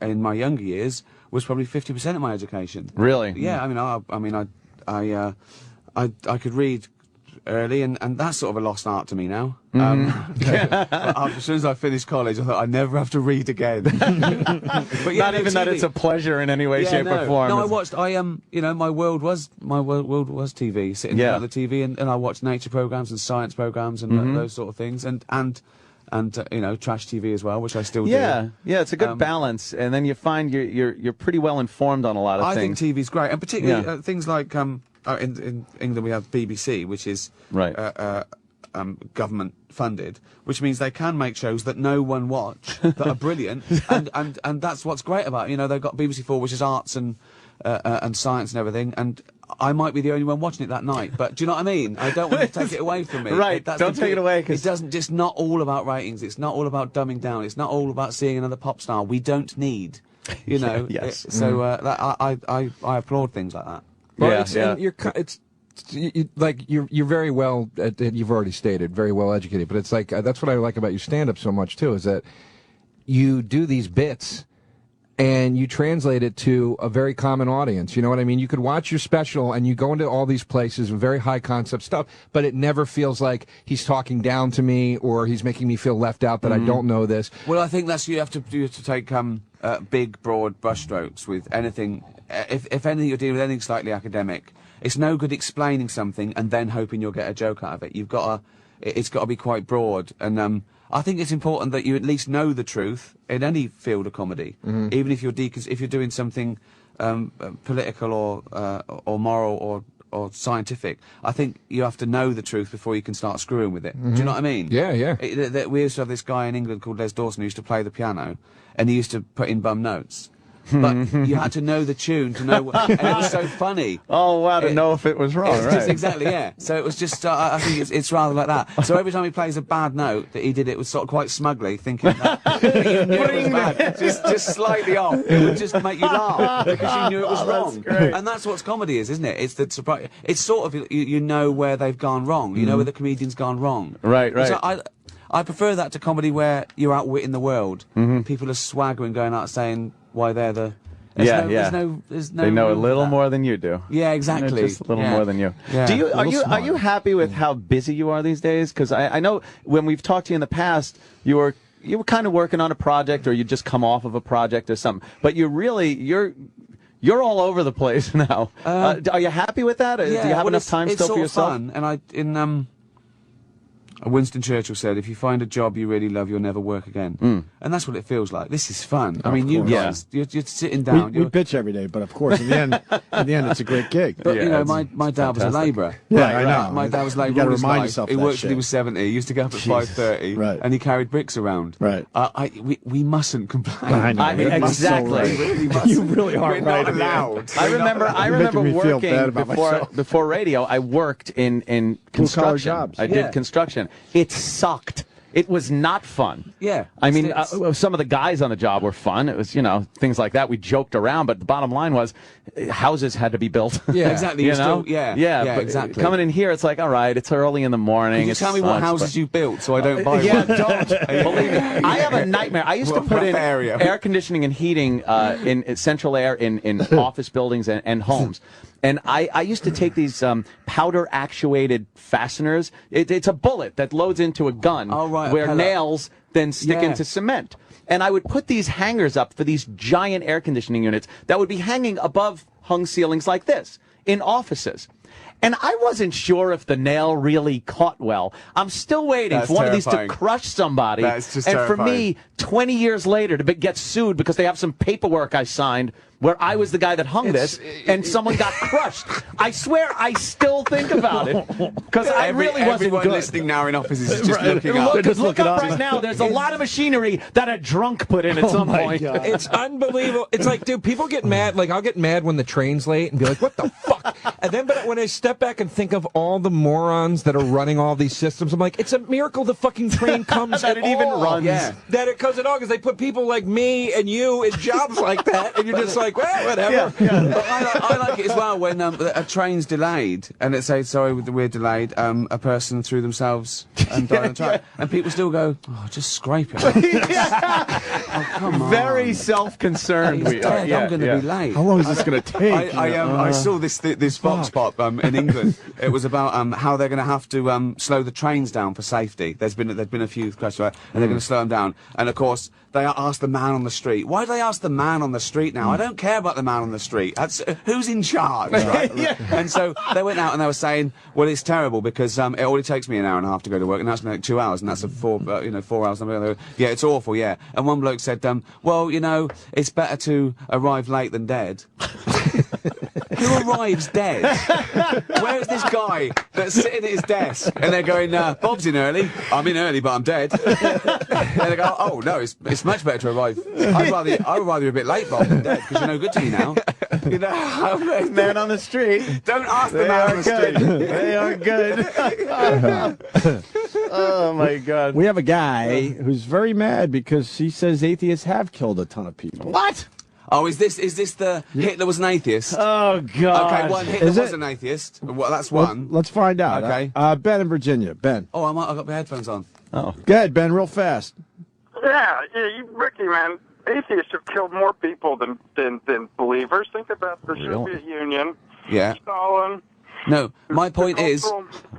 in my younger years was probably 50% of my education. Really? Yeah. I could read early, and that's sort of a lost art to me now. As soon as I finished college, I thought I'd never have to read again. But not even that it's a pleasure in any way, shape, or form. No, I watched. My world was TV. Sitting in front of the TV, and I watched nature programs and science programs and those sort of things, and trash TV as well, which I still do. Yeah, it's a good balance, and then you find you're pretty well informed on a lot of things. I think TV's great, and particularly things like in England we have BBC, which is government funded, which means they can make shows that no one watch that are brilliant, and that's what's great about it. They've got BBC4, which is arts and and science and everything, and I might be the only one watching it that night. But do you know what I mean? I don't want to take it away from me. Right, don't take it away. It doesn't. Just not all about ratings. It's not all about dumbing down. It's not all about seeing another pop star. We don't need, you know. Yes. I applaud things like that. Well, you're very well. You've already stated very well educated, but it's like that's what I like about your stand-up so much too. Is that you do these bits and you translate it to a very common audience. You know what I mean? You could watch your special and you go into all these places with very high concept stuff, but it never feels like he's talking down to me or he's making me feel left out that I don't know this. Well, I think that's you have to take big, broad brushstrokes with anything. If anything, you're dealing with anything slightly academic. It's no good explaining something and then hoping you'll get a joke out of it. It's got to be quite broad, and I think it's important that you at least know the truth in any field of comedy, even if you're doing something political or moral or scientific. I think you have to know the truth before you can start screwing with it. Do you know what I mean? Yeah. We used to have this guy in England called Les Dawson who used to play the piano, and he used to put in bum notes. But you had to know the tune to know, and it was so funny. Oh wow, to know if it was wrong, right? Just exactly, yeah. So it was just, I think it's rather like that. So every time he plays a bad note, that he did it was sort of quite smugly, thinking that you knew it was bad, just slightly off. It would just make you laugh because you knew it was wrong. And that's what comedy is, isn't it? It's the surprise. It's sort of you know where they've gone wrong. You know where the comedian's gone wrong. Right. So I prefer that to comedy where you're outwitting the world. People are swaggering, going out saying why they're the... There's no they know a little more than you do. Yeah, exactly. Just a little more than you. Yeah. Are you happy with how busy you are these days? Because I know when we've talked to you in the past, you were kind of working on a project, or you just come off of a project or something. But you're all over the place now. Are you happy with that? Do you have enough time still for yourself? It's fun, and Winston Churchill said, if you find a job you really love, you'll never work again. And that's what it feels like. This is fun. I mean, you guys, you're sitting down. We bitch every day, but of course, in the end, it's a great gig. But, you know, my dad was a labourer. Yeah, I know. My dad was a labourer. You got to remind yourself He of worked till he was 70. He used to get up at 5:30, and he carried bricks around. Right. We mustn't complain. I know. Exactly. You really are We're right. not allowed. I remember working before radio. I worked in construction. Jobs. I did construction. It sucked. It was not fun. Yeah. I mean, some of the guys on the job were fun. It was, things like that. We joked around, but the bottom line was houses had to be built. Yeah, exactly. But exactly. Coming in here, it's like, all right, it's early in the morning. Can you tell me what houses you built so I don't buy one? Don't. Believe me, I have a nightmare. I used to put in air conditioning and heating in central air in office buildings and homes. And I used to take these powder-actuated fasteners. It's a bullet that loads into a gun where nails then stick into cement. And I would put these hangers up for these giant air conditioning units that would be hanging above hung ceilings like this in offices. And I wasn't sure if the nail really caught well. I'm still waiting for one of these to crush somebody. That's just and for me, 20 years later, to get sued because they have some paperwork I signed where I was the guy that hung this, and someone got crushed. I swear, I still think about it because I really wasn't everyone good. listening now in offices is just looking up. Look up right now. There's a lot of machinery that a drunk put in at some point. God. It's unbelievable. It's like, dude, people get mad. Like, I'll get mad when the train's late and be like, what the fuck? And then, but when I step back and think of all the morons that are running all these systems, I'm like, it's a miracle the fucking train comes that at it even all. runs. Yeah. That it comes at all, because they put people like me and you in jobs like that, and you're just like, well, whatever. But I like it as well when a train's delayed and it says, sorry, we're delayed, a person threw themselves and died on the track. And people still go, oh, just scrape it. Oh, come on. Very self-concerned we are. I'm going to be late. How long is this going to take? I saw this Vox Pop in England. It was about how they're going to have to slow the trains down for safety. There's been a few crashes, right? And they're going to slow them down. And of course, they asked the man on the street. Why do they ask the man on the street now? I don't care about the man on the street. That's who's in charge, right? And so they went out and they were saying, well, it's terrible because it only takes me an hour and a half to go to work, and that's going to take 2 hours, and that's 4 hours. Yeah, it's awful. Yeah. And one bloke said, well, it's better to arrive late than dead. Who arrives dead? Where's this guy that's sitting at his desk and they're going, Bob's in early. I'm in early, but I'm dead. And they go, oh no, it's much better to arrive. I'd rather you're a bit late, Bob, than dead, because you're no good to me now. You know, man on the street. Don't ask the man on the street. They are good. Oh my God. We have a guy who's very mad because he says atheists have killed a ton of people. What? Oh, is this the Hitler was an atheist? Oh God. Okay, one Hitler was an atheist. Well, that's one. Let's find out. Okay. Ben in Virginia. Ben. Oh, I've got my headphones on. Oh. Go ahead, Ben, real fast. Yeah, Ricky, man. Atheists have killed more people than believers. Think about the Soviet Union. Yeah. Stalin. No, my point is,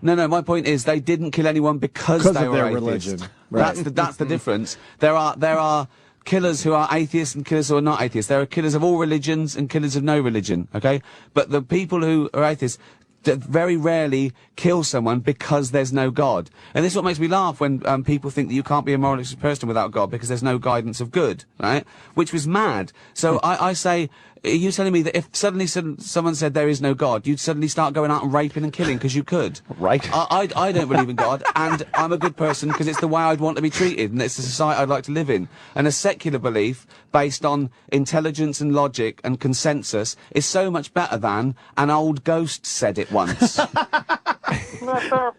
my point is they didn't kill anyone because they were atheists. Religion. Right. That's the difference. There are killers who are atheists and killers who are not atheists. There are killers of all religions and killers of no religion, okay? But the people who are atheists very rarely kill someone because there's no God. And this is what makes me laugh when people think that you can't be a moralistic person without God because there's no guidance of good, right? Which was mad. So I say, are you telling me that if suddenly someone said there is no God, you'd suddenly start going out and raping and killing because you could? Right. I don't believe in God, and I'm a good person because it's the way I'd want to be treated, and it's the society I'd like to live in. And a secular belief based on intelligence and logic and consensus is so much better than an old ghost said it once.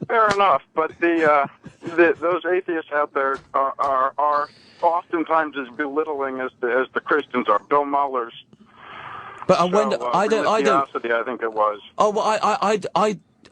Fair enough, but those atheists out there are oftentimes as belittling as the Christians are. Bill Muller's. But I wonder. I don't. Religiosity, I think it was. Oh, well,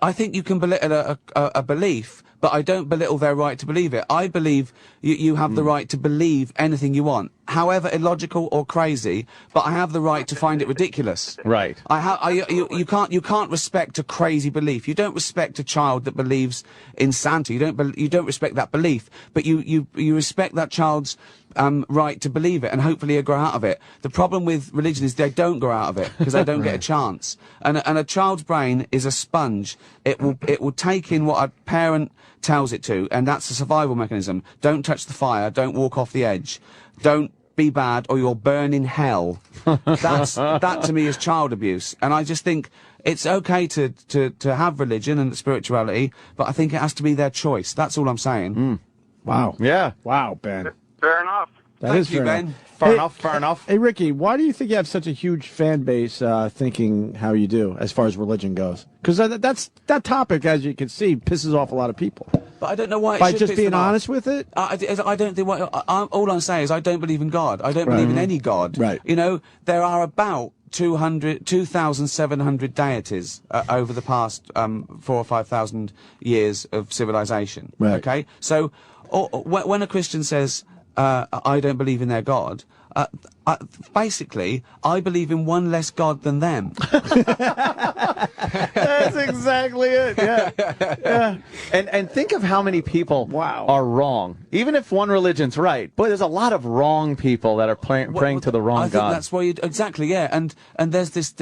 I think you can belittle a belief, but I don't belittle their right to believe it. I believe you have the right to believe anything you want, however illogical or crazy, but I have the right to find it ridiculous. Right. You can't respect a crazy belief. You don't respect a child that believes in Santa. You don't respect that belief, but you respect that child's right to believe it, and hopefully you grow out of it. The problem with religion is they don't grow out of it because they don't get a chance. And a child's brain is a sponge. It will take in what a parent tells it to, and that's a survival mechanism. Don't touch the fire. Don't walk off the edge. Don't be bad, or you'll burn in hell. That to me is child abuse, and I just think it's okay to have religion and spirituality, but I think it has to be their choice. That's all I'm saying. Wow. Yeah. Wow, Ben. Fair enough. That is fair Ben. enough. Fair enough. Hey, Ricky, why do you think you have such a huge fan base thinking how you do as far as religion goes? Because that topic, as you can see, pisses off a lot of people. But I don't know why. By just being honest with it? I don't think. All I'm saying is I don't believe in God. I don't believe in any God. Right. You know, there are about 2,700 deities over the past 4,000 or 5,000 years of civilization. Right. Okay. So when a Christian says, I don't believe in their God, basically, I believe in one less God than them. That's exactly it. Yeah. And think of how many people are wrong. Even if one religion's right, boy, there's a lot of wrong people that are praying to the wrong God. I think God. that's why exactly, yeah. And there's this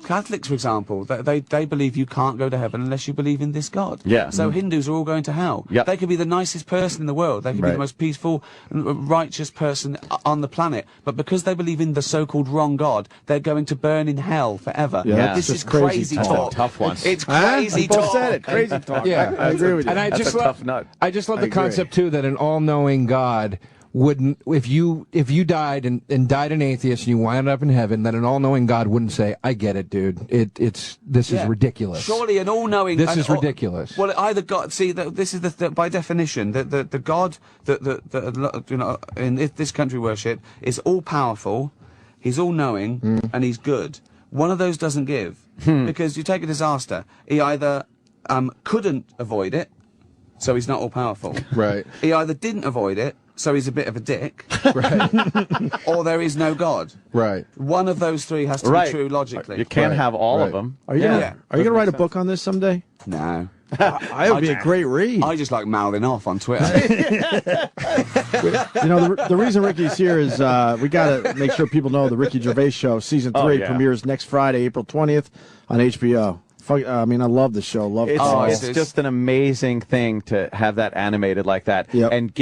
Catholics, for example, they believe you can't go to heaven unless you believe in this God. Yeah. So Hindus are all going to hell. Yep. They could be the nicest person in the world. They could be the most peaceful, righteous person on the planet. But because they believe in the so-called wrong God, they're going to burn in hell forever. Yeah. This is crazy crazy talk. talk. That's a tough one. It's crazy talk. Both said it. Crazy talk. Yeah. I agree with you. And I That's just a love, tough nut. I just love I the agree. concept too that an all-knowing God wouldn't, if you died and died an atheist and you wound up in heaven, that an all-knowing God wouldn't say, "I get it, dude. This is ridiculous." Surely an all-knowing. This is ridiculous. Well, either God. See, this is by definition the God that you know in this country worship is all-powerful, he's all-knowing, and he's good. One of those doesn't give because you take a disaster. He either couldn't avoid it, so he's not all-powerful. Right. He either didn't avoid it, so he's a bit of a dick. Right. Or there is no God. Right. One of those three has to be true logically. You can't have all of them. Are you gonna write a book on this someday? No. It would be a great read. I just like mouthing off on Twitter. You know, the reason Ricky's here is we got to make sure people know the Ricky Gervais Show Season 3 premieres next Friday, April 20th on HBO. I mean, I love the show. It's just an amazing thing to have that animated like that, and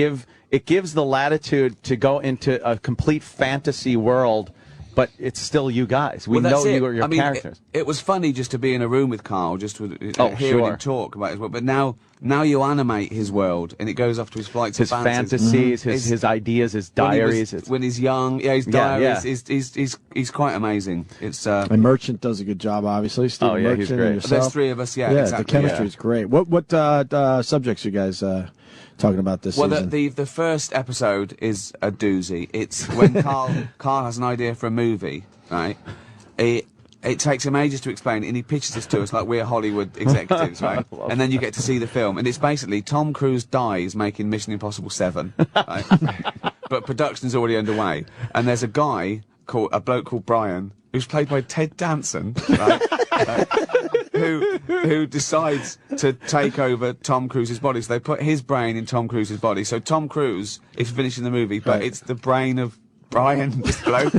it gives the latitude to go into a complete fantasy world, but it's still you guys. We Well, that's know it. you are your characters. It was funny just to be in a room with Carl, just with hearing sure. him talk about his world. But now you animate his world, and it goes off to his flights, his of fantasies, his ideas, his diaries. When he's young, his diaries. He's quite amazing. It's and Merchant does a good job, obviously. Steve he's Merchant great. and yourself. There's three of us. Yeah, exactly. The chemistry is great. What subjects you guys talking about this season? The first episode is a doozy. It's when Carl has an idea for a movie, right? It takes him ages to explain it, and he pitches this to us like we're Hollywood executives, right? And then you get to see the film, and it's basically Tom Cruise dies making Mission Impossible 7, right? But production's already underway, and there's a bloke called Brian, who's played by Ted Danson, right? Who decides to take over Tom Cruise's body. So they put his brain in Tom Cruise's body. So Tom Cruise is finishing the movie, but it's the brain of Brian, this bloke.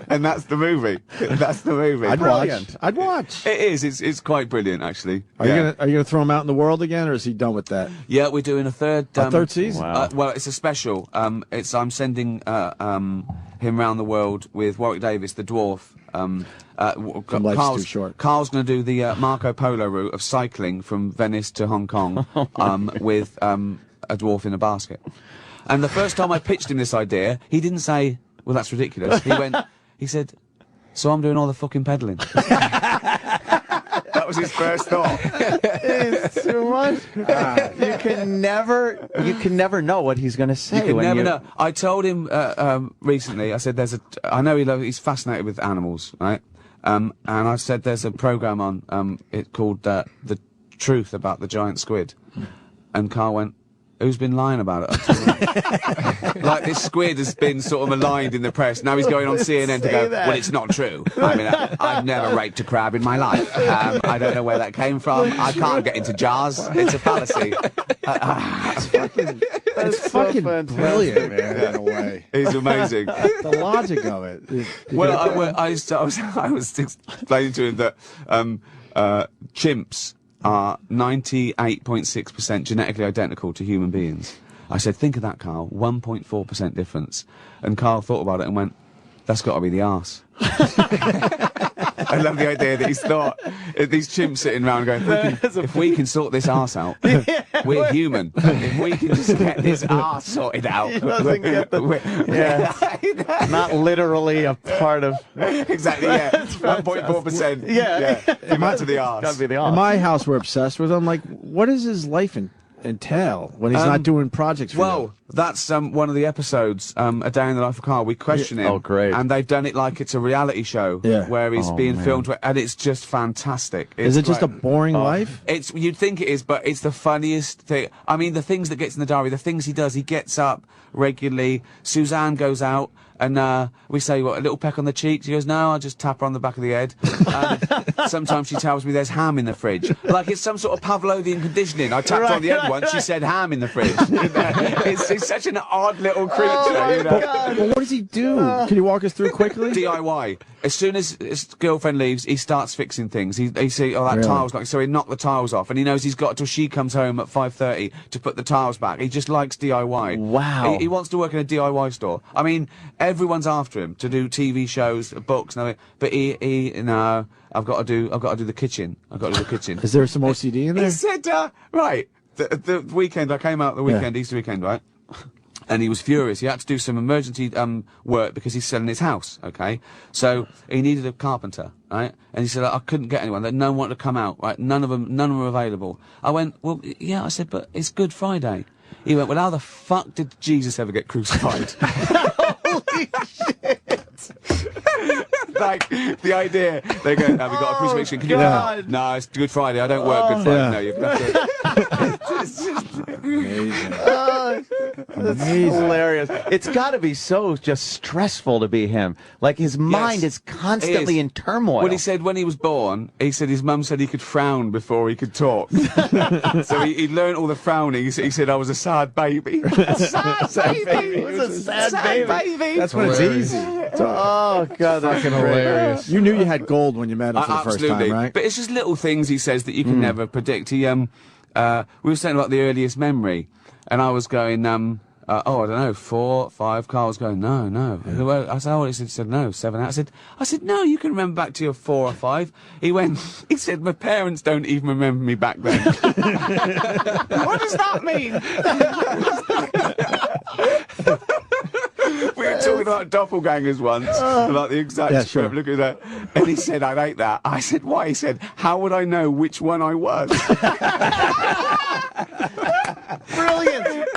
And that's the movie. That's the movie. I'd watch. It is. It's quite brilliant, actually. Are you gonna throw him out in the world again, or is he done with that? Yeah, we're doing a third season. Wow. Well, it's a special. I'm sending him around the world with Warwick Davis, the dwarf. Life's Too Short. Carl's going to do the Marco Polo route of cycling from Venice to Hong Kong with a dwarf in a basket. And the first time I pitched him this idea, he didn't say, "Well, that's ridiculous." He said, "So I'm doing all the fucking peddling." That was his first thought. It's too much. You can never know what he's going to say. You can never know. I told him recently. I said, I know he's fascinated with animals, right? And I said there's a program on it called The Truth About the Giant Squid, and Carl went, "Who's been lying about it?" Like this squid has been sort of maligned in the press. Now he's going on CNN to go, "Well, it's not true. I mean, I've never raped a crab in my life. I don't know where that came from. I can't get into jars. It's a fallacy." It's fucking brilliant, man. In a way, it's amazing. The logic of it. I was explaining to him that chimps are 98.6% genetically identical to human beings. I said, think of that, Carl, 1.4% difference. And Carl thought about it and went, that's got to be the arse. I love the idea that he's thought, these chimps sitting around going, if we can sort this arse out, we're human. If we can just get this arse sorted out. He doesn't get not literally a part of... Exactly, yeah. 1.4%. Yeah. Back to the arse. Gotta be the arse. In my house, we're obsessed with him. Like, what does his life entail when he's not doing projects for you? That's one of the episodes, A Day in the Life of Carl. We question him. Oh, great. And they've done it like it's a reality show where he's being filmed, and it's just fantastic. Is it just a boring life? You'd think it is, but it's the funniest thing. I mean, the things that gets in the diary, the things he does, he gets up regularly. Suzanne goes out, and we say, what, a little peck on the cheeks? He goes, no, I'll just tap her on the back of the head. Sometimes she tells me there's ham in the fridge. Like it's some sort of Pavlovian conditioning. I tapped her on the head once, she said ham in the fridge. It's such an odd little creature, you know. Well, what does he do? Can you walk us through quickly? DIY. As soon as his girlfriend leaves, he starts fixing things. He see, oh, that Really? tile's like, so he knocked the tiles off, and he knows he's got till she comes home at 5:30 to put the tiles back. He just likes DIY. Wow. He wants to work in a DIY store. I mean, everyone's after him to do TV shows, books, and everything, but no, I've got to do the kitchen. I've got to do the kitchen. Is there some OCD in there? He said, right, the weekend, I came out the weekend, Easter weekend, right? And he was furious. He had to do some emergency work because he's selling his house, okay? So he needed a carpenter, right? And he said, I couldn't get anyone. No one wanted to come out, right? None of them were available. I went, well, yeah. I said, but it's Good Friday. He went, well, how the fuck did Jesus ever get crucified? Holy shit! Like, the idea, they go, we got a crucifixion. Can you No, it's Good Friday. I don't work Good Friday. No, you've got to... It's just amazing. That's hilarious. It's got to be so just stressful to be him. Like his mind is constantly in turmoil. Well, he said when he was born, he said his mum said he could frown before he could talk. So he learned all the frowning. He said I was a sad baby. A sad baby. He was a sad baby. That's when it's easy. Oh God, that's fucking hilarious. You knew you had gold when you met him for the first time, right? But it's just little things he says that you can never predict. He we were saying about the earliest memory, and I was going, I don't know, 4, 5. Carl was going, no. I said, oh, he said, no, 7, 8. I said, no, you can remember back to your 4 or 5. He said, my parents don't even remember me back then. What does that mean? We were talking about doppelgangers once, like the exact script. Look at that. And he said, I'd hate that. I said, why? He said, how would I know which one I was? Brilliant.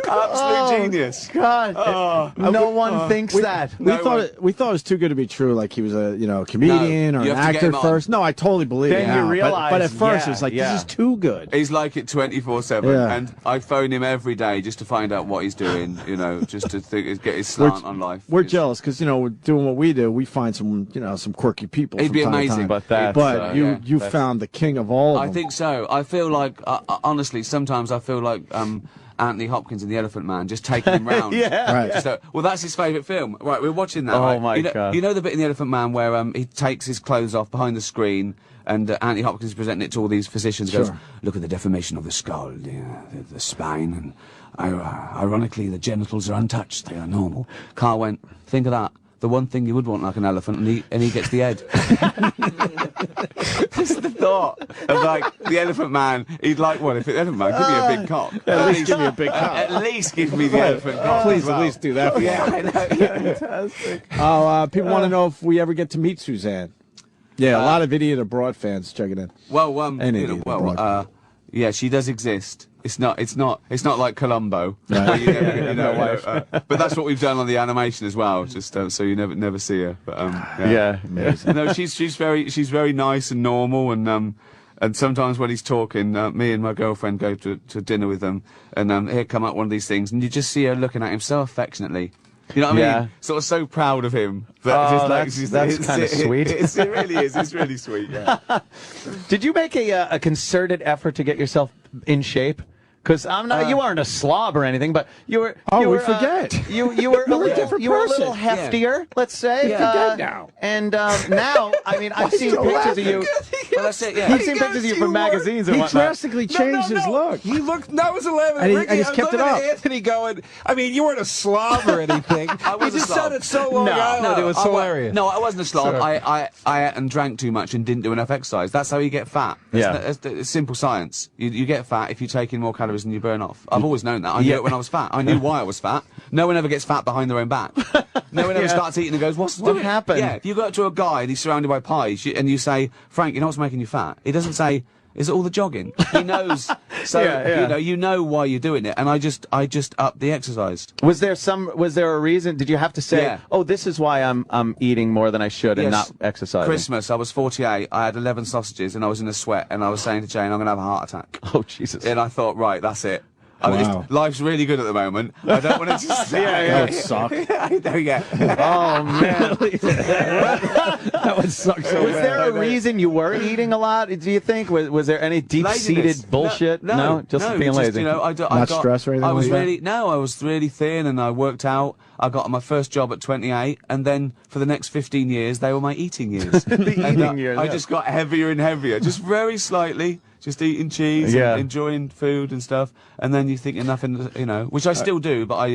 Absolute genius. God. No one thinks that. We thought it was too good to be true, like he was a comedian or an actor first. No, I totally believe it. Then you realize, but at first it's like, this is too good. He's like it 24/7, and I phone him every day just to find out what he's doing, just to get his slant on life. We're jealous because we're doing what we do. We find some quirky people. He'd be amazing, but you found the king of all of them. I think so. I feel like, honestly, sometimes I feel like Anthony Hopkins in The Elephant Man, just taking him round. Right. Well, that's his favourite film. Right, we're watching that. Oh, my God. You know the bit in The Elephant Man where he takes his clothes off behind the screen, and Anthony Hopkins is presenting it to all these physicians. Goes, look at the deformation of the skull, the spine, and ironically, the genitals are untouched. They are normal. Carl went, think of that. The one thing you would want like an elephant, and he gets the head. Just the thought of, like, the Elephant Man. He'd like one if the Elephant Man give me a big cock. At least give me a big cock. At least give me the elephant cock. Please, at least do that. Yeah, I know. Yeah. Fantastic. People want to know if we ever get to meet Suzanne. Yeah, a lot of Idiot Abroad fans checking in. Well, yeah, she does exist. It's not like Columbo. Right. But that's what we've done on the animation as well. Just so you never see her. But amazing. No, she's very nice and normal, and sometimes when he's talking, me and my girlfriend go to dinner with him, and here come up one of these things, and you just see her looking at him so affectionately. You know what I mean? Sort of so proud of him. That's kind of sweet. It really is. It's really sweet. Yeah. Did you make a concerted effort to get yourself in shape? Because I'm not. You aren't a slob or anything, but you were. We forget. You were a little heftier, let's say. Now. And now, I mean, I've seen pictures of you. Well, that's it. Yeah. I've seen pictures of you from magazines and He whatnot. drastically changed his look. He looked. That was 11. And he Ricky, just kept it up. Anthony going. I mean, you weren't a slob or anything. I was you just a slob. sounded so Long Island. It was hilarious. No, I wasn't a slob. Sorry. I ate and drank too much and didn't do enough exercise. That's how you get fat. It's simple science. You get fat if you take in more calories than you burn off. I've always known that. I knew it when I was fat. I knew why I was fat. No one ever gets fat behind their own back. No one ever starts eating and goes, what happened? Yeah, if you go up to a guy and he's surrounded by pies and you say, Frank, you know what's making you fat? He doesn't say, is it all the jogging? He knows. So, you know why you're doing it. And I just upped the exercise. Was there a reason? Did you have to say, oh, this is why I'm eating more than I should and not exercising? Christmas, I was 48, I had 11 sausages and I was in a sweat and I was saying to Jane, I'm going to have a heart attack. Oh, Jesus. And I thought, right, that's it. I mean, life's really good at the moment. I don't want to just that would suck. Oh, man. That would suck so bad. Was there a reason you were eating a lot, do you think? Was there any deep-seated bullshit? No, just being lazy. Not stress or anything I was like that? I was really thin and I worked out. I got my first job at 28, and then for the next 15 years, they were my eating years. I just got heavier and heavier, just very slightly. Just eating cheese, and enjoying food and stuff, and then you think you're nothing, which I still do, but I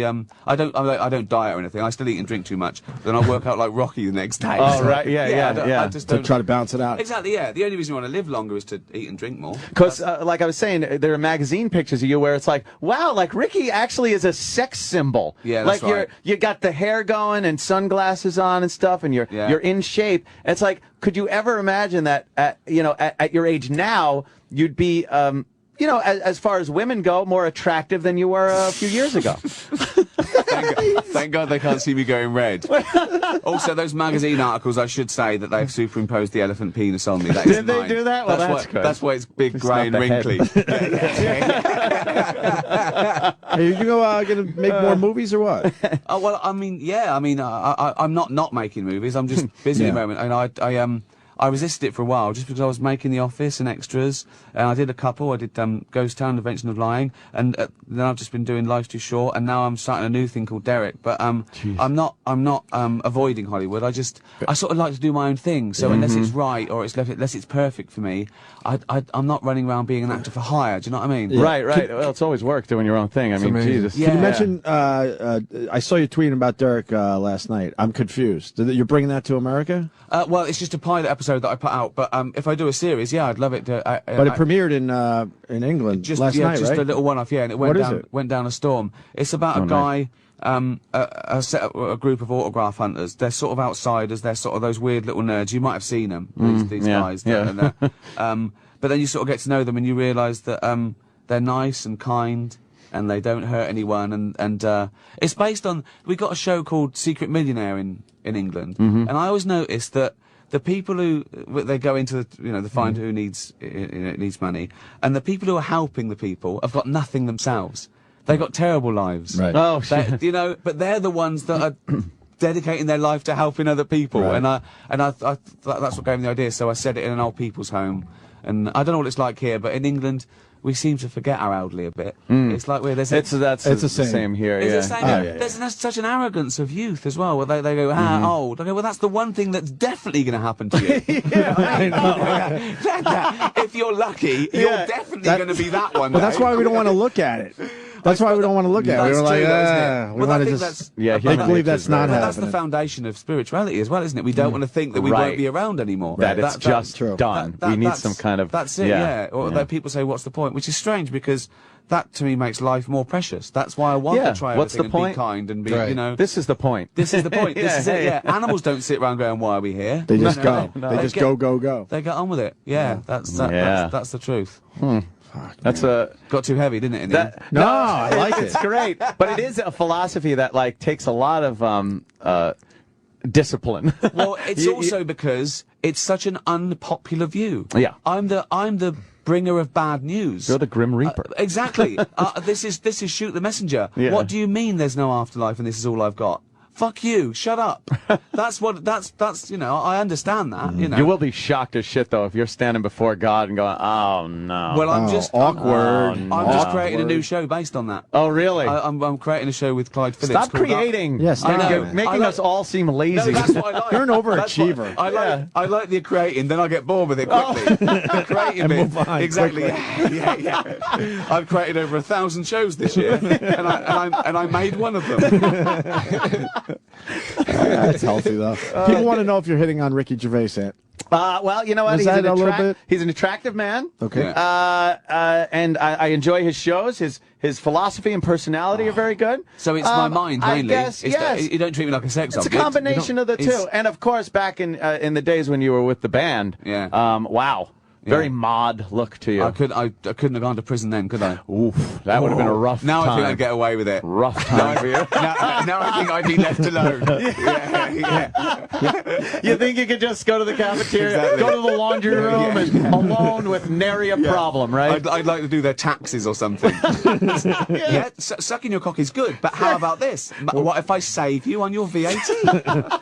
don't diet or anything. I still eat and drink too much. Then I work out like Rocky the next day. Oh, right, I just don't try to balance it out. Exactly, yeah. The only reason you want to live longer is to eat and drink more. Because, like I was saying, there are magazine pictures of you where it's like, wow, like Ricky actually is a sex symbol. Yeah, that's right. You got the hair going and sunglasses on and stuff, and you're in shape. It's like, could you ever imagine that at your age now, you'd be, as far as women go, more attractive than you were a few years ago? Thank God they can't see me going red. Also, those magazine articles, I should say that they've superimposed the elephant penis on me. That Did they do that? Well, that's good. That's why it's big, grey, and wrinkly. Are you going to make more movies or what? Well, I mean, I'm not making movies. I'm just busy at the moment, and I resisted it for a while just because I was making The Office and extras, and I did a couple. I did Ghost Town, Invention of Lying, and then I've just been doing Life's Too Short, and now I'm starting a new thing called Derek. But I'm not avoiding Hollywood. I sort of like to do my own thing. So unless it's right or unless it's perfect for me, I'm not running around being an actor for hire. Do you know what I mean? Yeah. Right. Well, it's always work doing your own thing. I mean, Jesus. Can you mention? I saw you tweeting about Derek last night. I'm confused. You're bringing that to America? Well, it's just a pilot episode that I put out. But if I do a series, yeah, I'd love it to. But it premiered in England last night, just right? a little one-off, yeah, and it went down a storm. It's about a guy. A group of autograph hunters. They're sort of outsiders. They're sort of those weird little nerds. You might have seen them. These guys. But then you sort of get to know them, and you realise that they're nice and kind, and they don't hurt anyone. And it's based on. We got a show called Secret Millionaire in England, and I always noticed that the people who they go into the find who needs money, and the people who are helping the people have got nothing themselves. They got terrible lives. Right. Oh, shit. But they're the ones that are dedicating their life to helping other people. Right. And I that's what gave me the idea. So I said it in an old people's home. And I don't know what it's like here, but in England, we seem to forget our elderly a bit. It's like it's the same here. It's the same. There's such an arrogance of youth as well, where they go, old. I go, well, that's the one thing that's definitely going to happen to you. I know. If you're lucky, you're definitely going to be that one. Well, that's why we don't want to look at it. That's why we don't want to look at it. We're like, we want to just make believe that's not happening. That's the foundation of spirituality as well, isn't it? We don't want to think that we won't be around anymore. That it's just done. We need some kind of... That's it, Or that people say, what's the point? Which is strange, because that, to me, makes life more precious. That's why I want to try everything and be kind and be, This is the point. This is the point. This is it, yeah. Animals don't sit around going, why are we here? They just go. They just go. They get on with it. Yeah, that's the truth. That's got too heavy, didn't it? No, I like it. It's great, but it is a philosophy that takes a lot of discipline. Well, it's also because it's such an unpopular view. Yeah, I'm the bringer of bad news. You're the Grim Reaper. Exactly. This is shoot the messenger. Yeah. What do you mean there's no afterlife and this is all I've got? Fuck you, shut up. That's I understand that, You will be shocked as shit, though, if you're standing before God and going, oh, no. Well, I'm just... Awkward. I'm just creating a new show based on that. Oh, really? I'm creating a show with Clyde Phillips. Stop creating. Yes, making us all seem lazy. No, that's what I like. You're an overachiever. I like the creating, then I get bored with it quickly. Creating move on exactly. Yeah. I've created over 1,000 shows this year, and I made one of them. That's healthy, though. People want to know if you're hitting on Ricky Gervais, Ant. Well, you know what? He's an attractive man. Okay. And I enjoy his shows. His philosophy and personality are very good. So it's my mind, mainly. I guess, yes. You don't treat me like a sex object. It's a combination of the two. And, of course, back in the days when you were with the band, wow. Very mod look to you. I couldn't have gone to prison then, could I? Oof, that would have been a rough time. Now I think I'd get away with it. Rough time for you. Now I think I'd be left alone. You think you could just go to the cafeteria, go to the laundry room, and alone with nary a problem, right? I'd like to do their taxes or something. Sucking your cock is good, but how about this? What if I save you on your VAT?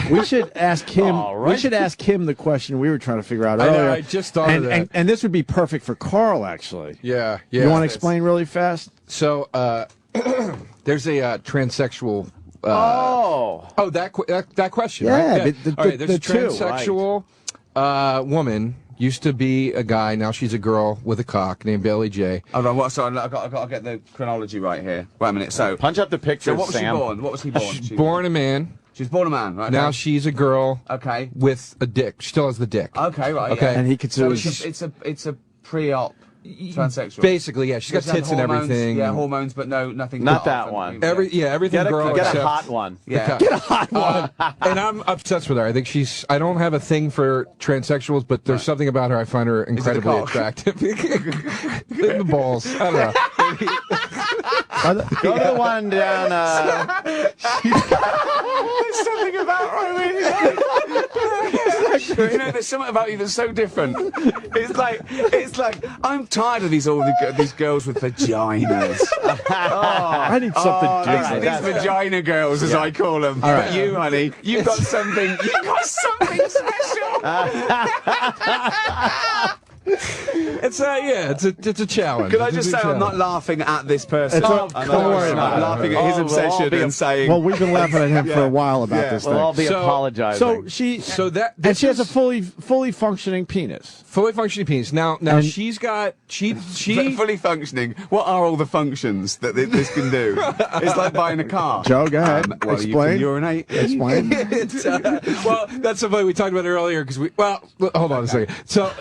We should ask him. Right. We should ask him the question we were trying to figure out earlier. I just thought of that. And this would be perfect for Carl, actually. Yeah. You want to explain really fast? So there's a transsexual. That question, yeah, right? Yeah. All right, there's a transsexual woman. Used to be a guy, now she's a girl with a cock named Bailey J. Hold on, sorry, I've got to get the chronology right here. Wait a minute. So punch up the picture. So what was Sam. she born? What was he born? She's born a man. She's born a man, right? Now she's a girl. Okay. With a dick. She still has the dick. Okay, right. Okay. Yeah. And he considers it's a pre-op transsexual. Basically, yeah. She's got tits and everything. Yeah, hormones, but nothing. Not that one. Everything girl. Get a hot one. Yeah. Get a hot one. And I'm obsessed with her. I think I don't have a thing for transsexuals, but there's something about her I find her incredibly attractive. In the balls. I don't know. Go to the one down. There's something about her. You know, there's something about you that's so different. It's like I'm tired of these girls with vaginas. I need something different. These vagina girls, as I call them. All right. But you, honey, you've got something. You've got something special. It's a challenge. Can I just say I'm not laughing at this person? I'm laughing at his obsession and saying. Well, we've been laughing at him for a while about this thing. We'll all be apologizing. So she has a fully functioning penis. Fully functioning penis. Now she's got she fully functioning. What are all the functions that this can do? It's like buying a car. Joe, go ahead. Well, explain. You can urinate. Explain. Well, that's something we talked about earlier because hold on a second. So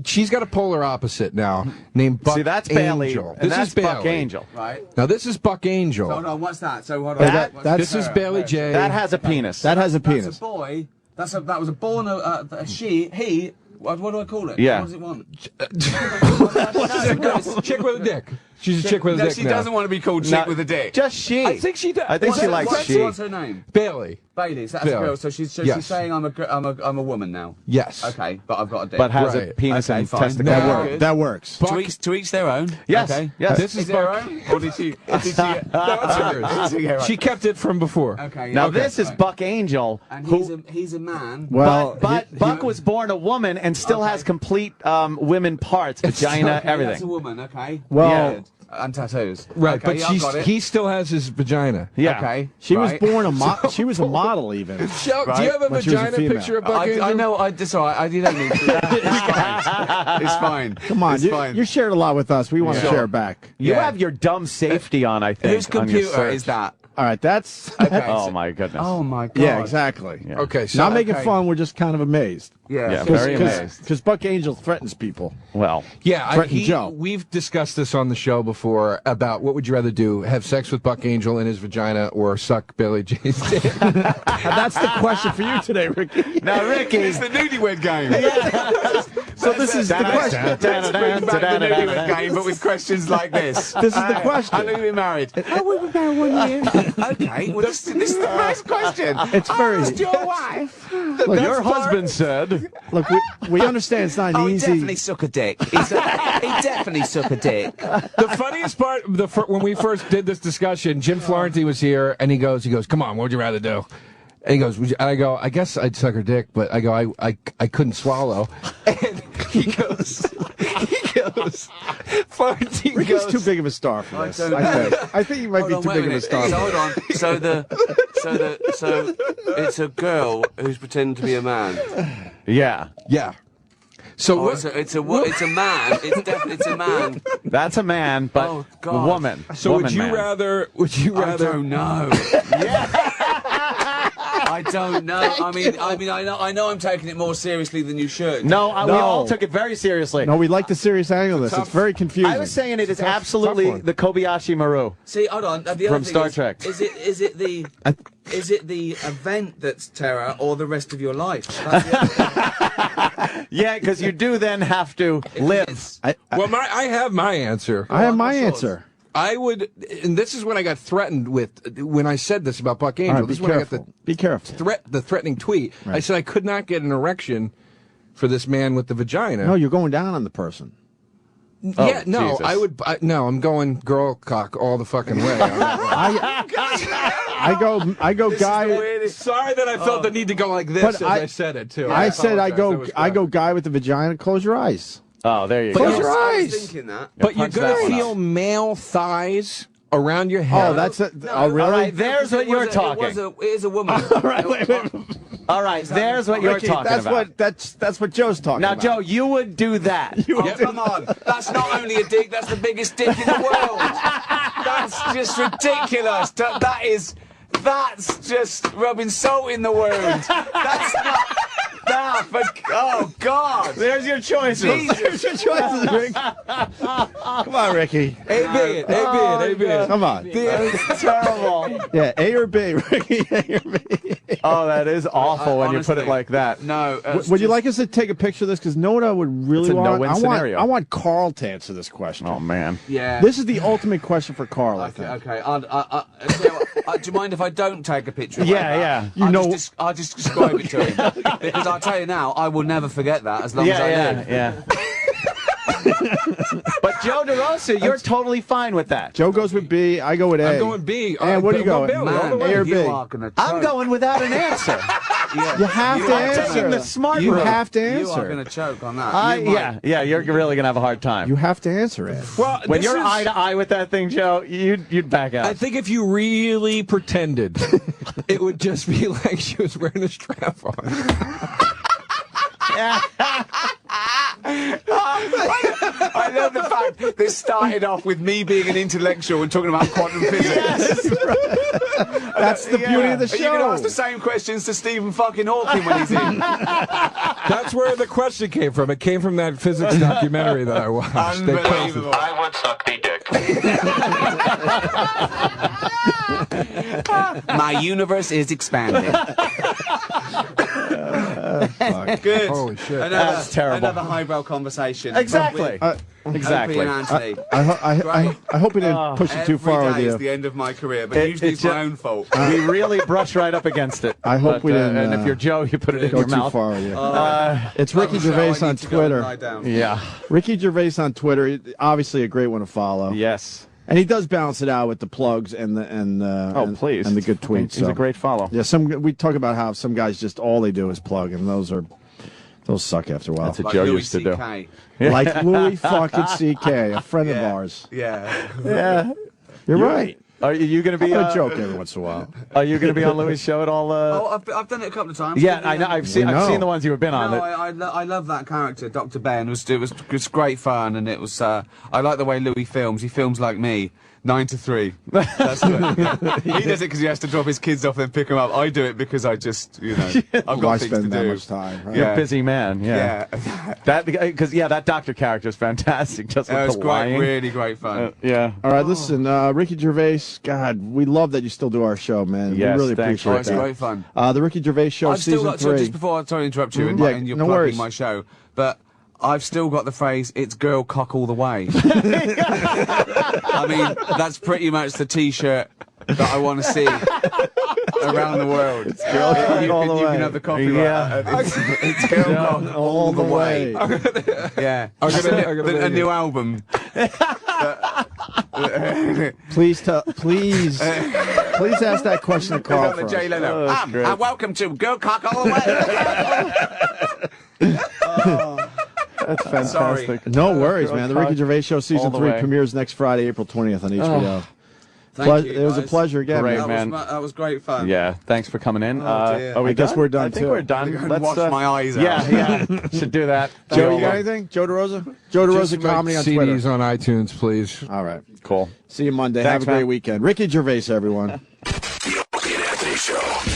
she's got a polar opposite now named Buck Angel. That's Bailey. This is Bailey. Buck Angel. Right. Now this is Buck Angel. So hold on, what's that? So hold on. This is Bailey J. That has a penis. That has a penis. That's a boy. That was a born he. What do I call it? Yeah. What does it want? Chick with a dick. She's a chick with a dick. She doesn't want to be called chick with a dick. Just she. I think she does. I think she likes she. What's her name? Bailey. Bailey. So that's Bailey. a girl. So she's Yes. saying I'm a woman now. Yes. Okay, but I've got a dick. But has Right. a penis Okay, and fine. testicle. That works. To each their own. Yes. Okay. Yes. This is their Buck. own. Or did she? No, it's hers. She kept it from before. Okay. Now okay, this is fine. Buck Angel, And who. he's a man. Well, But Buck was born a woman and still has complete women parts, vagina, Okay, everything. That's a woman. Okay. Well- Yeah. And tattoos. Right, Okay, but yeah, I've got it. he still has his vagina. Yeah. Okay. She was right. born she was a model even. Do you have a When she was a vagina female. picture of Buck Angel? I know. It's all right. You don't need to. It's fine. It's fine. Come on, It's fine. you shared a lot with us. We want to Sure. share back. You Yeah. have your dumb safety on, I think. Whose on your computer search. is that? All right, that's Okay. Oh my goodness. Oh my god. yeah, exactly. Yeah. Okay, so Not making okay. fun. We're just kind of amazed. Yeah, very amazed. Because Buck Angel threatens people. Well, Threaten Joe. We've discussed this on the show before about what would you rather do: have sex with Buck Angel in his vagina or suck Billy J's dick? That's the question for you today, Ricky. now Ricky, It's the newlywed game. So this is the question. Let's bring back the newlywed game, but with questions like this. This is the question. How long have you been married? Oh, we've been married 1 year. Okay, well, this is the first question. It's very. Asked your wife. Look, your husband said. Look, we understand it's not an He easy. definitely suck a dick. He definitely suck a dick. The funniest part, when we first did this discussion, Jim Florentine was here, and he goes, "Come on, what would you rather do?" And he goes, and I go, "I guess I'd suck her dick," but I go, I couldn't swallow. And he goes, Florentine Ricky's goes, too big of a star for this. don't I think he might be too big of a star. So hold on. So it's a girl who's pretending to be a man. Yeah. yeah. So Oh, it's a man. It's a man. That's a man, but Oh, a God. woman. So woman would you man. rather? I don't know. I don't know. I know I'm taking it more seriously than you should. No, we all took it very seriously. No, we like the serious angle of this. It's very confusing. I was saying it is absolutely one. the Kobayashi Maru. See, hold on. The other From thing Star is, Trek. Is it the event that's terror or the rest of your life? That's the other thing. Yeah, because you do then have to live. Well, I have my answer. I have my answer. I would, and this is when I got threatened with when I said this about Buck Angel. All right, this be is when careful. I got Be careful. the threatening tweet. Right. I said I could not get an erection for this man with the vagina. No, you're going down on the person. Yeah, no, Jesus. I would. No, I'm going girl cock all the fucking way. I go guy. Sorry that I felt the need to go like this But as I said it too. I said I apologize. That was go guy with the vagina. Close your eyes. Oh, there you But go. Close your I was eyes. thinking that. But you're punch that gonna one feel up. male thighs around your head. Oh, that's it. Oh, really? All right, there's what you're talking. It is a woman. All right, wait. All right, there's what you're Ricky, talking that's about. that's what Joe's talking Now, about. Joe, you would do that. Oh, come on. That's not only a dick, that's the biggest dick in the world. That's just ridiculous. That's just rubbing salt in the wound. That's not... Oh, God. There's your choices. There's your choices, Rick. Come on, Ricky. A B. Come on. That's terrible. Yeah, A or B, Ricky. A or B. Oh, that is awful when you put it honestly, like that. No. Would you like us to take a picture of this? Because know what I would really It's a want? no-win scenario. I want Carl to answer this question. Oh, man. Yeah. This is the ultimate question for Carl, I think. Okay. Do you mind if I don't take a picture? Of Yeah. I'll just describe it to him because I'll tell you now, I will never forget that as long as I live. Yeah. But Joe DeRosa, you're totally fine with that. Joe goes with B. I go with A. I'm going B. And what are you going? A or B? I'm going without an answer. You have to answer. I'm taking the smart You route. have to You are answer. going to choke on that. Yeah, you're really going to have a hard time. You have to answer it. Well, When this you're is- eye to eye with that thing, Joe, you'd back out. I think if you really pretended, it would just be like she was wearing a strap on. I love the fact this started off with me being an intellectual and talking about quantum physics. That's the beauty of the Are you going to show. ask the same questions to Stephen fucking Hawking when he's in? That's where the question came from. It came from that physics documentary that I watched. They posted- Unbelievable. I would suck the dick. My universe is expanding. Good. Holy shit. That's terrible. Another highbrow conversation. Exactly. Exactly. Exactly. And Anthony. I hope we didn't push it too far Every with day you. is the end of my career, but usually it's my own fault. We really brush right up against it. I hope we didn't, And if you're Joe, you put it in Go your too mouth. far with you. It's Ricky Gervais on Twitter. Yeah. Ricky Gervais on Twitter. Obviously a great one to follow. Yes. And he does balance it out with the plugs and the please. and the good tweets. He's a great follow. Yeah, we talk about how some guys just all they do is plug, and those suck after a while. That's what Joe used to do. Like Louis fucking C.K., a friend of ours. Yeah. You're right. Are you going to be a joke every once in a while? Are you going to be on Louis' show at all? Oh, I've done it a couple of times. Yeah, I know. I've seen the ones you've been on. No, I love that character, Dr. Ben. It was great fun, and it was. I like the way Louis films. He films like me. 9 to 3. That's good. He does it because he has to drop his kids off and pick them up. I do it because I just, I've got Why things spend to that do. much time? Right? You're a busy man. Yeah. That doctor character is fantastic. Just with It was the great, lying. really great fun. Yeah. All right, listen, Ricky Gervais, God, we love that you still do our show, man. Yes, we really thanks. appreciate It's that. great fun. The Ricky Gervais show, I've still season got 3. just before, sorry to interrupt you, and you're no plugging worries. my show, but I've still got the phrase, it's girl cock all the way. I mean, that's pretty much the T-shirt that I want to see around the world. It's girl cock all the way. You can have the copyright. Yeah. It's girl cock all the way. Yeah. A new album. Please ask that question to Carl The for Jay us. Leno. Welcome to Girl Cock all the way. That's fantastic. No worries, man. The Ricky Gervais show, season All the 3 way. premieres next Friday, April 20th on HBO. Thank you, It was a guys. pleasure again, Great, man. That was great fun. Yeah. Thanks for coming in. dear. Are we I guess done? we're done, I think too. we're done. I'm gonna wash my eyes out. Yeah. Should do that. Joe, you got anything? Joe DeRosa? Joe DeRosa Comedy on Twitter. CDs on iTunes, please. All right. Cool. See you Monday. Thanks, Have a great man. weekend. Ricky Gervais, everyone.